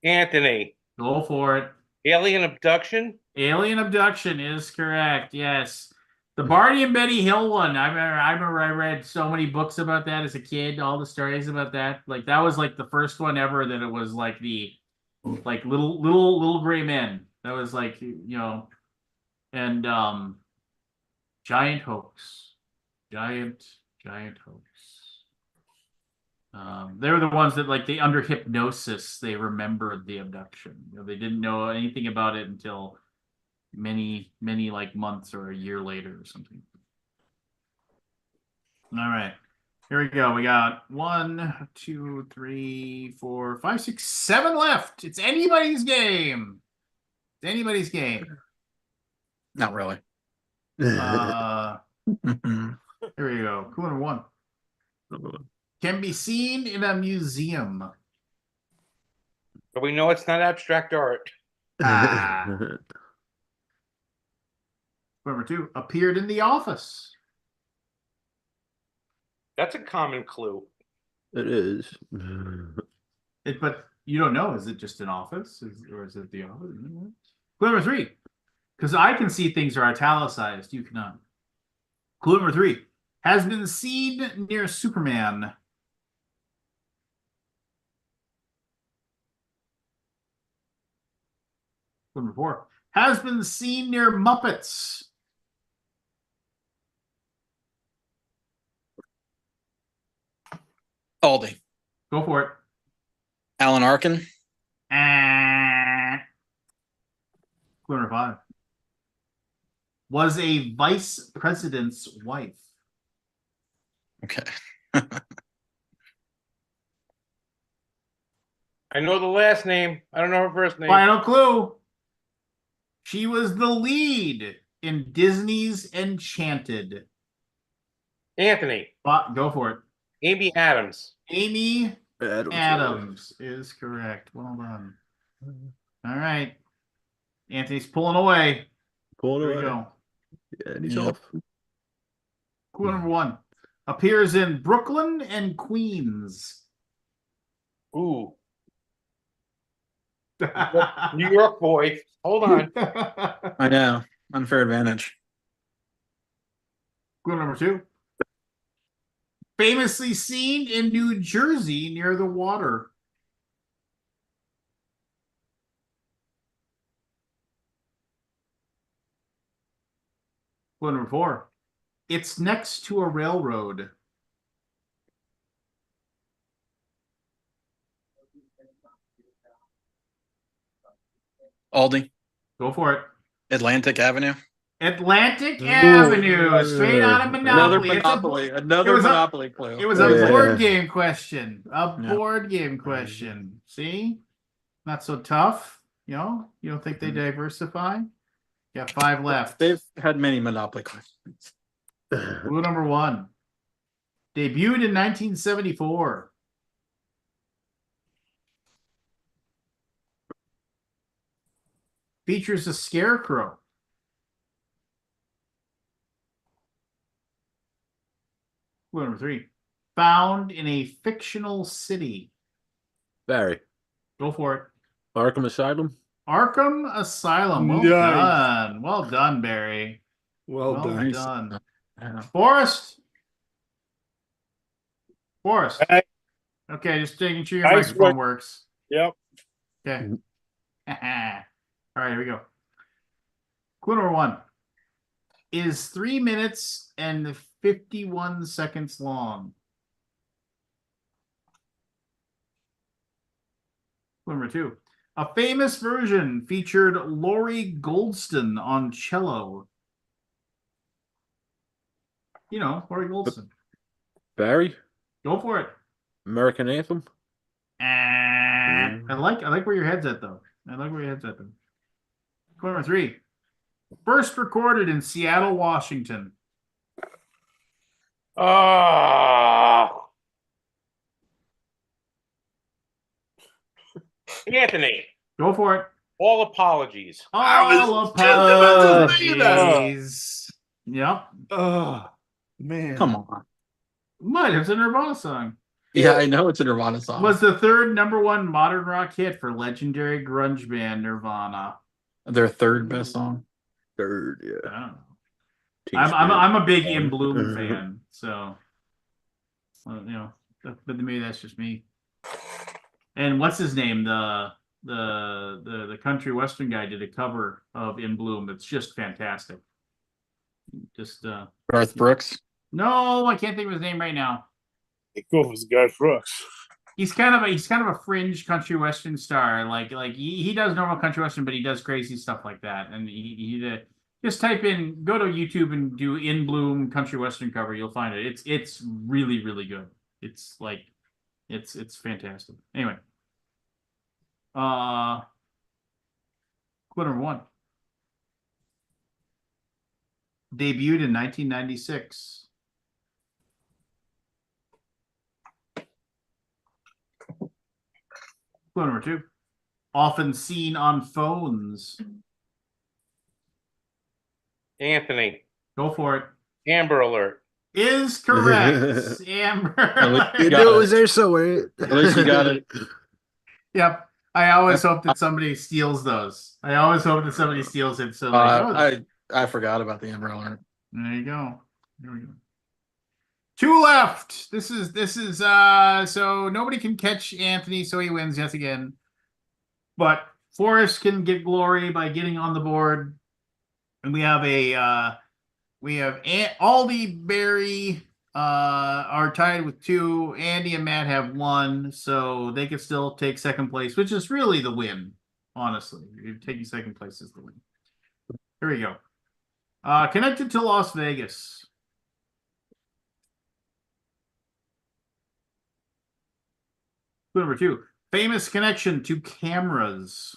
Anthony. Go for it. Alien abduction? Alien abduction is correct. Yes. The Barney and Betty Hill one. I remember I read so many books about that as a kid, all the stories about that. Like that was like the first one ever that it was like the little gray men. That was like, you know, and giant hoax. Giant hoax. They were the ones that like they under hypnosis they remembered the abduction. You know, they didn't know anything about it until many like months or a year later or something. All right, here we go. We got 1, 2, 3, 4, 5, 6, 7 left. It's anybody's game. It's anybody's game. Not really. Here we go. Clue number one. Can be seen in a museum. But we know it's not abstract art. Number two, appeared in The Office. That's a common clue. It is. But you don't know. Is it just an office? Or is it The Office? Clue Clue number 3. Because I can see things are italicized. You cannot. Clue number 3. Has been seen near Superman. Clue number 4. Has been seen near Muppets. Aldi. Go for it. Alan Arkin. Clue number 5. Was a vice president's wife. Okay. I know the last name. I don't know her first name. Final clue. She was the lead in Disney's Enchanted. Anthony. Go for it. Amy Adams. Amy Adams is correct. Well done. All right. Anthony's pulling away. Pulling Here we away. go. Yeah, and he's Yep. off. Clue number 1. Appears in Brooklyn and Queens. Ooh. New York boy. Hold on. I know. Unfair advantage. Clue number 2. Famously seen in New Jersey near the water. Clue number 4. It's next to a railroad. Aldi. Go for it. Atlantic Avenue. Atlantic Avenue, straight out of Monopoly. Another Monopoly clue. It was a Yeah. board game question. Yeah. Board game question. See? Not so tough. You know? You don't think they diversify? Got 5 left. They've had many Monopoly questions. Clue number 1. Debuted in 1974. Features a scarecrow. Clue number 3. Found in a fictional city. Barry. Go for it. Arkham Asylum. Arkham Asylum. Well Nice. done. Well done, Barry. Well done. done. Yeah. Forrest. Hey. Okay, just making sure your Nice microphone work. works. Yep. Okay. All right, here we go. Clue number 1 is 3 minutes and 51 seconds long. Clue number 2. A famous version featured Laurie Goldston on cello. You know, Laurie Goldston. Barry. Go for it. American Anthem. I like where your head's at though. Clue number 3. First recorded in Seattle, Washington. Anthony. Go for it. All apologies. All just about to say that. apologies. Yep. Oh man. Come on. What? It's a Nirvana song. Yeah, I know it's a Nirvana song. Was the 3rd #1 modern rock hit for legendary grunge band Nirvana. Their third best song. Third, I yeah. don't know. Team I'm a big Spirit. In Bloom fan, so you know, but maybe that's just me. And what's his name? The country western guy did a cover of In Bloom. It's just fantastic. Just Garth Brooks. no, I can't think of his name right now. Cool was Guy Brooks. He's kind of a fringe country western star. Like he does normal country western, but he does crazy stuff like that. And he just type in, go to YouTube and do In Bloom country western cover. You'll find it. It's really, really good. It's like it's fantastic. Anyway, clue number 1. Debuted in 1996. Clue number 2. Often seen on phones. Anthony. Go for it. Amber Alert. Is correct. Amber. least You got knew it it. was there somewhere. At least you got it. Yep. I always hope that somebody steals those. I always hope that somebody steals it. So like, I forgot about the umbrella. there you go. There we go. 2 left. This is so nobody can catch Anthony, so he wins yet again. But Forrest can get glory by getting on the board. And we have Aldi, Barry are tied with 2. Andy and Matt have 1, so they could still take second place, which is really the win. Honestly, taking second place is the win. Here we go. Connected to Las Vegas. Number 2, famous connection to cameras.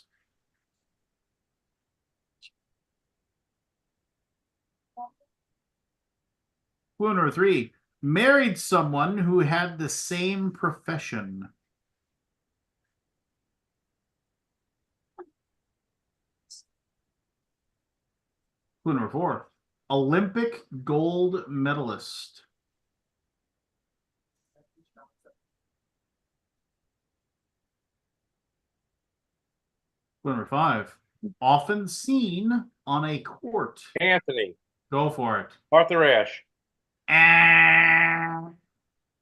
Clue number 3, married someone who had the same profession. Clue number 4, Olympic gold medalist. Clue number 5, often seen on a court. Anthony. Go for it. Arthur Ashe. Ah.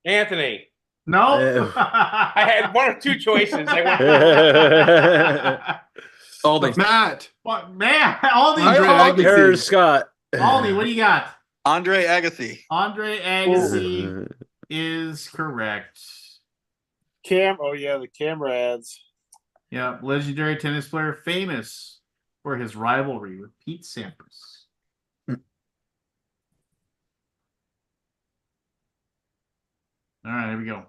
Anthony. No. I had 1 or 2 choices. I went. Aldi. Matt. What, man? Aldi. Harris Scott. Aldi, what do you got? Andre Agassi. Andre Agassi is correct. Oh yeah, the camera ads. Yeah, legendary tennis player, famous for his rivalry with Pete Sampras. All right, here we go.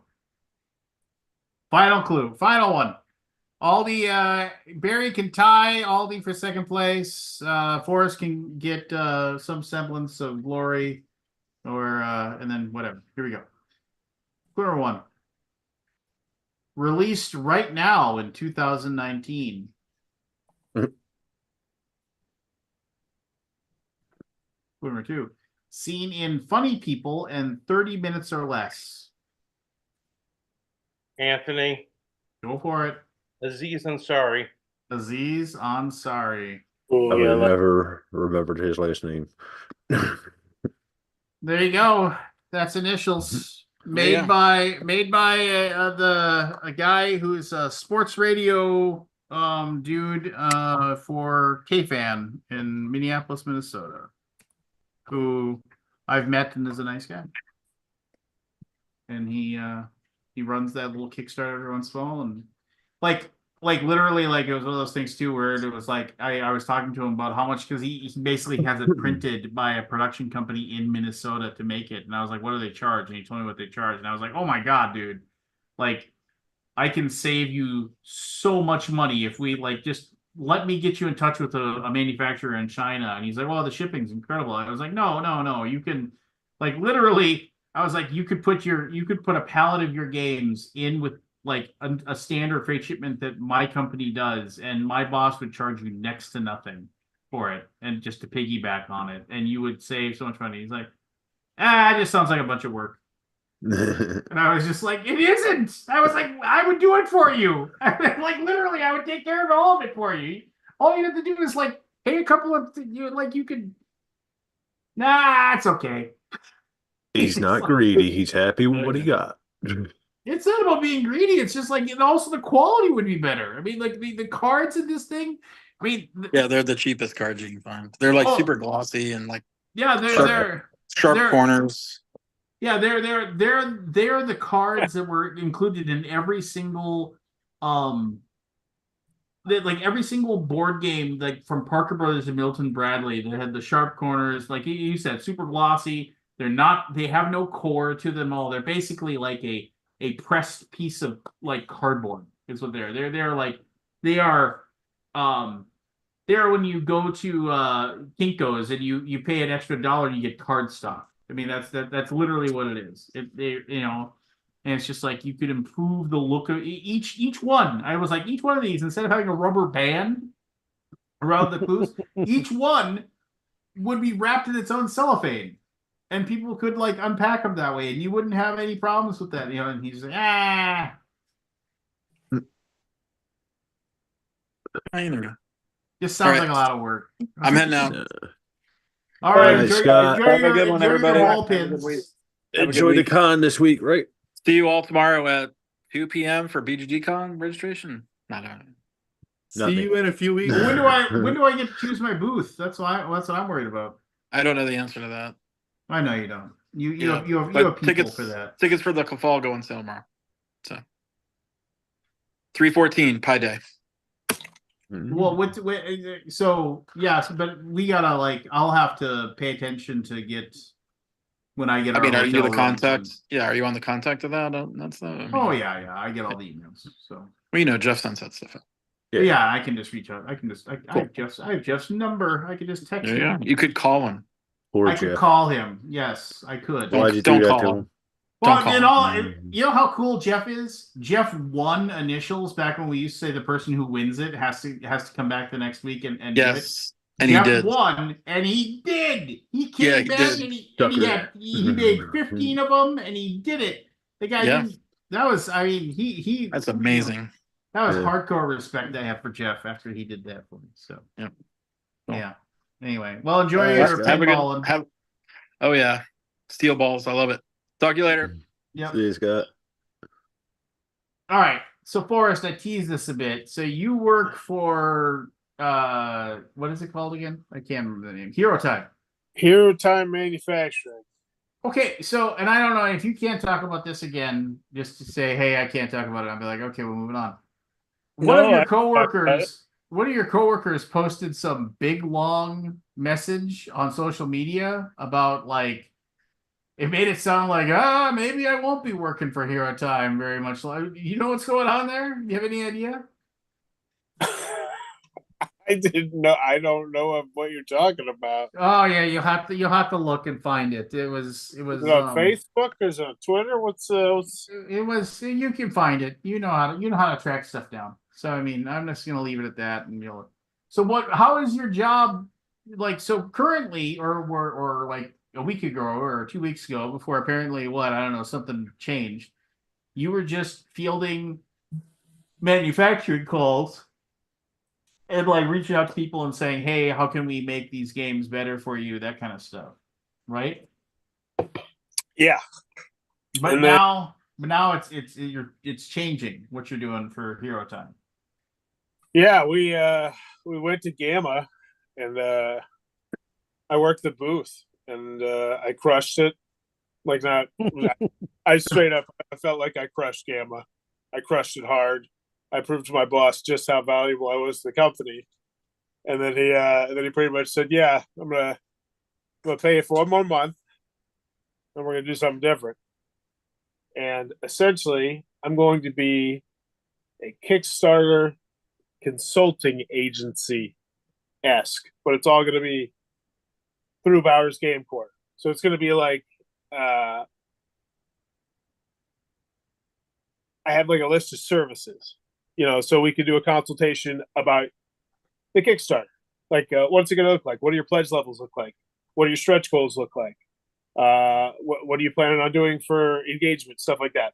Final clue. Final one. Aldi, Barry can tie Aldi for second place. Forrest can get some semblance of glory, or and then whatever. Here we go. Clue number 1. Released right now in 2019. Clue number 2. Seen in Funny People and 30 Minutes or Less. Anthony. Go for it. Aziz Ansari. Aziz Ansari. I would have never remembered his last name. There you go. That's initials. Made by a guy who's a sports radio dude for KFan in Minneapolis, Minnesota, who I've met and is a nice guy. And he runs that little Kickstarter every once in a while, and like literally, like, it was one of those things too where it was like I was talking to him about how much, because he basically has it printed by a production company in Minnesota to make it, and I was like, what do they charge? And he told me what they charge, and I was like, oh my god, dude, like, I can save you so much money if we just let me get you in touch with a manufacturer in China. And he's like, well, the shipping's incredible. I was like, no, you can, like, literally, I was like, you could put a pallet of your games in with like a standard freight shipment that my company does, and my boss would charge you next to nothing for it, and just to piggyback on it, and you would save so much money. He's like, it just sounds like a bunch of work. And I was just like, it isn't. I was like, I would do it for you. Like, literally, I would take care of all of it for you. All you have to do is like pay a couple of you could. Nah, it's okay. He's not greedy. He's happy with what he got. It's not about being greedy. It's just like, and also the quality would be better. I mean, like the cards in this thing. I mean, yeah, they're the cheapest cards you can find. They're like super glossy and like they're sharp corners. Yeah, they're the cards that were included in every single every single board game, like from Parker Brothers and Milton Bradley, that had the sharp corners, like you said, super glossy. They have no core to them all. They're basically like a pressed piece of like cardboard is what they're when you go to Kinko's and you pay an extra $1 and you get card stock. I mean, that's literally what it is. And it's just like, you could improve the look of each one. I was like, each one of these, instead of having a rubber band around the clues, each one would be wrapped in its own cellophane. And people could like unpack them that way, and you wouldn't have any problems with that, And he's like, Or... Just sounds All right. like a lot of work. I'm heading out. All right, Nice, enjoy, Scott. enjoy Have a your, good one, enjoy your everybody. ball Have a good week. pins. Have a good Enjoy the week. con this week, right? See you all tomorrow at 2 p.m. for BGG Con registration. I don't know. Not See me. you in a few weeks. When do I get to choose my booth? That's what I'm worried about. I don't know the answer to that. I know you don't. You Yeah, have but people tickets for that. Tickets for the fall go on sale tomorrow. So 3/14 Pi Day. Well, so yes, but we gotta like I'll have to pay attention to get when I get. I our mean, are you hotel the rooms contact? and- Yeah, are you on the contact of that? That's the. I mean, Oh yeah, I get all the emails. So well, you know, Jeff sends that stuff out. yeah, I can just reach out. I can just I Cool. have Jeff's number. I could just text There you him. go. You could call him. Poor I could Jeff. call him. Yes, I could. Don't- Why'd you don't do that call to him. him? Well, Don't call you him. know, you know how cool Jeff is. Jeff won initials back when we used to say the person who wins it has to come back the next week and do it. Yes, and Jeff he did. won, and he did. He Yeah, came he back did. and he Sucker. made 15 of them, and he did it. The guy Yeah. didn't. That was, I mean, he. That's amazing. That was Yeah. hardcore respect I have for Jeff after he did that for me. So Yep. Cool. yeah. Anyway, well, enjoy All right, your Scott. Have a pinballing. good. Have. Oh yeah, steel balls. I love it. Talk to you later. Yep. See you, Scott. All right. So Forrest, I teased this a bit. So you work for what is it called again? I can't remember the name. Hero Time. Hero Time Manufacturing. Okay, so and I don't know if you can't talk about this again, just to say, hey, I can't talk about it. I'll be like, okay, we're moving on. One of No, your I can talk about coworkers, one of your coworkers posted some big long message on social media about like it made it sound like maybe I won't be working for Hero Time very much. Like, you know what's going on there? You have any idea? I didn't know. I don't know of what you're talking about. Oh yeah, you'll have to look and find it. It was Is it on Facebook? Is it on Twitter? What's it was you can find it. You know how to track stuff down. So I mean, I'm just gonna leave it at that and you'll. So how is your job like so currently or like a week ago or 2 weeks ago before apparently I don't know, something changed. You were just fielding manufacturing calls and like reaching out to people and saying, hey, how can we make these games better for you? That kind of stuff. Right? yeah. But And then- now it's changing what you're doing for Hero Time. Yeah, we went to Gamma, and I worked the booth, and I crushed it. Like not, I straight up, I felt like I crushed Gamma. I crushed it hard. I proved to my boss just how valuable I was to the company, and then he pretty much said, "Yeah, I'm gonna pay you for 1 more month, and we're gonna do something different." And essentially, I'm going to be a Kickstarter consulting agency esque, but it's all going to be through Bowers Game Corps. So it's going to be like I have like a list of services, so we could do a consultation about the Kickstarter. Like, what's it going to look like? What do your pledge levels look like? What do your stretch goals look like? What are you planning on doing for engagement, stuff like that?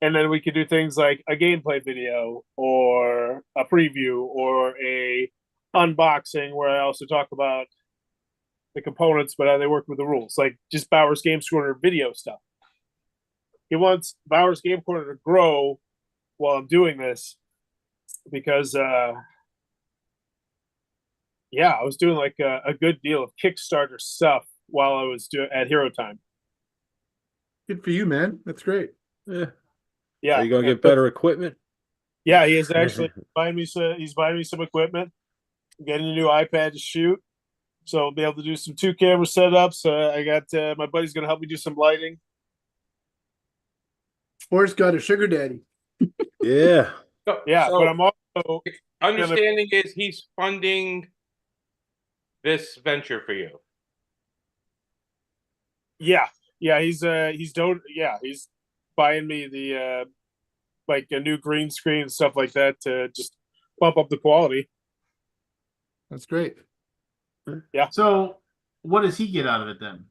And then we could do things like a gameplay video or a preview or a unboxing where I also talk about the components, but how they work with the rules, like just Bowers Games Corner video stuff. He wants Bowers Game Corner to grow while I'm doing this because, I was doing like a good deal of Kickstarter stuff while I was at Hero Time. Good for you, man. That's great. Yeah. Yeah, Are you gonna get better equipment? Yeah, he is actually buying me some equipment, getting a new iPad to shoot, so I'll be able to do some 2 camera setups. I got my buddy's gonna help me do some lighting. Forrest got a sugar daddy. Yeah. Yeah, So but I'm also understanding is he's funding this venture for you. he's buying me the like a new green screen and stuff like that to just bump up the quality. That's great. So what does he get out of it then?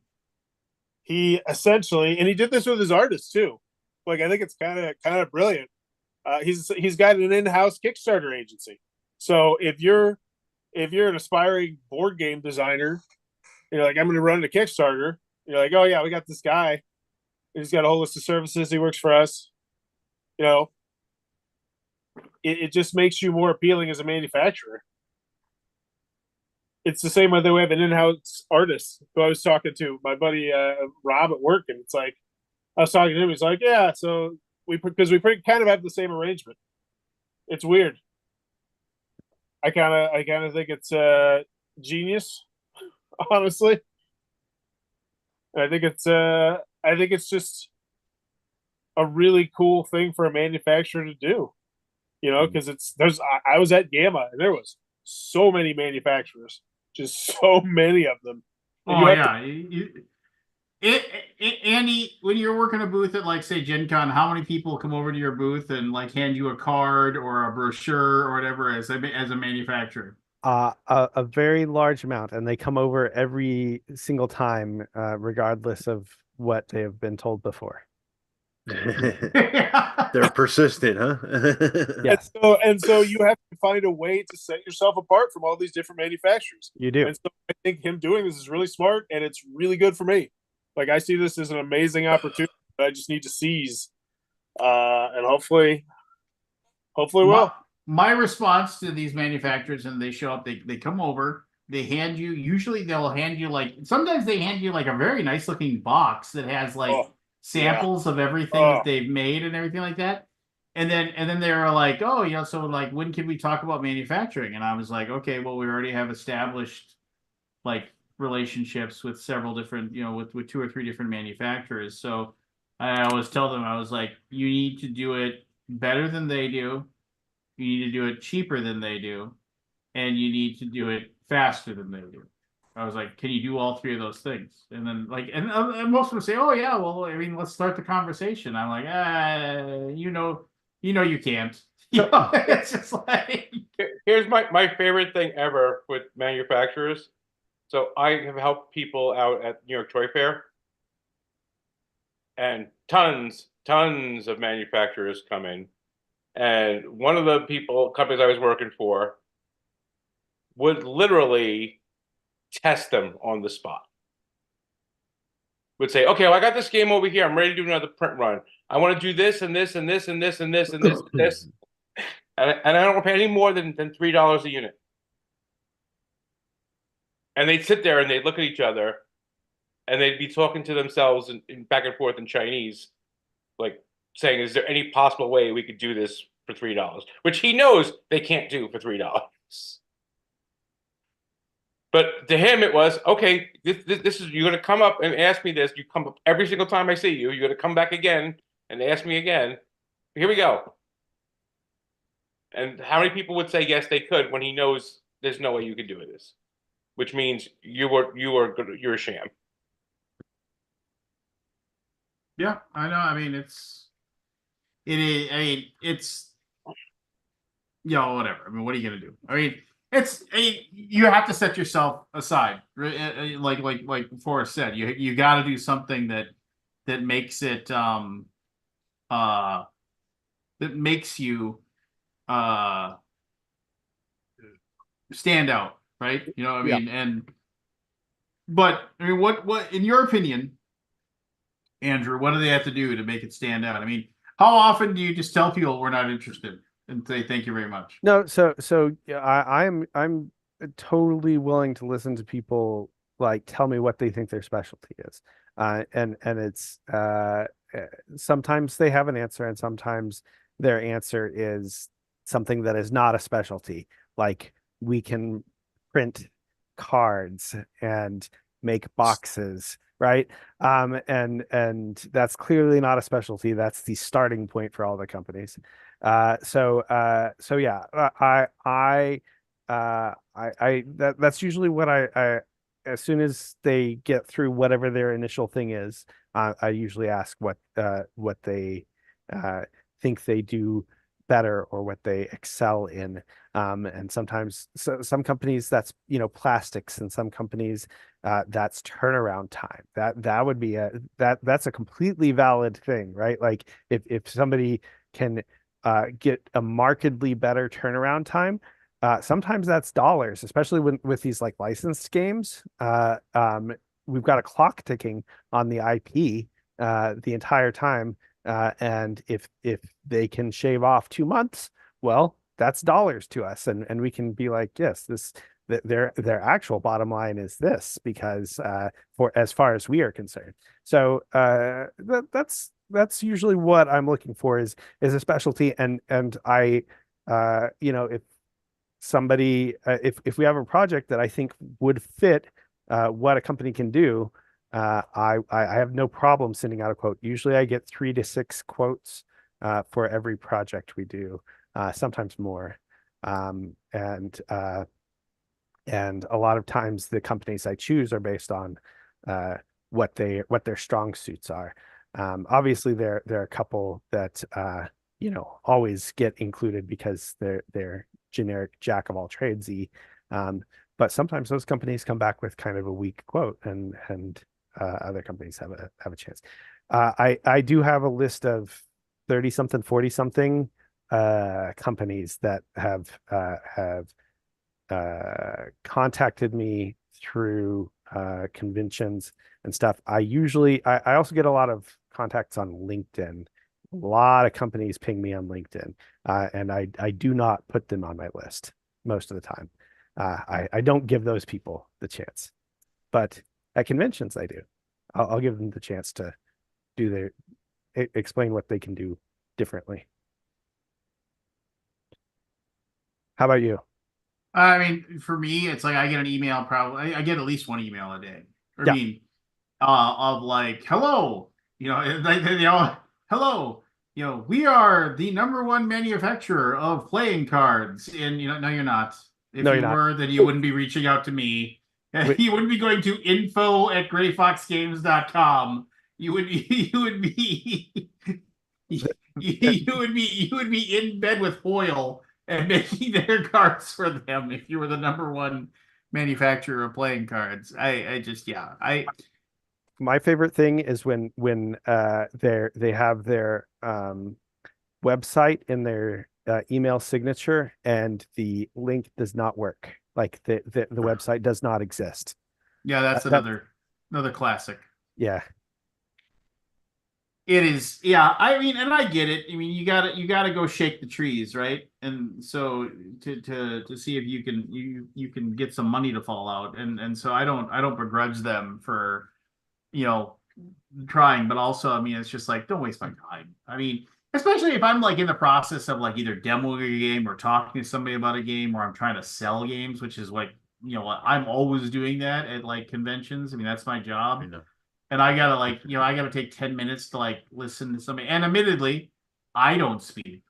He essentially, and he did this with his artists too. Like I think it's kind of brilliant. He's got an in-house Kickstarter agency. So if you're an aspiring board game designer, you're like, I'm going to run a Kickstarter. You're like, oh yeah, we got this guy. He's got a whole list of services. He works for us. You know, it just makes you more appealing as a manufacturer. It's the same way that we have an in-house artist who I was talking to, my buddy Rob at work, and it's like I was talking to him. He's like, yeah, so because we kind of have the same arrangement. It's weird. I kind of think it's genius, honestly. And I think it's just a really cool thing for a manufacturer to do. You know, because I was at Gamma and there was so many manufacturers, just so many of them. Oh yeah, Andy, when you're working a booth at like say Gen Con, how many people come over to your booth and like hand you a card or a brochure or whatever as a manufacturer? A very large amount, and they come over every single time, regardless of what they have been told before. They're persistent, huh? Yes. And so you have to find a way to set yourself apart from all these different manufacturers. You do. And so I think him doing this is really smart, and it's really good for me. Like I see this as an amazing opportunity that I just need to seize, and hopefully will. My response to these manufacturers, and they show up, they come over, they hand you, usually they'll hand you like, sometimes they hand you like a very nice looking box that has like samples of everything that they've made and everything like that. And then they were like, oh, yeah, so like, when can we talk about manufacturing? And I was like, okay, well, we already have established like relationships with several different, with 2 or 3 different manufacturers. So I always tell them, I was like, you need to do it better than they do. You need to do it cheaper than they do, and you need to do it faster than they do. I was like, can you do all 3 of those things? And then and most of them say, oh yeah, well, I mean, let's start the conversation. I'm like, you can't. It's just like, Here's my favorite thing ever with manufacturers. So I have helped people out at New York Toy Fair, and tons of manufacturers come in. And one of the companies I was working for would literally test them on the spot. Would say, okay, well, I got this game over here. I'm ready to do another print run. I want to do this and this and this and this and this and this and this. And I don't want to pay any more than $3 a unit. And they'd sit there and they'd look at each other and they'd be talking to themselves in back and forth in Chinese, like saying, is there any possible way we could do this for $3? Which he knows they can't do for $3. But to him, it was, okay, this is, you're going to come up and ask me this. You come up every single time I see you. You're going to come back again and ask me again. Here we go. And how many people would say yes, they could when he knows there's no way you could do this? Which means you're a sham. Yeah, I know. I mean, it's whatever. I mean, what are you gonna do? I mean, you have to set yourself aside, like Forrest said. You got to do something that makes it that makes you stand out, right? You know what I mean? But I mean, what in your opinion, Andrew, what do they have to do to make it stand out? I mean, how often do you just tell people we're not interested and say thank you very much? No, so yeah, I'm totally willing to listen to people like tell me what they think their specialty is. And it's sometimes they have an answer and sometimes their answer is something that is not a specialty. Like we can print cards and make boxes, right? And that's clearly not a specialty. That's the starting point for all the companies. So yeah, that's usually what I as soon as they get through whatever their initial thing is, I usually ask what they think they do better or what they excel in. And sometimes some companies that's plastics, and some companies that's turnaround time. That would be that's a completely valid thing, right? Like if somebody can get a markedly better turnaround time, Sometimes that's dollars, especially with these like licensed games. We've got a clock ticking on the IP the entire time, and if they can shave off 2 months, well, that's dollars to us, and we can be like, yes, their actual bottom line is this because for as far as we are concerned. So that's usually what I'm looking for is a specialty, and I if somebody if we have a project that I think would fit what a company can do, I have no problem sending out a quote. Usually I get 3 to 6 quotes for every project we do, sometimes more. And a lot of times the companies I choose are based on what their strong suits are. Obviously there are a couple that always get included because they're generic jack of all tradesy. But sometimes those companies come back with kind of a weak quote, and other companies have a chance. I do have a list of 30 something, 40 something companies that have contacted me through conventions and stuff. I also get a lot of contacts on LinkedIn. A lot of companies ping me on LinkedIn, and I do not put them on my list most of the time. I don't give those people the chance, but at conventions I do. I'll give them the chance to explain what they can do differently. How about you? I mean, for me, it's like I get an email probably. I get at least one email a day. Yeah. I mean, of like, hello, they all, hello, we are the @1 manufacturer of playing cards. And no, you're not. If No, you you're not. were, then you wouldn't be reaching out to me. Wait. You wouldn't be going to info@grayfoxgames.com. You would be, you would be, you would be in bed with Hoyle and making their cards for them if you were the #1 manufacturer of playing cards. My favorite thing is when they have their website in their email signature and the link does not work. Like the website does not exist. Yeah, that's another classic. Yeah. It is, yeah. I mean, and I get it. I mean, you gotta go shake the trees, right? And so to see if you can get some money to fall out, and so I don't begrudge them for trying, but also, I mean, it's just like, don't waste my time. I mean, especially if I'm like in the process of like either demoing a game or talking to somebody about a game, or I'm trying to sell games, which is like, I'm always doing that at like conventions. I mean, that's my job. I know. And I gotta I gotta take 10 minutes to like listen to somebody. And admittedly, I don't speak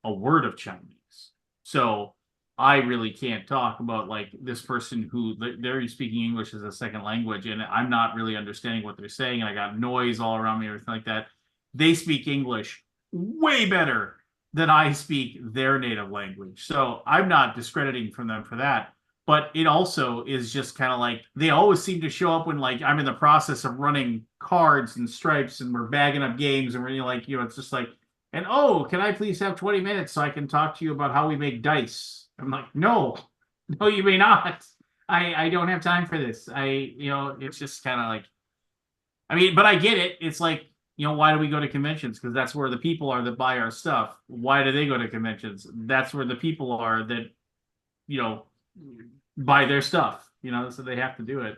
a word of Chinese. So I really can't talk about like this person who they're speaking English as a second language, and I'm not really understanding what they're saying. And I got noise all around me, everything like that. They speak English way better than I speak their native language. So I'm not discrediting from them for that. But it also is just kind of like they always seem to show up when like I'm in the process of running cards and stripes and we're bagging up games and we're like, it's just like, and oh, can I please have 20 minutes so I can talk to you about how we make dice? I'm like, no, you may not. I don't have time for this. It's just kind of like, I mean, but I get it. It's like, why do we go to conventions? Because that's where the people are that buy our stuff. Why do they go to conventions? That's where the people are that, buy their stuff, so they have to do it.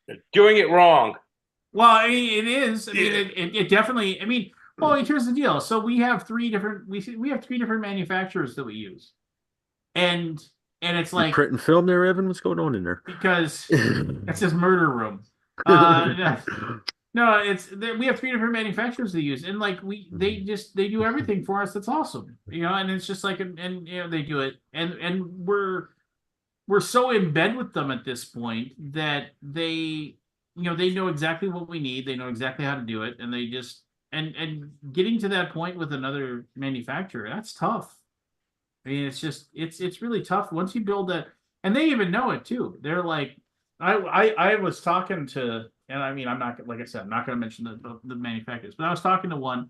They're doing it wrong. Well, I mean, it is. I mean, it definitely. I mean, well, here's the deal. So we have three different manufacturers that we use, and it's like print and film there, Evan. What's going on in there? Because it says murder room. No, we have 3 different manufacturers to use, and like they do everything for us. That's awesome, and it's just like, and they do it, and we're so in bed with them at this point that they know exactly what we need. They know exactly how to do it, and they just and getting to that point with another manufacturer, that's tough. I mean, it's really tough once you build that, and they even know it too. They're like, I was talking to, and I mean, I'm not, like I said, I'm not going to mention the manufacturers, but I was talking to one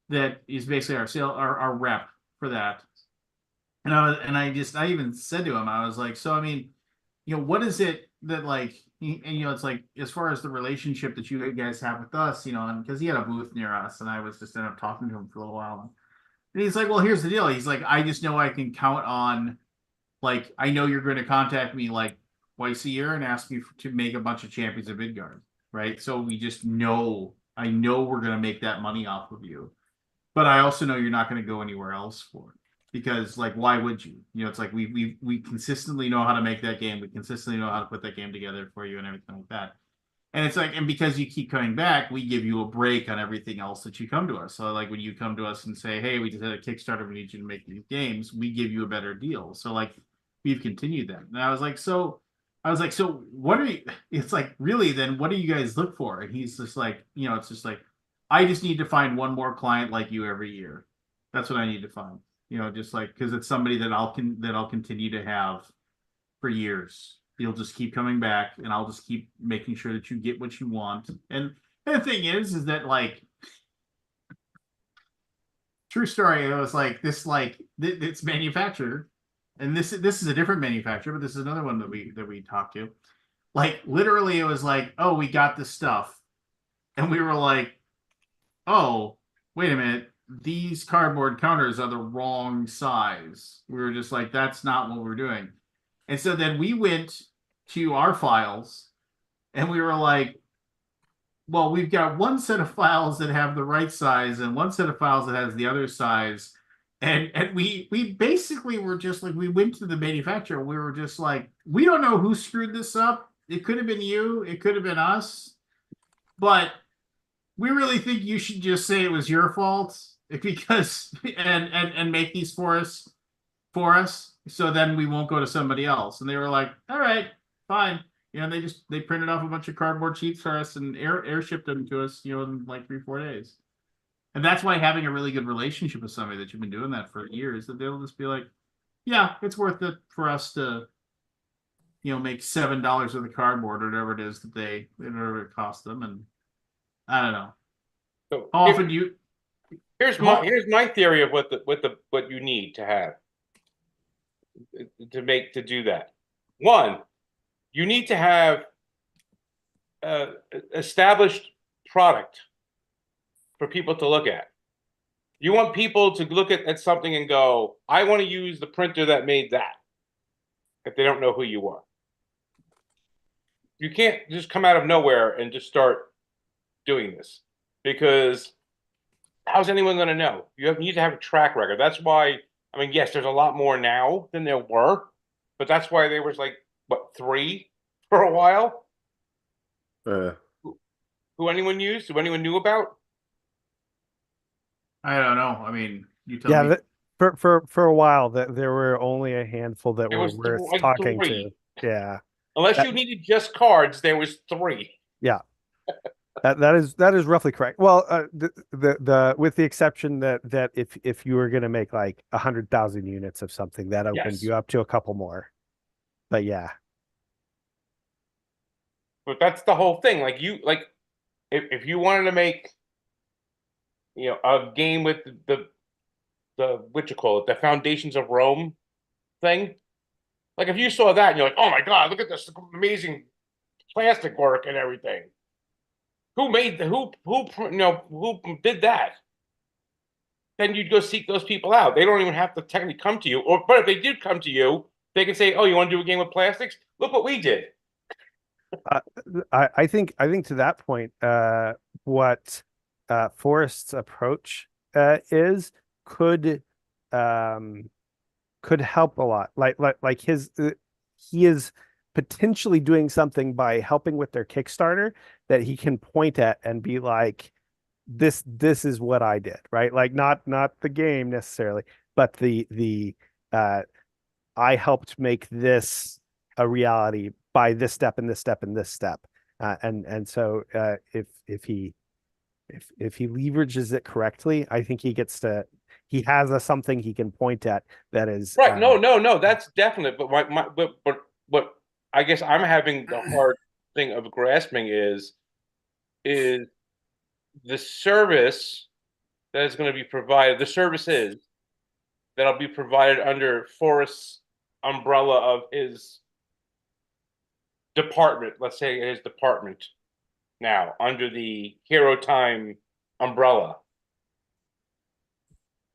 that is basically our rep for that. And I even said to him, I was like, so I mean, what is it that like, and it's like as far as the relationship that you guys have with us, and because he had a booth near us, and I was just ended up talking to him for a little while, and he's like, well, here's the deal. He's like, I just know I can count on, like, I know you're going to contact me like twice a year and ask me to make a bunch of champions of Midgard, right? So we just know, I know we're going to make that money off of you, but I also know you're not going to go anywhere else for it. Because like, why would you? It's like we consistently know how to make that game. We consistently know how to put that game together for you and everything like that. And it's like, and because you keep coming back, we give you a break on everything else that you come to us. So like when you come to us and say, hey, we just had a Kickstarter, we need you to make these games, we give you a better deal. So like we've continued that. And I was like, so what are you, it's like, really, then what do you guys look for? And he's just like, it's just like, I just need to find one more client like you every year. That's what I need to find. Just like, because it's somebody that I'll continue to have for years. You'll just keep coming back, and I'll just keep making sure that you get what you want. And the thing is that like, true story. It was like this, like it's manufactured, and this is a different manufacturer, but this is another one that we talked to. Like literally, it was like, oh, we got this stuff, and we were like, oh, wait a minute, these cardboard counters are the wrong size. We were just like, that's not what we're doing. And so then we went to our files and we were like, well, we've got one set of files that have the right size and one set of files that has the other size. And we basically were just like, we went to the manufacturer. We were just like, we don't know who screwed this up. It could have been you. It could have been us. But we really think you should just say it was your fault because and make these for us so then we won't go to somebody else. And they were like, all right, fine. They printed off a bunch of cardboard sheets for us and air shipped them to us, in like 3-4 days. And that's why having a really good relationship with somebody that you've been doing that for years, that they'll just be like, yeah, it's worth it for us to make $7 of the cardboard or whatever it is that in order to cost them. And I don't know. So how often do you? Here's my theory of what you need to have to do that. One, you need to have established product for people to look at. You want people to look at something and go, I want to use the printer that made that, if they don't know who you are. You can't just come out of nowhere and just start doing this, because how's anyone going to know? You need to have a track record. That's why, I mean, yes, there's a lot more now than there were, but that's why there was like, what, 3 for a while? Who anyone used? Who anyone knew about? I don't know. I mean, you tell me. For a while that there were only a handful that were worth like talking 3. to. Yeah. Unless you needed just cards, there was 3. Yeah. That is roughly correct. Well, the with the exception that if you were going to make like 100,000 units of something, that opened you up to a couple more. But yeah. But that's the whole thing. Like if you wanted to make a game with the what you call it, the Foundations of Rome thing. Like if you saw that and you're like, oh my God, look at this amazing plastic work and everything. Who made who did that? Then you'd go seek those people out. They don't even have to technically come to you. But if they did come to you, they can say, oh, you want to do a game with plastics? Look what we did. I think to that point, what Forrest's approach is could help a lot. Like he is potentially doing something by helping with their Kickstarter that he can point at and be like, this is what I did, right? Like not the game necessarily, but the I helped make this a reality by this step and this step and this step. And so if he leverages it correctly, I think he has something he can point at that is right. No, that's definite. But what I guess I'm having the hard thing of grasping is the service that is going to be provided. The service is that'll be provided under Forrest's umbrella of his department. Let's say his department now under the Hero Time umbrella.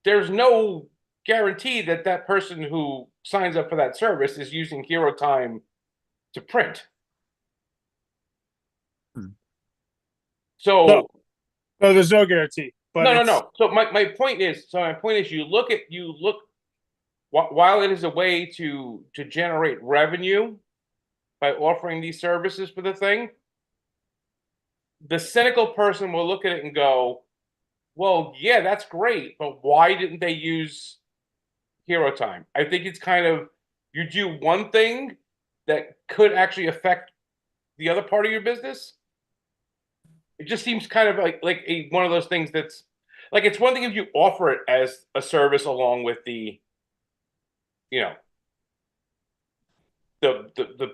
There's no guarantee that that person who signs up for that service is using Hero Time to print. So No, there's no guarantee. But no. So my point is, you look while it is a way to generate revenue by offering these services for the thing, the cynical person will look at it and go, well, yeah, that's great, but why didn't they use Hero Time? I think it's kind of, you do one thing that could actually affect the other part of your business. It just seems kind of like one of those things that's like, it's one thing if you offer it as a service along with the, you know, the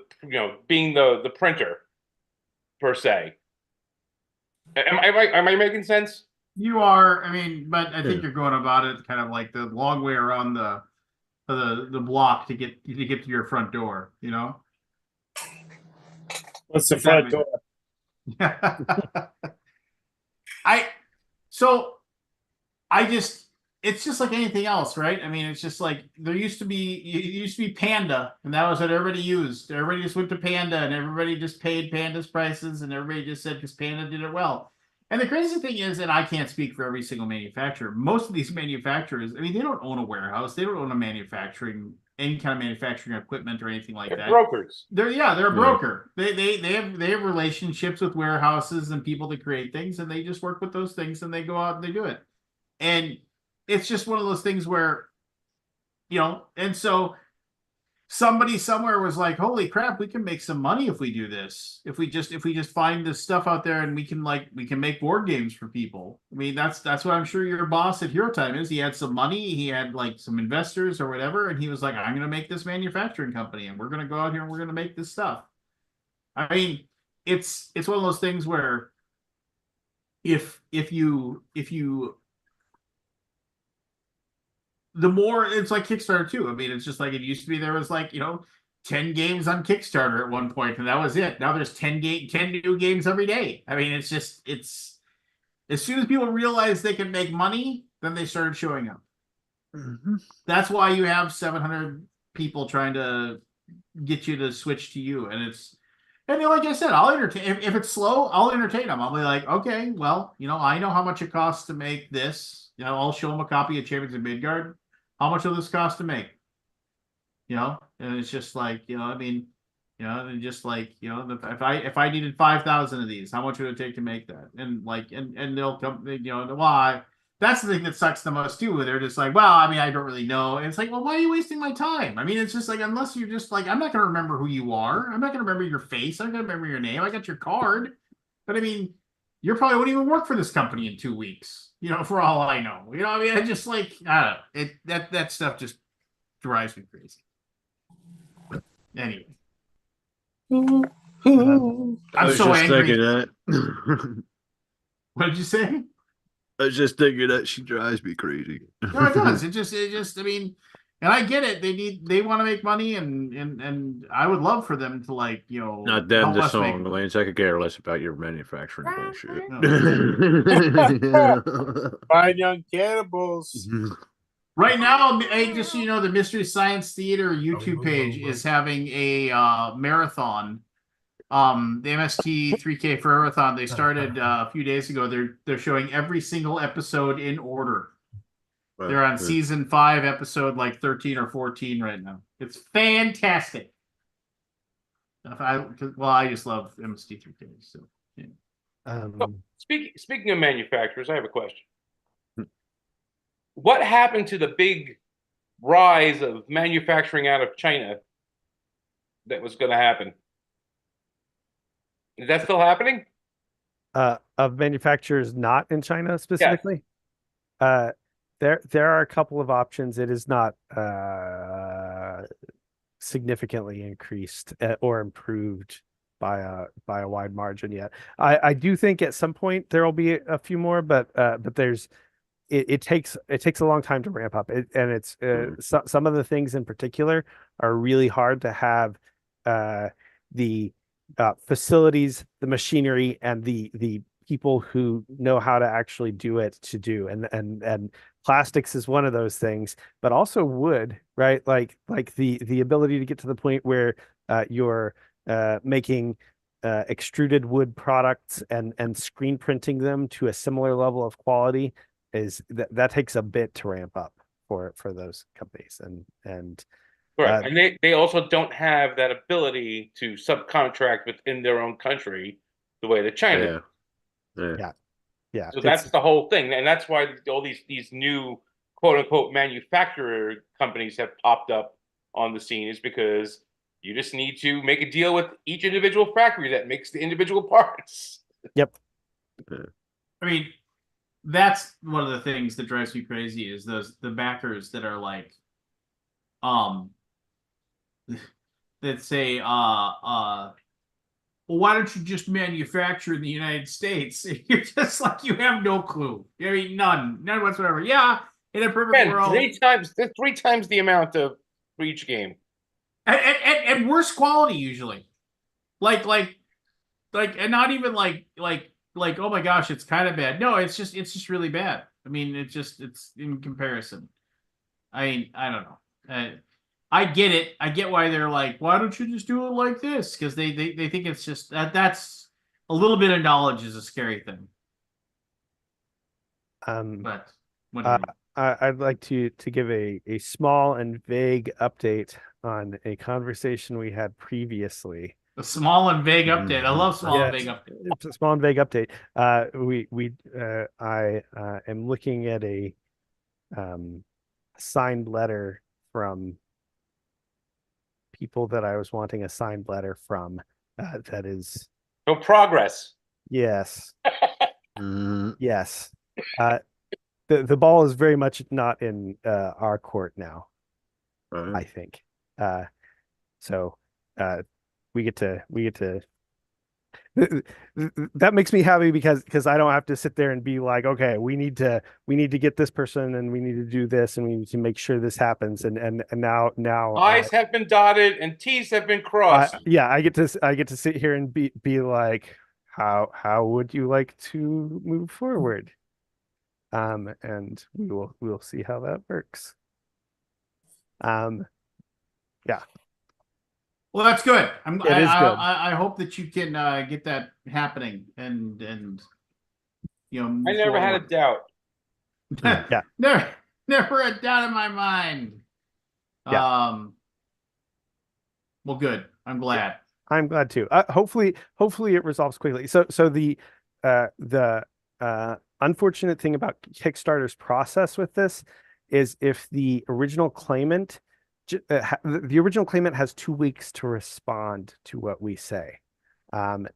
being the printer per se. Am I making sense? You are, I mean, but I think you're going about it kind of like the long way around the block to get to your front door, you know? What's the front door? It's just like anything else, right? I mean, it's just like it used to be Panda, and that was what everybody used. Everybody just went to Panda, and everybody just paid Panda's prices, and everybody just said because Panda did it well. And the crazy thing is, and I can't speak for every single manufacturer, most of these manufacturers, I mean, they don't own a warehouse, they don't own any kind of manufacturing equipment or anything like that. Brokers. They're a broker. They have relationships with warehouses and people that create things, and they just work with those things, and they go out and they do it. And it's just one of those things where, and so somebody somewhere was like, holy crap, we can make some money if we do this. If we just find this stuff out there and we can make board games for people. I mean, that's what I'm sure your boss at Hero Time is. He had some money, he had like some investors or whatever, and he was like, I'm gonna make this manufacturing company and we're gonna go out here and we're gonna make this stuff. I mean, it's one of those things where if you the more, it's like Kickstarter too. I mean, it's just like it used to be. There was 10 games on Kickstarter at one point, and that was it. Now there's 10 new games every day. I mean, it's as soon as people realized they can make money, then they started showing up. Mm-hmm. That's why you have 700 people trying to get you to switch to you, and like I said, I'll entertain. If it's slow, I'll entertain them. I'll be like, okay, well, I know how much it costs to make this. I'll show them a copy of Champions of Midgard. How much will this cost to make? And it's just like, I mean, and just like, if I needed 5,000 of these, how much would it take to make that? And and they'll come, why? That's the thing that sucks the most too. They're just like, well, I mean, I don't really know. And it's like, well, why are you wasting my time? I mean, it's just like, unless you're just like, I'm not going to remember who you are. I'm not going to remember your face. I'm going to remember your name. I got your card. But I mean, you probably wouldn't even work for this company in 2 weeks, for all I know. I mean, I just like, I don't know. That stuff just drives me crazy. But anyway. I'm so angry. Thinking that. What did you say? I was just thinking that she drives me crazy. No, it does. It just, I mean, and I get it. They want to make money, and I would love for them to not them, the song, Lance. I could care less about your manufacturing bullshit. Fine young cannibals. Right now, just so you know, the Mystery Science Theater YouTube page is having a marathon. The MST 3K Forever-thon, they started a few days ago. They're showing every single episode in order. Right. They're on season 5, episode 13 or 14 right now. It's fantastic. I just love MST 3K. So, yeah. Speaking of manufacturers, I have a question. What happened to the big rise of manufacturing out of China that was going to happen? Is that still happening? Of manufacturers not in China specifically? Yes. There are a couple of options. It is not significantly increased or improved by a wide margin yet. I do think at some point there will be a few more, but there's it takes a long time to ramp up, and it's some of the things in particular are really hard to have the facilities, the machinery, and the people who know how to actually do it to do. And plastics is one of those things, but also wood, right? Like the ability to get to the point where you're making extruded wood products and screen printing them to a similar level of quality is that takes a bit to ramp up for those companies. And Right. And they also don't have that ability to subcontract within their own country the way that China does. Yeah. So that's the whole thing. And that's why all these new quote unquote manufacturer companies have popped up on the scene, is because you just need to make a deal with each individual factory that makes the individual parts. Yep. I mean, that's one of the things that drives me crazy is the backers that are like, that say, well, why don't you just manufacture in the United States? You're just like, you have no clue. I mean, none whatsoever. Yeah, in a perfect And world, three times the amount of for each game. and worse quality usually. Like, and not even like, oh my gosh, it's kind of bad. No, it's just really bad. I mean, it's in comparison. I mean, I don't know. I get it. I get why they're like, why don't you just do it like this? Because they think it's just that's a little bit of knowledge is a scary thing. But I'd like to give a small and vague update on a conversation we had previously. A small and vague update. I love small and vague update. It's a small and vague update. I am looking at a signed letter from people that I was wanting a signed letter from. That is no progress. Yes. Yes. The ball is very much not in our court now. I think. So we get to that makes me happy because I don't have to sit there and be like, okay, we need to get this person and we need to do this and we need to make sure this happens and now I's have been dotted and T's have been crossed. I get to sit here and be like, how would you like to move forward? And we'll see how that works. Yeah. Well, that's good. It is good. I hope that you can get that happening and you know. I never had a doubt. Yeah. Never a doubt in my mind. Yeah. Well, good. I'm glad. I'm glad too. Hopefully it resolves quickly. So the unfortunate thing about Kickstarter's process with this is if the original claimant has 2 weeks to respond to what we say, and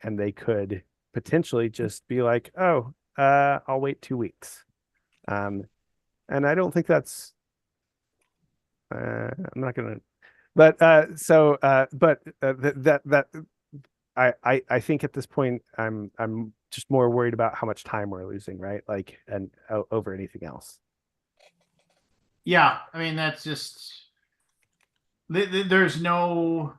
they could potentially just be like, oh, I'll wait 2 weeks, and I don't think that's I'm not gonna, but I think at this point I'm just more worried about how much time we're losing, right? Like, and over anything else. Yeah, I mean that's just there's no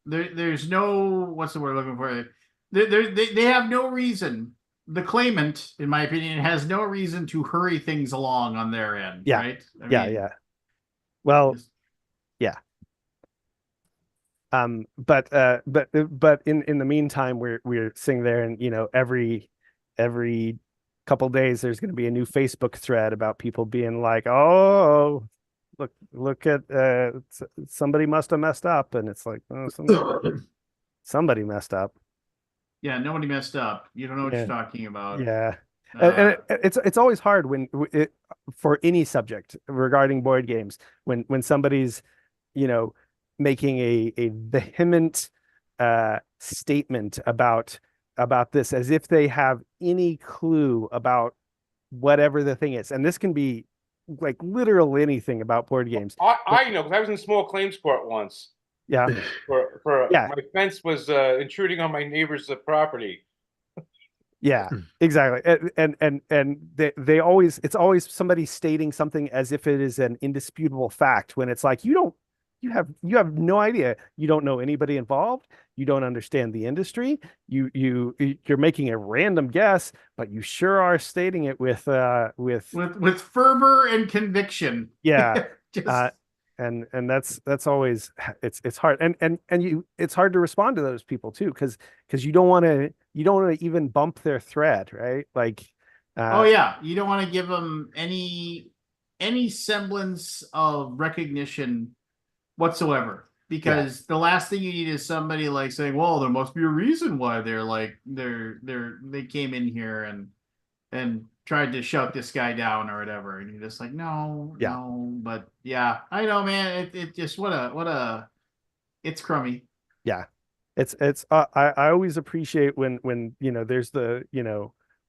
there's no, what's the word I'm looking for? They have no reason. The claimant, in my opinion, has no reason to hurry things along on their end. Yeah. Right? I Yeah. mean, Yeah. Well, yeah. But in the meantime, we're sitting there, and every couple days there's going to be a new Facebook thread about people being like, oh, look at somebody must have messed up, and it's like, oh, somebody messed up. Yeah, nobody messed up. You don't know what you're talking about. Yeah. And it's always hard for any subject regarding board games when somebody's making a vehement statement about this as if they have any clue about whatever the thing is, and this can be like literal anything about board games. I know, because I was in small claims court once. Yeah. For my fence was intruding on my neighbor's property. Yeah, exactly. And they always, it's always somebody stating something as if it is an indisputable fact when it's like you have no idea. You don't know anybody involved. You don't understand the industry. You're making a random guess, but you sure are stating it with fervor and conviction. yeah. Just And that's always it's hard and it's hard to respond to those people too because you don't want to even bump their thread, right? Like oh yeah, you don't want to give them any semblance of recognition whatsoever, because the last thing you need is somebody like saying, well, there must be a reason why they came in here and tried to shut this guy down or whatever, and you're just like, no, but yeah, I know, man, it just what a it's crummy. yeah. It's I always appreciate when there's the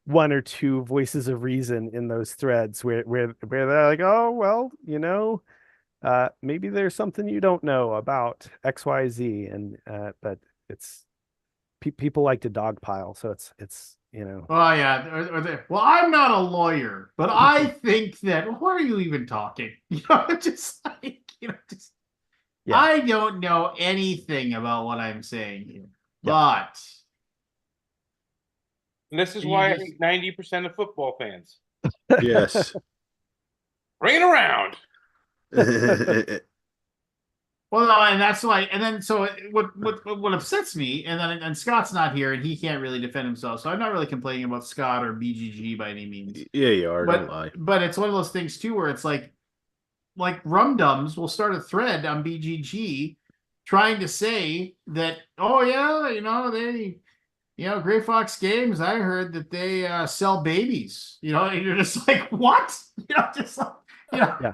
one or two voices of reason in those threads where they're like, oh well, maybe there's something you don't know about XYZ, and but it's people like to dogpile, so it's Oh yeah, well, I'm not a lawyer, but I think that, what are you even talking? Just like just I don't know anything about what I'm saying here, but And this is why I hate 90% of football fans. Yes. Bring it around. well, no, and that's why, and then so what upsets me, and Scott's not here, and he can't really defend himself, so I'm not really complaining about Scott or BGG by any means. Yeah, you are. Don't lie. But it's one of those things too, where it's like Rum Dums will start a thread on BGG trying to say that, oh yeah, they, Gray Fox Games, I heard that they sell babies, and you're just like, what? Just like, yeah.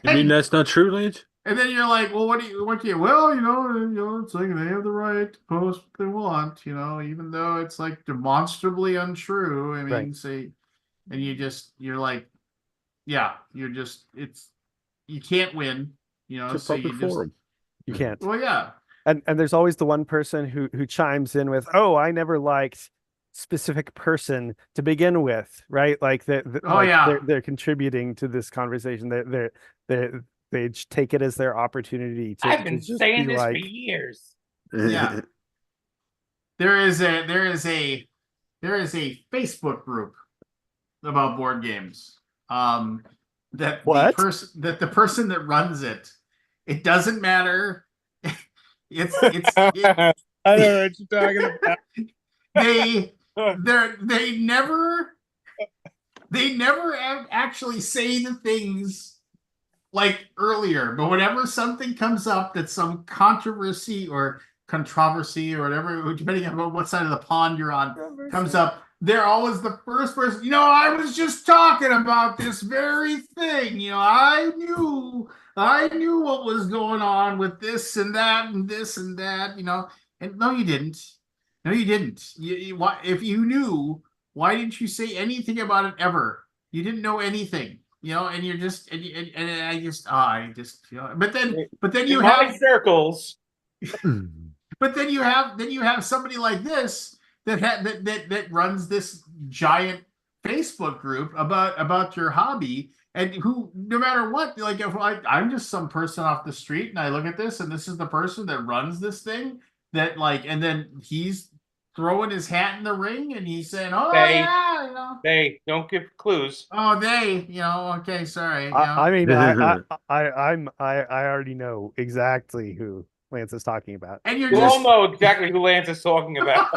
You mean that's not true, Lance? And then you're like, well, what do you, well, it's like they have the right to post what they want, even though it's like demonstrably untrue. I mean, say, and you're like, yeah, you can't win, It's a so public forum. You can't. Well, yeah. And there's always the one person who chimes in with, oh, I never liked specific person to begin with, right? Like they're contributing to this conversation. They take it as their opportunity to. I've been to saying this for years. Yeah. There is a Facebook group about board games. That the person that runs it doesn't matter. I don't know what you're talking about. They never actually say the things like earlier, but whenever something comes up that's some controversy or whatever, depending on what side of the pond you're on, comes up, they're always the first person. I was just talking about this very thing. I knew what was going on with this and that and this and that. And no, you didn't. No, you didn't. If you knew, why didn't you say anything about it ever? You didn't know anything. And you're just and I just feel. But then you have circles. But then you have somebody like this that runs this giant Facebook group about your hobby, and who, no matter what, like, if I'm just some person off the street and I look at this and this is the person that runs this thing, that like, and then he's throwing his hat in the ring and he's saying, oh they don't give clues. Oh, okay, sorry. I mean, I already know exactly who Lance is talking about. And you all know exactly who Lance is talking about.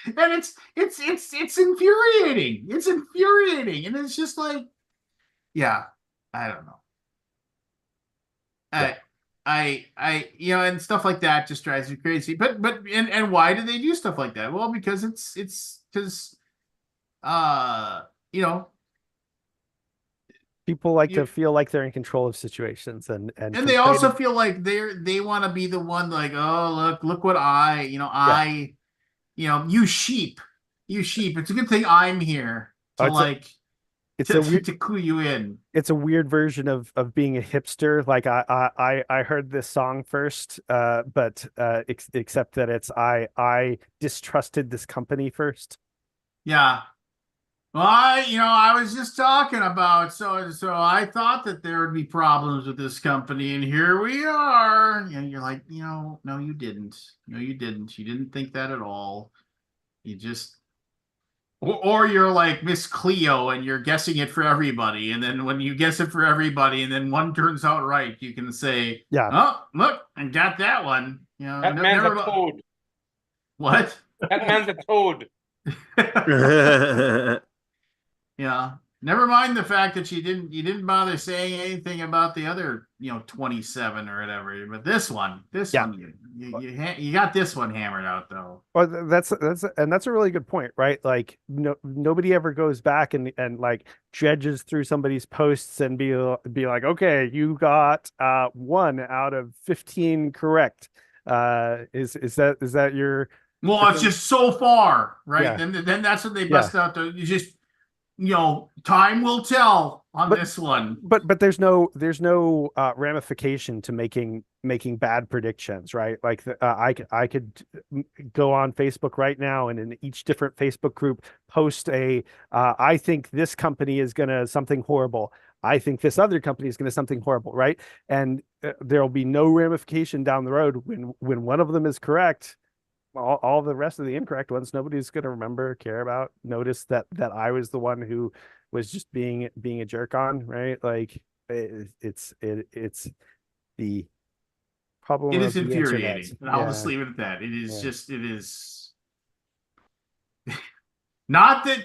And it's infuriating. It's infuriating. And it's just like, yeah, I don't know. I and stuff like that just drives me crazy. But why do they do stuff like that? Well, because it's because people like to feel like they're in control of situations, and they also feel like they want to be the one, like, oh, look what you sheep. It's a good thing I'm here to it's a weird to clue you in. it's a weird version of being a hipster. Like I heard this song first, but except that it's I distrusted this company first. Yeah. Well, I was just talking about so I thought that there would be problems with this company, and here we are. And you're like, no, you didn't. No, you didn't. You didn't think that at all. You just or you're like Miss Cleo and you're guessing it for everybody, and then when you guess it for everybody, and then one turns out right, you can say, Yeah. "Oh, look, I got that one." That man's a toad. What? That man's a toad. Yeah. Never mind the fact that you didn't bother saying anything about the other, 27 or whatever. But this one, you got this one hammered out though. Well, that's a really good point, right? Like nobody ever goes back and like dredges through somebody's posts and be like, okay, you got 1 out of 15 correct. Is that your? Well, it's just so far, right? Yeah. Then that's when they bust out the you just time will tell on this one. But there's no ramification to making bad predictions, right? Like I could go on Facebook right now and in each different Facebook group post I think this company is gonna something horrible. I think this other company is gonna something horrible, right? And there'll be no ramification down the road when one of them is correct. All the rest of the incorrect ones, nobody's going to remember, care about, notice that I was the one who was just being a jerk on, right? Like it's the problem. It is of the infuriating. internet. And I'll just leave it at that. It is not that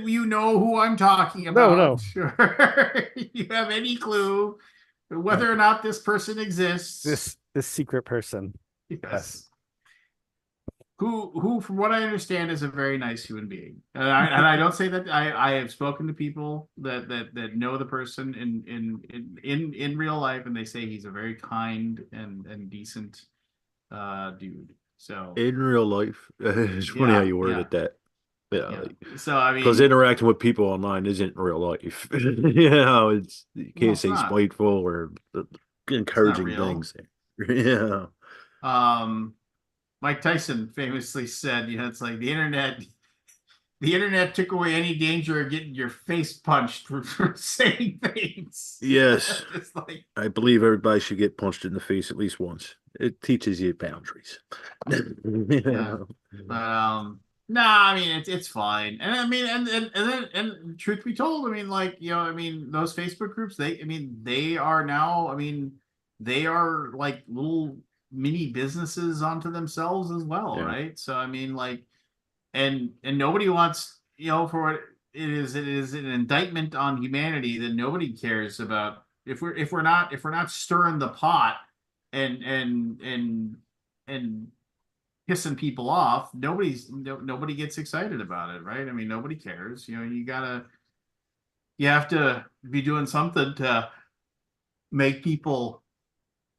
you know who I'm talking about. No. You have any clue whether or not this person exists. This secret person. Yes. Who, from what I understand, is a very nice human being, and I don't say that I have spoken to people that know the person in real life, and they say he's a very kind and decent dude. So in real life, it's funny how you worded that. Yeah. Like, so I mean, because interacting with people online isn't real life. It's you can't say spiteful or encouraging things. Yeah. Mike Tyson famously said, it's like the internet took away any danger of getting your face punched for saying things. Yes. It's like, I believe everybody should get punched in the face at least once. It teaches you boundaries. yeah. But I mean it's fine. And I mean and truth be told, I mean those Facebook groups, they are now, they are like little mini businesses onto themselves as well, right? So I mean and nobody wants, for what it is an indictment on humanity that nobody cares about. If we're not stirring the pot and pissing people off, nobody gets excited about it, right? I mean, nobody cares. You have to be doing something to make people,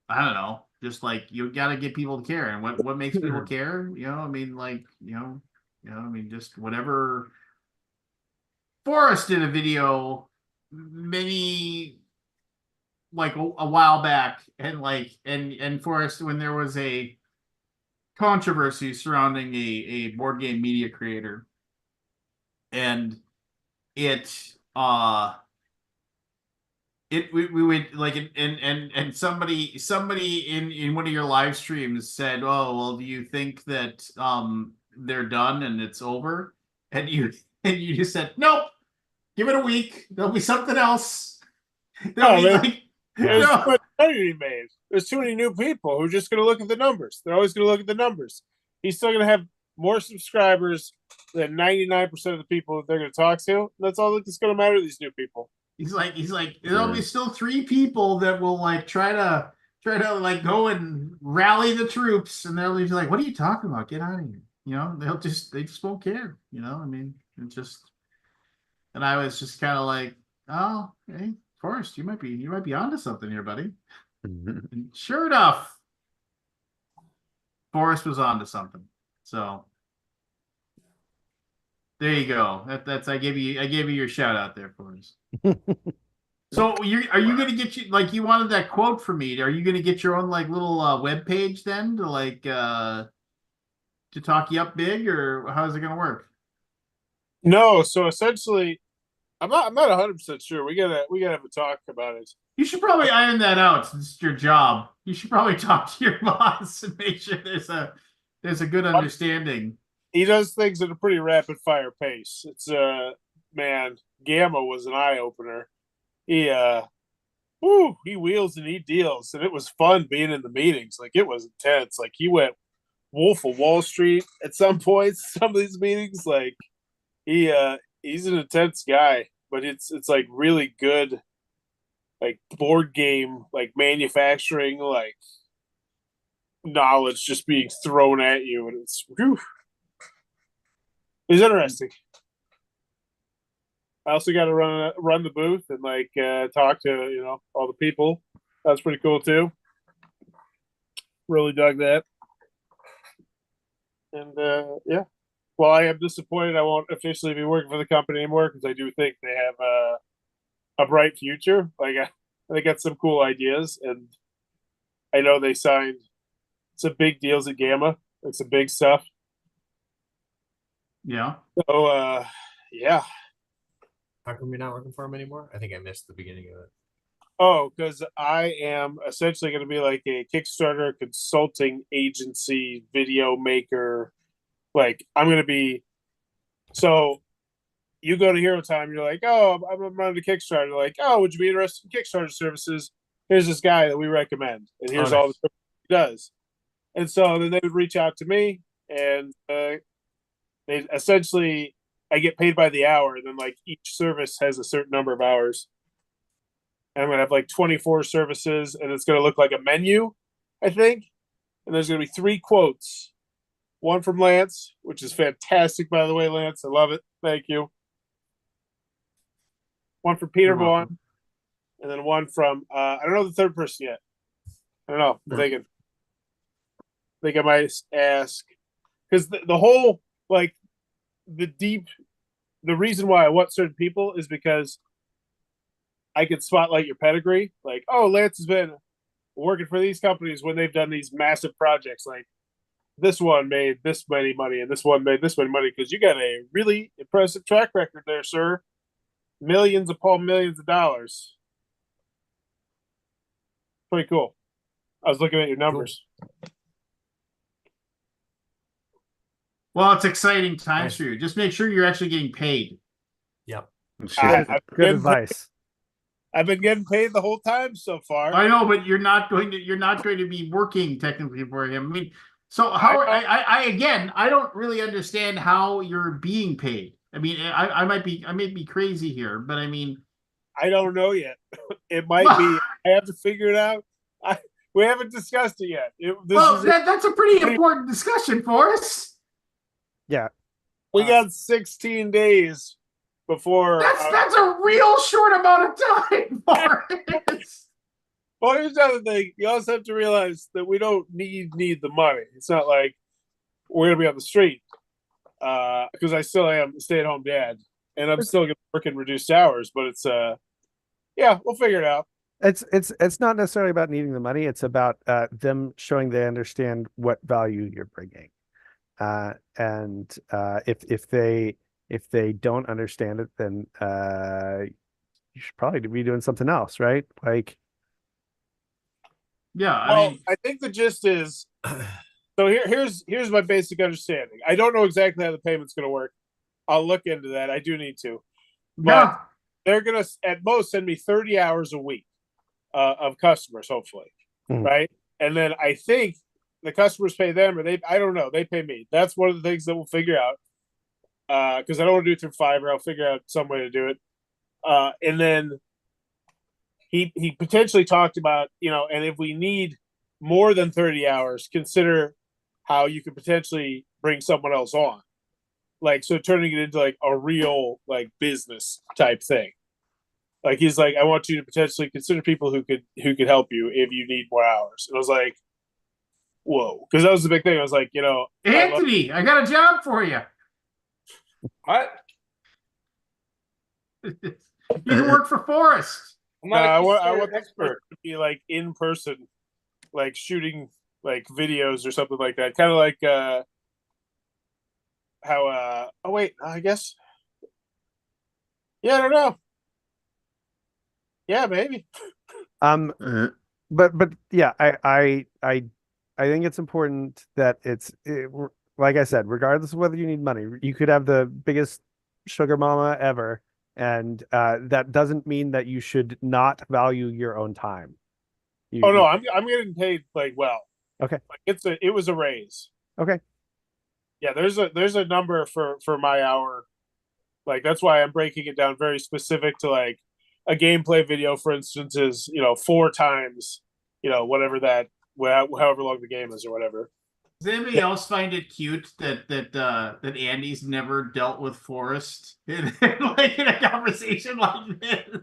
I don't know, just like you got to get people to care. And what makes people care? Just whatever. Forrest did a video a while back, and Forrest, when there was a controversy surrounding a board game media creator, and we would and somebody in one of your live streams said, oh well, do you think that they're done and it's over? And you just said, nope, give it a week, there'll be something else. There's too much money to be made. There's too many new people who are just going to look at the numbers. They're always going to look at the numbers. He's still going to have more subscribers than 99% of the people that they're going to talk to. That's all that's going to matter to these new people. He's like, there'll be still 3 people that will try to go and rally the troops, and they'll be like, what are you talking about? Get out of here. They just won't care. It's just, and I was just kind of like, oh, hey, Forrest, you might be onto something here, buddy. And sure enough, Forrest was onto something. So There you go. That's I gave you your shout out there for us. So are you gonna get you wanted that quote from me? Are you gonna get your own like little web page then to to talk you up big, or how's it gonna work? No, so essentially, I'm not 100% sure. We gotta have a talk about it. You should probably iron that out since it's your job. You should probably talk to your boss and make sure there's a good understanding. He does things at a pretty rapid fire pace. It's man, Gamma was an eye opener. He wheels and he deals, and it was fun being in the meetings. Like it was intense. Like he went Wolf of Wall Street at some points. Some of these meetings, like he's an intense guy, but it's like really good, like board game, like manufacturing, like knowledge just being thrown at you, and it's interesting. I also got to run the booth and like talk to all the people. That's pretty cool too. Really dug that. And yeah, well, I am disappointed I won't officially be working for the company anymore because I do think they have a bright future. Like they got some cool ideas, and I know they signed some big deals at Gamma, like some big stuff. Yeah. So yeah. How come you're not working for him anymore? I think I missed the beginning of it. Oh, because I am essentially going to be like a Kickstarter consulting agency, video maker. Like I'm going to be. So you go to Hero Time, you're like, oh, I'm running a Kickstarter. Like, oh, would you be interested in Kickstarter services? Here's this guy that we recommend, and here's all the stuff he does. And so then they would reach out to me, and they essentially. I get paid by the hour, and then like each service has a certain number of hours. And I'm gonna have like 24 services, and it's gonna look like a menu, I think. And there's gonna be 3 quotes. One from Lance, which is fantastic, by the way, Lance. I love it. Thank you. One from Peter Vaughn, and then one from I don't know the third person yet. I don't know. I'm thinking. I think I might ask because the whole like. The reason why I want certain people is because I can spotlight your pedigree. Like, oh, Lance has been working for these companies when they've done these massive projects. Like this one made this many money and this one made this many money because you got a really impressive track record there, sir. Millions upon millions of dollars. Pretty cool. I was looking at your numbers. Cool. Well, it's exciting times for you. Just make sure you're actually getting paid. Yep. Good advice. I've been getting paid the whole time so far. I know, but you're not going to be working technically for him. I mean, so how I don't really understand how you're being paid. I mean, I might be crazy here, but I mean, I don't know yet. It might be. I have to figure it out. We haven't discussed it yet. That's a pretty important discussion for us. Yeah. We got 16 days before. That's a real short amount of time for it. Well, here's the other thing. You also have to realize that we don't need the money. It's not like we're going to be on the street because I still am a stay-at-home dad, and I'm still going to work in reduced hours, but it's yeah, we'll figure it out. It's not necessarily about needing the money. It's about them showing they understand what value you're bringing. And if they don't understand it, then you should probably be doing something else, right? Like, yeah. I think the gist is so. Here's my basic understanding. I don't know exactly how the payment's going to work. I'll look into that. I do need to, but they're going to at most send me 30 hours a week of customers, hopefully, right? And then I think. The customers pay them, or I don't know. They pay me. That's one of the things that we'll figure out. Because I don't want to do it through Fiverr. I'll figure out some way to do it. And then he potentially talked about, and if we need more than 30 hours, consider how you could potentially bring someone else on. Like, so turning it into like a real like business type thing. Like he's like, I want you to potentially consider people who could help you if you need more hours. And I was like, whoa, because that was the big thing. I was like, Anthony, I got a job for you. What? You can work for Forrest. I'm No, not I a want Kickstarter this expert. to be like in person, like shooting like videos or something like that. Kind of like how oh wait, I guess. Yeah, I don't know. Yeah, maybe. But yeah, I think it's important that like I said, regardless of whether you need money, you could have the biggest sugar mama ever, and that doesn't mean that you should not value your own time. Oh no, I'm getting paid like well. Okay. Like it was a raise. Okay. Yeah, there's a number for my hour. Like that's why I'm breaking it down very specific to like a gameplay video, for instance, is 4 times, whatever that however long the game is or whatever. Does anybody else find it cute that Andy's never dealt with Forrest in like in a conversation like this?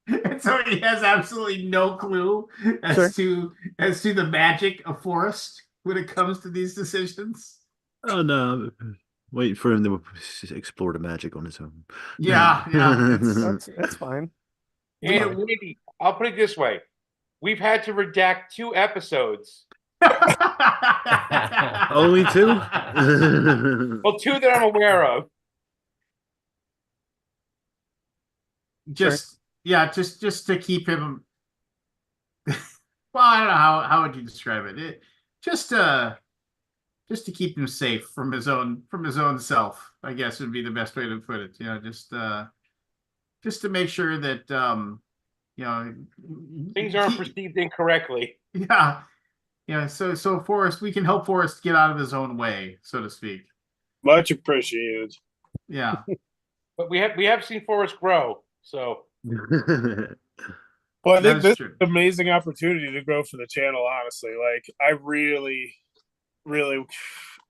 And so he has absolutely no clue as to the magic of Forrest when it comes to these decisions. Oh no, waiting for him to explore the magic on his own. Yeah, that's fine. And Wendy, I'll put it this way: we've had to redact 2 episodes. Only 2? Well, 2 that I'm aware of. Just to keep him. Well, I don't know how would you describe it. Just to keep him safe from his own self, I guess would be the best way to put it. Just to make sure that things aren't perceived incorrectly. Yeah. So Forrest, we can help Forrest get out of his own way, so to speak. Much appreciated. Yeah. But we have seen Forrest grow, so. Well, I think this is an amazing opportunity to grow for the channel, honestly. Like, I really, really, I'm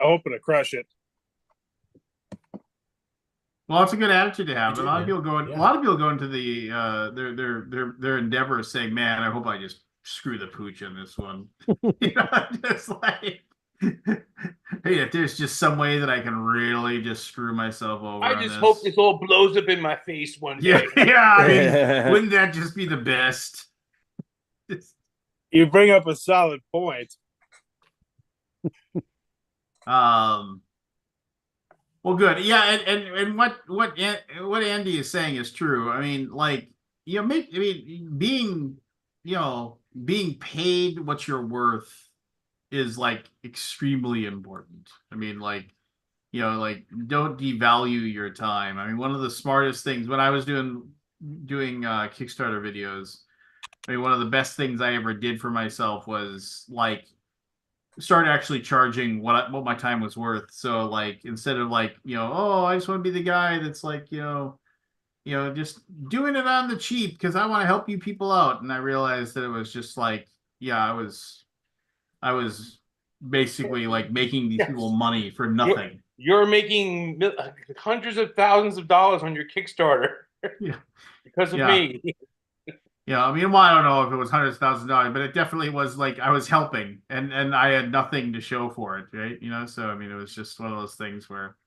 hoping to crush it. Well, it's a good attitude to have. A lot of people go into the their endeavor saying, "Man, I hope I just screw the pooch on this one." Just like, hey, if there's just some way that I can really just screw myself over. I just hope this all blows up in my face one day. Yeah. I mean, wouldn't that just be the best? You bring up a solid point. Well, good. Yeah, and what Andy is saying is true. I mean, like, being paid what you're worth is like extremely important. I mean, like, don't devalue your time. I mean, one of the smartest things when I was doing Kickstarter videos, I mean, one of the best things I ever did for myself was like start actually charging what my time was worth. So like instead of like, I just want to be the guy that's like, just doing it on the cheap because I want to help you people out. And I realized that it was just like, I was basically like making these people money for nothing. You're making hundreds of thousands of dollars on your Kickstarter. Yeah. Because of me. Yeah, I mean, well, I don't know if it was hundreds of thousands of dollars, but it definitely was like I was helping, and I had nothing to show for it, right? So I mean, it was just one of those things where.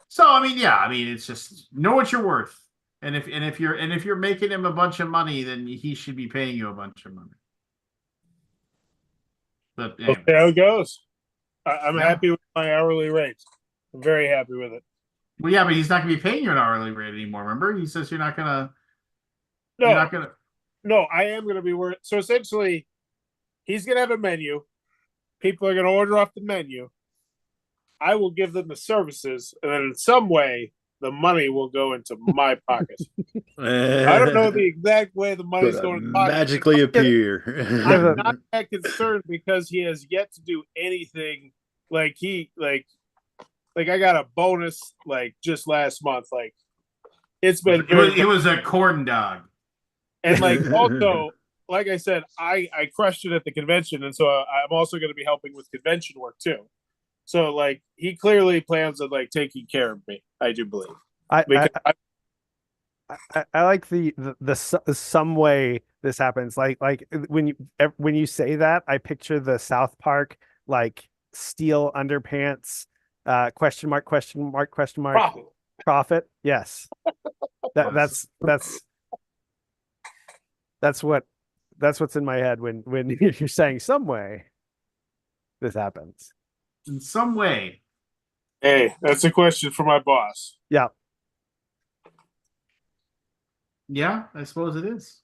So I mean, yeah, I mean, it's just know what you're worth, and if you're making him a bunch of money, then he should be paying you a bunch of money. But anyway. Okay, how it goes. I'm happy with my hourly rate. I'm very happy with it. Well, yeah, but he's not going to be paying you an hourly rate anymore. Remember, he says you're not going to. No, you're not going to. No, I am going to be worth. So essentially, he's going to have a menu. People are going to order off the menu. I will give them the services, and then in some way, the money will go into my pocket. I don't know the exact way the money's going to magically appear. I'm not that concerned because he has yet to do anything. Like I got a bonus like just last month. Like it's been. It was a corn dog. And like also, like I said, I crushed it at the convention, and so I'm also going to be helping with convention work too. So like he clearly plans on like taking care of me. I do believe. I like the some way this happens. Like when you say that, I picture the South Park like steel underpants question mark. Profit, yes. That's what's in my head when you're saying some way this happens. In some way. Hey, that's a question for my boss. Yeah. Yeah, I suppose it is.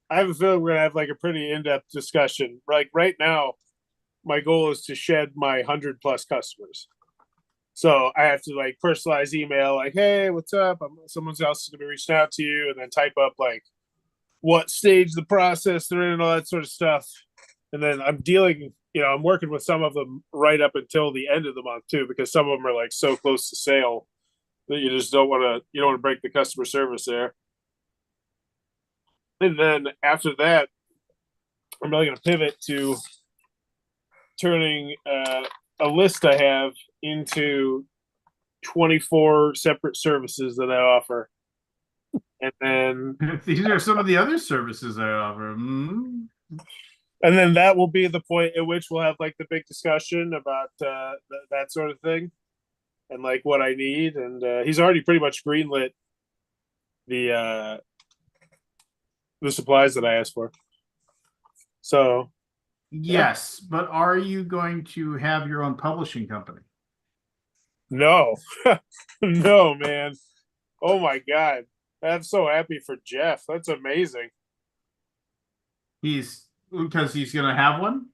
I have a feeling we're gonna have like a pretty in-depth discussion. Like right now, my goal is to shed my 100+ customers. So I have to like personalize email, like, "Hey, what's up? Someone else is gonna be reaching out to you," and then type up like what stage the process they're in and all that sort of stuff. And then I'm dealing, I'm working with some of them right up until the end of the month too, because some of them are like so close to sale that you just don't want to break the customer service there. And then after that, I'm really going to pivot to turning a list I have into 24 separate services that I offer. And then these are some of the other services I offer. And then that will be the point at which we'll have like the big discussion about that sort of thing and like what I need. And he's already pretty much greenlit the supplies that I asked for. So yes, but are you going to have your own publishing company? No, no, man. Oh my God. I'm so happy for Jeff. That's amazing. Because he's going to have one?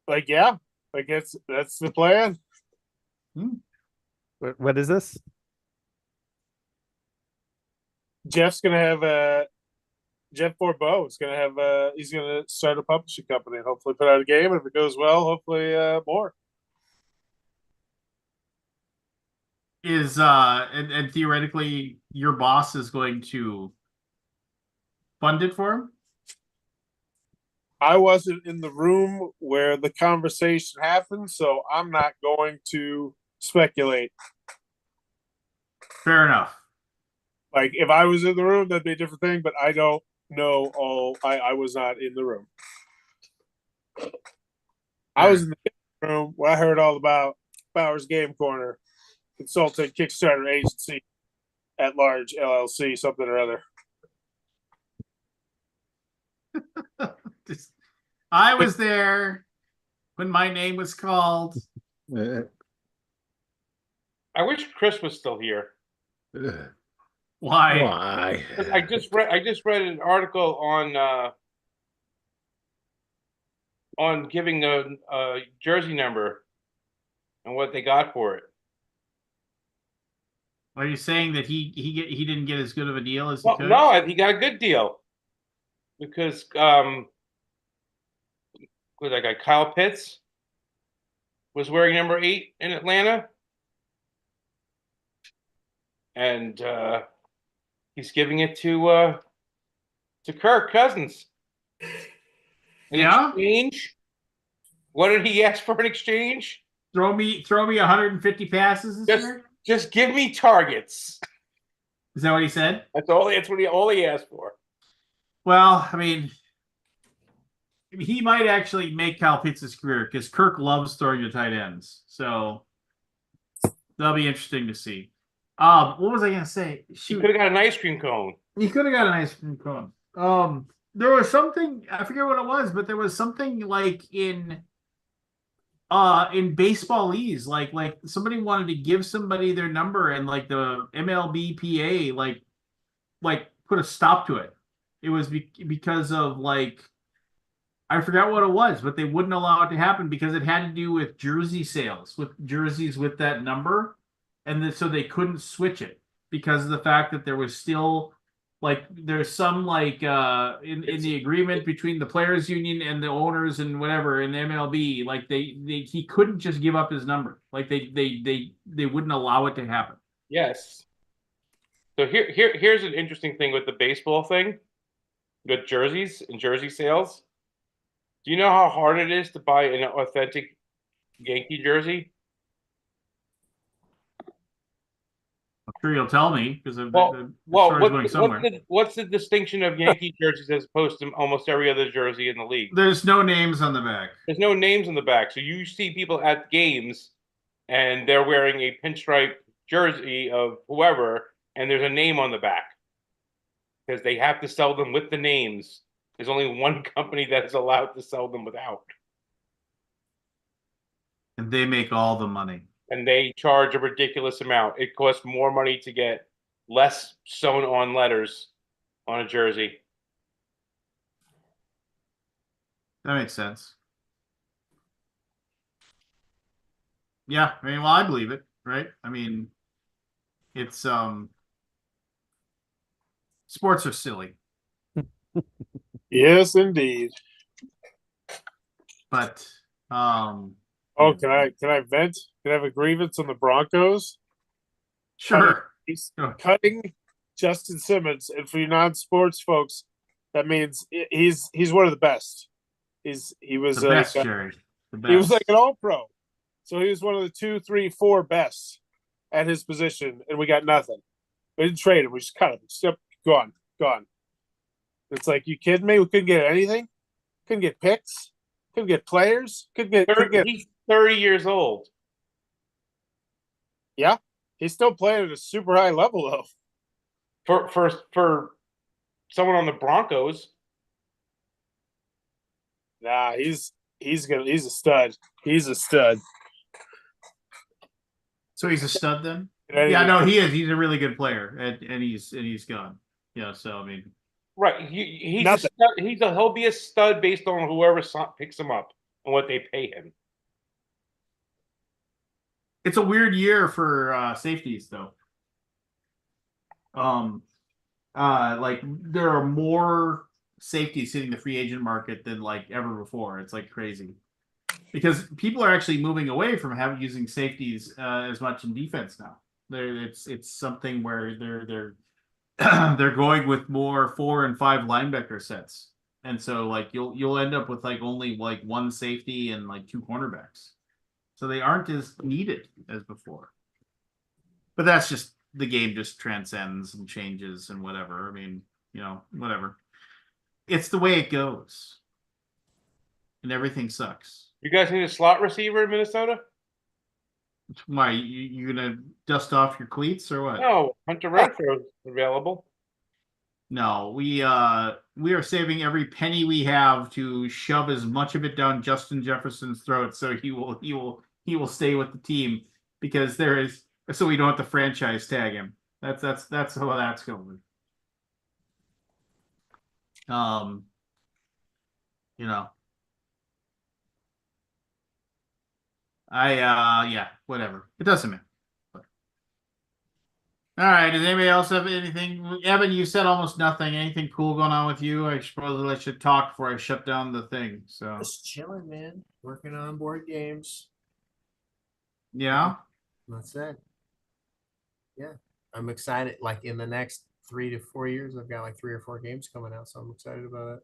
Like, yeah, like that's the plan. What is this? Jeff's going to have Jeff Borbeau is going to have he's going to start a publishing company and hopefully put out a game. And if it goes well, hopefully more. And theoretically your boss is going to fund it for him? I wasn't in the room where the conversation happened, so I'm not going to speculate. Fair enough. Like if I was in the room, that'd be a different thing, but I don't know I was not in the room. I was in the room where I heard all about Bowers Game Corner, consultant Kickstarter agency at large LLC, something or other. I was there when my name was called. I wish Chris was still here. Why? I just read an article on giving a jersey number and what they got for it. Are you saying that he didn't get as good of a deal as he could? No, he got a good deal because that guy Kyle Pitts was wearing number 8 in Atlanta, and he's giving it to Kirk Cousins. In exchange, what did he ask for in exchange? Throw me 150 passes this year. Just give me targets. Is that what he said? That's all he asked for. Well, I mean, he might actually make Kyle Pitts' career because Kirk loves throwing to tight ends. So that'll be interesting to see. What was I going to say? He could have got an ice cream cone. He could have got an ice cream cone. There was something, I forget what it was, but there was something like in baseball-ese, like somebody wanted to give somebody their number and like the MLBPA like put a stop to it. It was because of like, I forgot what it was, but they wouldn't allow it to happen because it had to do with jersey sales, with jerseys with that number. And so they couldn't switch it because of the fact that there was still like, there's some like in the agreement between the players union and the owners and whatever in the MLB, like he couldn't just give up his number. Like they wouldn't allow it to happen. Yes. So here's an interesting thing with the baseball thing, with jerseys and jersey sales. Do you know how hard it is to buy an authentic Yankee jersey? I'm sure you'll tell me because what's the distinction of Yankee jerseys as opposed to almost every other jersey in the league? There's no names on the back. There's no names on the back. So you see people at games and they're wearing a pinstripe jersey of whoever, and there's a name on the back because they have to sell them with the names. There's only one company that is allowed to sell them without. And they make all the money. And they charge a ridiculous amount. It costs more money to get less sewn on letters on a jersey. That makes sense. Yeah, I mean, well, I believe it, right? I mean, it's sports are silly. Yes, indeed. But Oh, can I vent? Can I have a grievance on the Broncos? Sure. Cutting Justin Simmons, and for you non-sports folks, that means he's one of the best. He was the best, Jerry. The best. He was like an All-Pro, so he was one of the 2, 3, 4 best at his position, and we got nothing. We didn't trade him. We just cut him. Just gone. It's like, you kidding me? We couldn't get anything. Couldn't get picks. Couldn't get players. Couldn't get. He's 30 years old. Yeah, he's still playing at a super high level though. For someone on the Broncos. Nah, he's a stud. He's a stud. So he's a stud then? Yeah, no, he is. He's a really good player, and he's gone. Yeah, so I mean, right? He'll be a stud based on whoever picks him up and what they pay him. It's a weird year for safeties, though. Like there are more safeties hitting the free agent market than like ever before. It's like crazy because people are actually moving away from using safeties as much in defense now. It's something where they're they're going with more 4 and 5 linebacker sets, and so like you'll end up with like only like 1 safety and like 2 cornerbacks. So they aren't as needed as before. But that's just the game just transcends and changes and whatever. I mean, whatever. It's the way it goes. And everything sucks. You guys need a slot receiver in Minnesota? Why, you gonna dust off your cleats or what? No, Hunter Renfrow available. No, we are saving every penny we have to shove as much of it down Justin Jefferson's throat so he will stay with the team because so we don't have to franchise tag him. That's how that's going. Yeah, whatever. It doesn't matter. All right. Does anybody else have anything? Evan, you said almost nothing. Anything cool going on with you? I suppose I should talk before I shut down the thing. So just chilling, man. Working on board games. Yeah. That's it. Yeah. I'm excited. Like in the next 3 to 4 years, I've got like 3 or 4 games coming out, so I'm excited about it.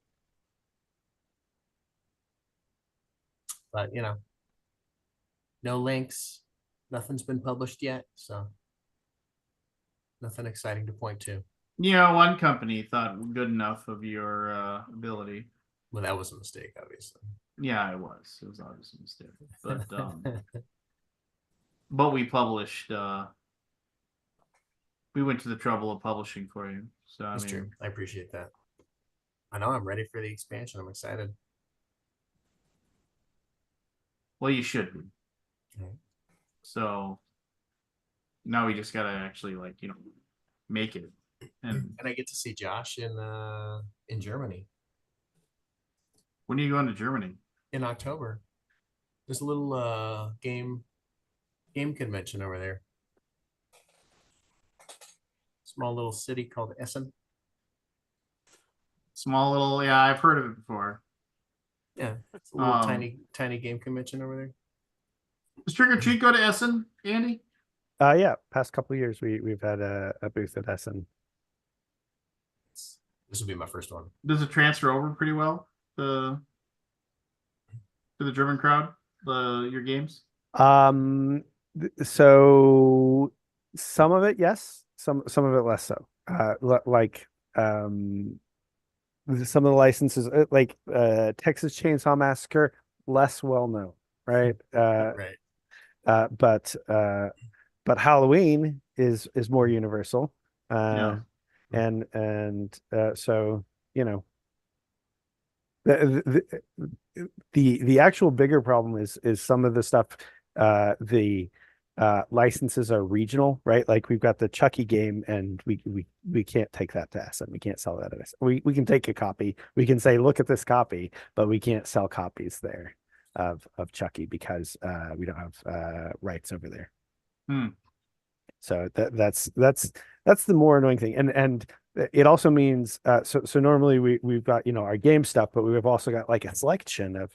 But no links. Nothing's been published yet, so nothing exciting to point to. One company thought good enough of your ability. Well, that was a mistake, obviously. Yeah, it was. It was obviously a mistake. But but we published. We went to the trouble of publishing for you. So That's true. I appreciate that. I know I'm ready for the expansion. I'm excited. Well, you should be. Okay. So now we just gotta actually make it. And I get to see Josh in Germany. When are you going to Germany? In October. There's a little game convention over there. Small little city called Essen. Small little, yeah, I've heard of it before. Yeah, it's a little tiny game convention over there. Does Trick or Treat go to Essen, Andy? Yeah, past couple of years we've had a booth at Essen. This will be my first one. Does it transfer over pretty well to the German crowd? Your games? So some of it, yes. Some of it less so. Some of the licenses, like Texas Chainsaw Massacre, less well known, right? Right. but Halloween is more universal. Yeah. So the actual bigger problem is some of the stuff, the licenses are regional, right? Like we've got the Chucky game, and we can't take that to Essen. We can't sell that at Essen. We can take a copy. We can say, look at this copy, but we can't sell copies there of Chucky because we don't have rights over there. So that's the more annoying thing. And it also means so normally we've got our game stuff, but we've also got like a selection of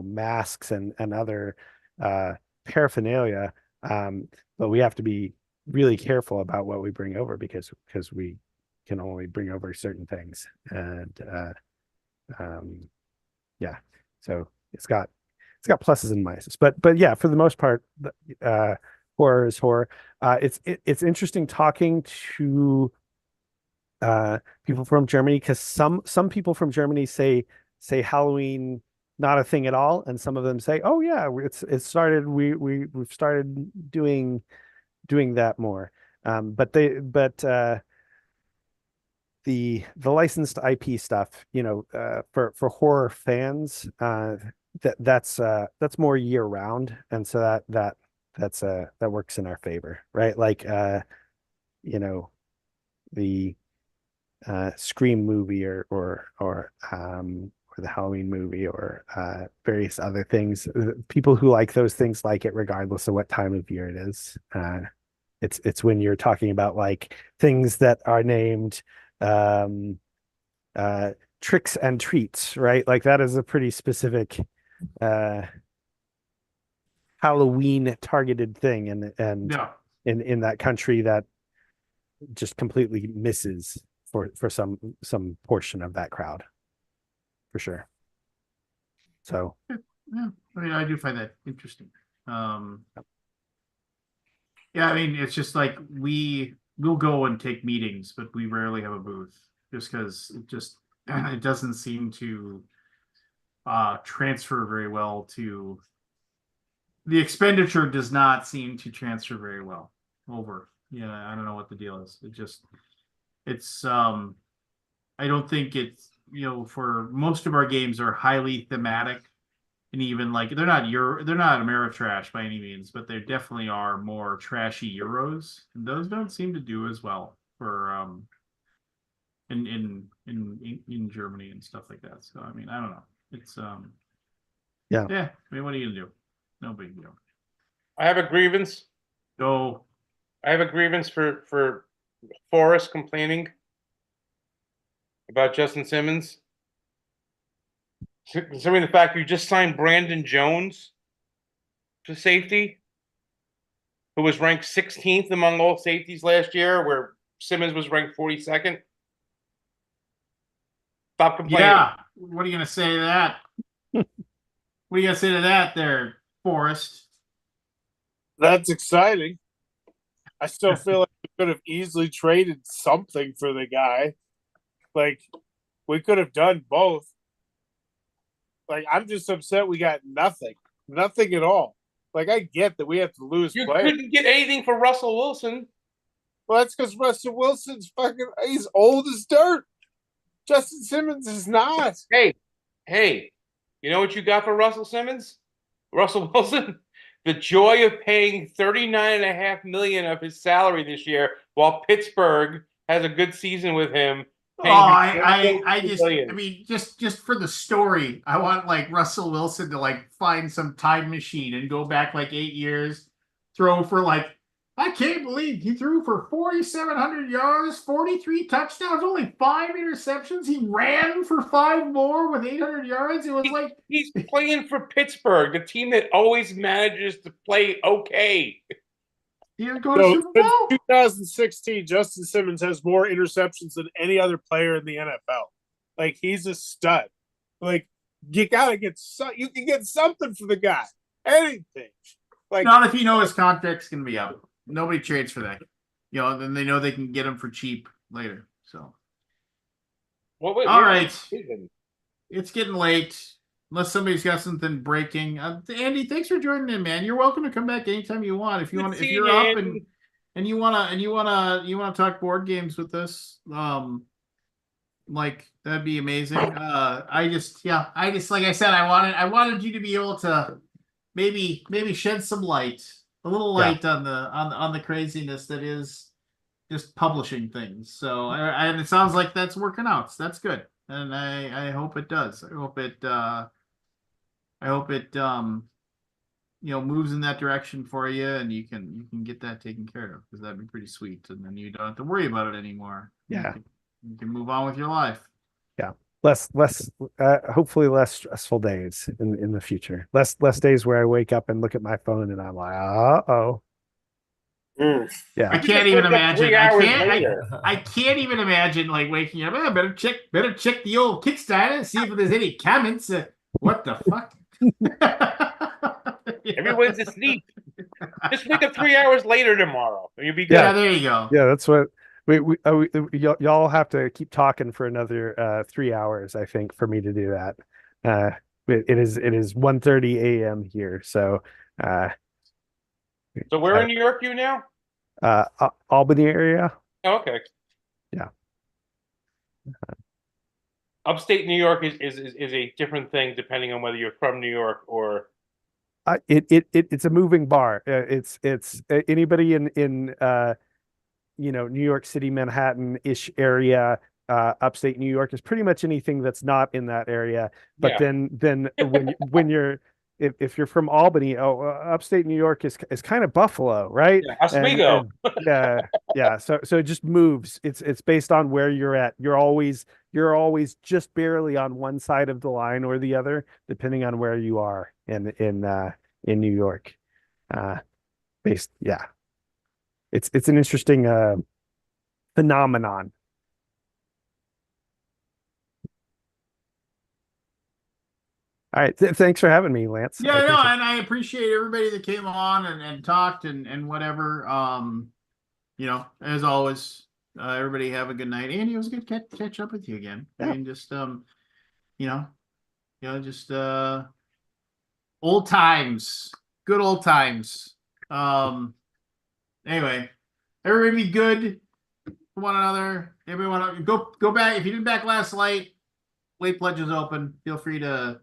masks and other paraphernalia. But we have to be really careful about what we bring over because we can only bring over certain things. And yeah, so it's got pluses and minuses. But yeah, for the most part, horror is horror. It's interesting talking to people from Germany, because some people from Germany say Halloween not a thing at all, and some of them say, oh yeah, it started, we've started doing that more. But the licensed IP stuff, for horror fans, that's more year round, and so that works in our favor, right? Like the Scream movie or the Halloween movie or various other things. People who like those things like it regardless of what time of year it is. It's when you're talking about like things that are named tricks and treats, right? Like that is a pretty specific Halloween targeted thing, and Yeah. in that country that just completely misses for some portion of that crowd, for sure. So Yeah, I mean, I do find that interesting. Yeah, I mean, it's just like we'll go and take meetings, but we rarely have a booth just because it doesn't seem to transfer very well to the expenditure does not seem to transfer very well over. Yeah, I don't know what the deal is. It's I don't think it's for most of our games are highly thematic, and even like they're not Ameritrash by any means, but they definitely are more trashy Euros, and those don't seem to do as well for in Germany and stuff like that. So I mean, I don't know. It's yeah. I mean, what are you gonna do? No big deal. I have a grievance. Go. I have a grievance for Forrest complaining about Justin Simmons. Considering the fact you just signed Brandon Jones to safety, who was ranked 16th among all safeties last year, where Simmons was ranked 42nd. Stop complaining. Yeah. What are you gonna say to that? What are you gonna say to that there, Forrest? That's exciting. I still feel like we could have easily traded something for the guy. Like, we could have done both. Like, I'm just upset we got nothing. Nothing at all. Like, I get that we have to lose You players. couldn't get anything for Russell Wilson. Well, that's because Russell Wilson's he's old as dirt. Justin Simmons is not. Hey, you know what you got for Russell Wilson? The joy of paying $39.5 million of his salary this year, while Pittsburgh has a good season with him. Just for the story, I want like Russell Wilson to like find some time machine and go back like 8 years, throw for like, I can't believe he threw for 4,700 yards, 43 touchdowns, only 5 interceptions. He ran for 5 more with 800 yards. It was like he's playing for Pittsburgh, the team that always manages to play okay. He didn't go to Super Bowl. 2016, Justin Simmons has more interceptions than any other player in the NFL. Like, he's a stud. Like, you gotta get you can get something for the guy. Anything. Like, not if you know his contract's gonna be up. Nobody trades for that. Then they know they can get him for cheap later. So, all right, it's getting late. unless somebody's got something breaking. Andy, thanks for joining in, man. You're welcome to come back anytime you want. If you want, if you're up and you wanna talk board games with us, like that'd be amazing. I just like I said, I wanted you to be able to maybe shed some light, a little light on the craziness that is just publishing things. So and it sounds like that's working out. So that's good. And I hope it does. I hope it moves in that direction for you, and you can get that taken care of, because that'd be pretty sweet. And then you don't have to worry about it anymore. Yeah. You can move on with your life. Yeah. Hopefully less stressful days in the future. Less days where I wake up and look at my phone and I'm like, uh-oh. Yeah. I can't even imagine. I can't even imagine like waking up. Better check the old Kickstarter and see if there's any comments. What the fuck? Everyone's asleep. Just wake up 3 hours later tomorrow, and you'll be good. Yeah, there you go. Yeah, that's what y'all have to keep talking for another 3 hours, I think, for me to do that. It is 1:30 a.m. here, so. So where in New York you now? Albany area. Oh, okay. Yeah. Upstate New York is a different thing depending on whether you're from New York or. It's a moving bar. It's anybody in New York City, Manhattan-ish area. Upstate New York is pretty much anything that's not in that area. But then when you're if you're from Albany, upstate New York is kind of Buffalo, right? Yeah, Oswego. Yeah. So it just moves. It's based on where you're at. You're always just barely on one side of the line or the other, depending on where you are in New York. It's an interesting phenomenon. All right. Thanks for having me, Lance. Yeah, and I appreciate everybody that came on and talked and whatever. As always, everybody have a good night. Andy, it was good to catch up with you again. Yeah. I mean, just old times, good old times. Anyway, everybody be good for one another. Everybody want to go back. If you did back last night, late pledges open. Feel free to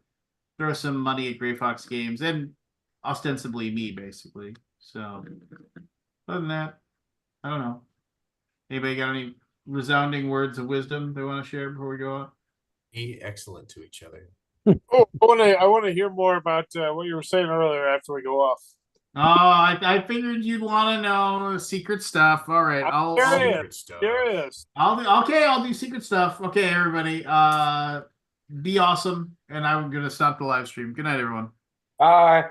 throw some money at Gray Fox Games, and ostensibly me, basically. So, other than that, I don't know. Anybody got any resounding words of wisdom they want to share before we go out? Be excellent to each other. Oh, I want to hear more about what you were saying earlier after we go off. Oh, I figured you'd want to know secret stuff. All right, I'll do secret stuff. Okay, everybody. Be awesome, and I'm gonna stop the live stream. Good night, everyone. Bye.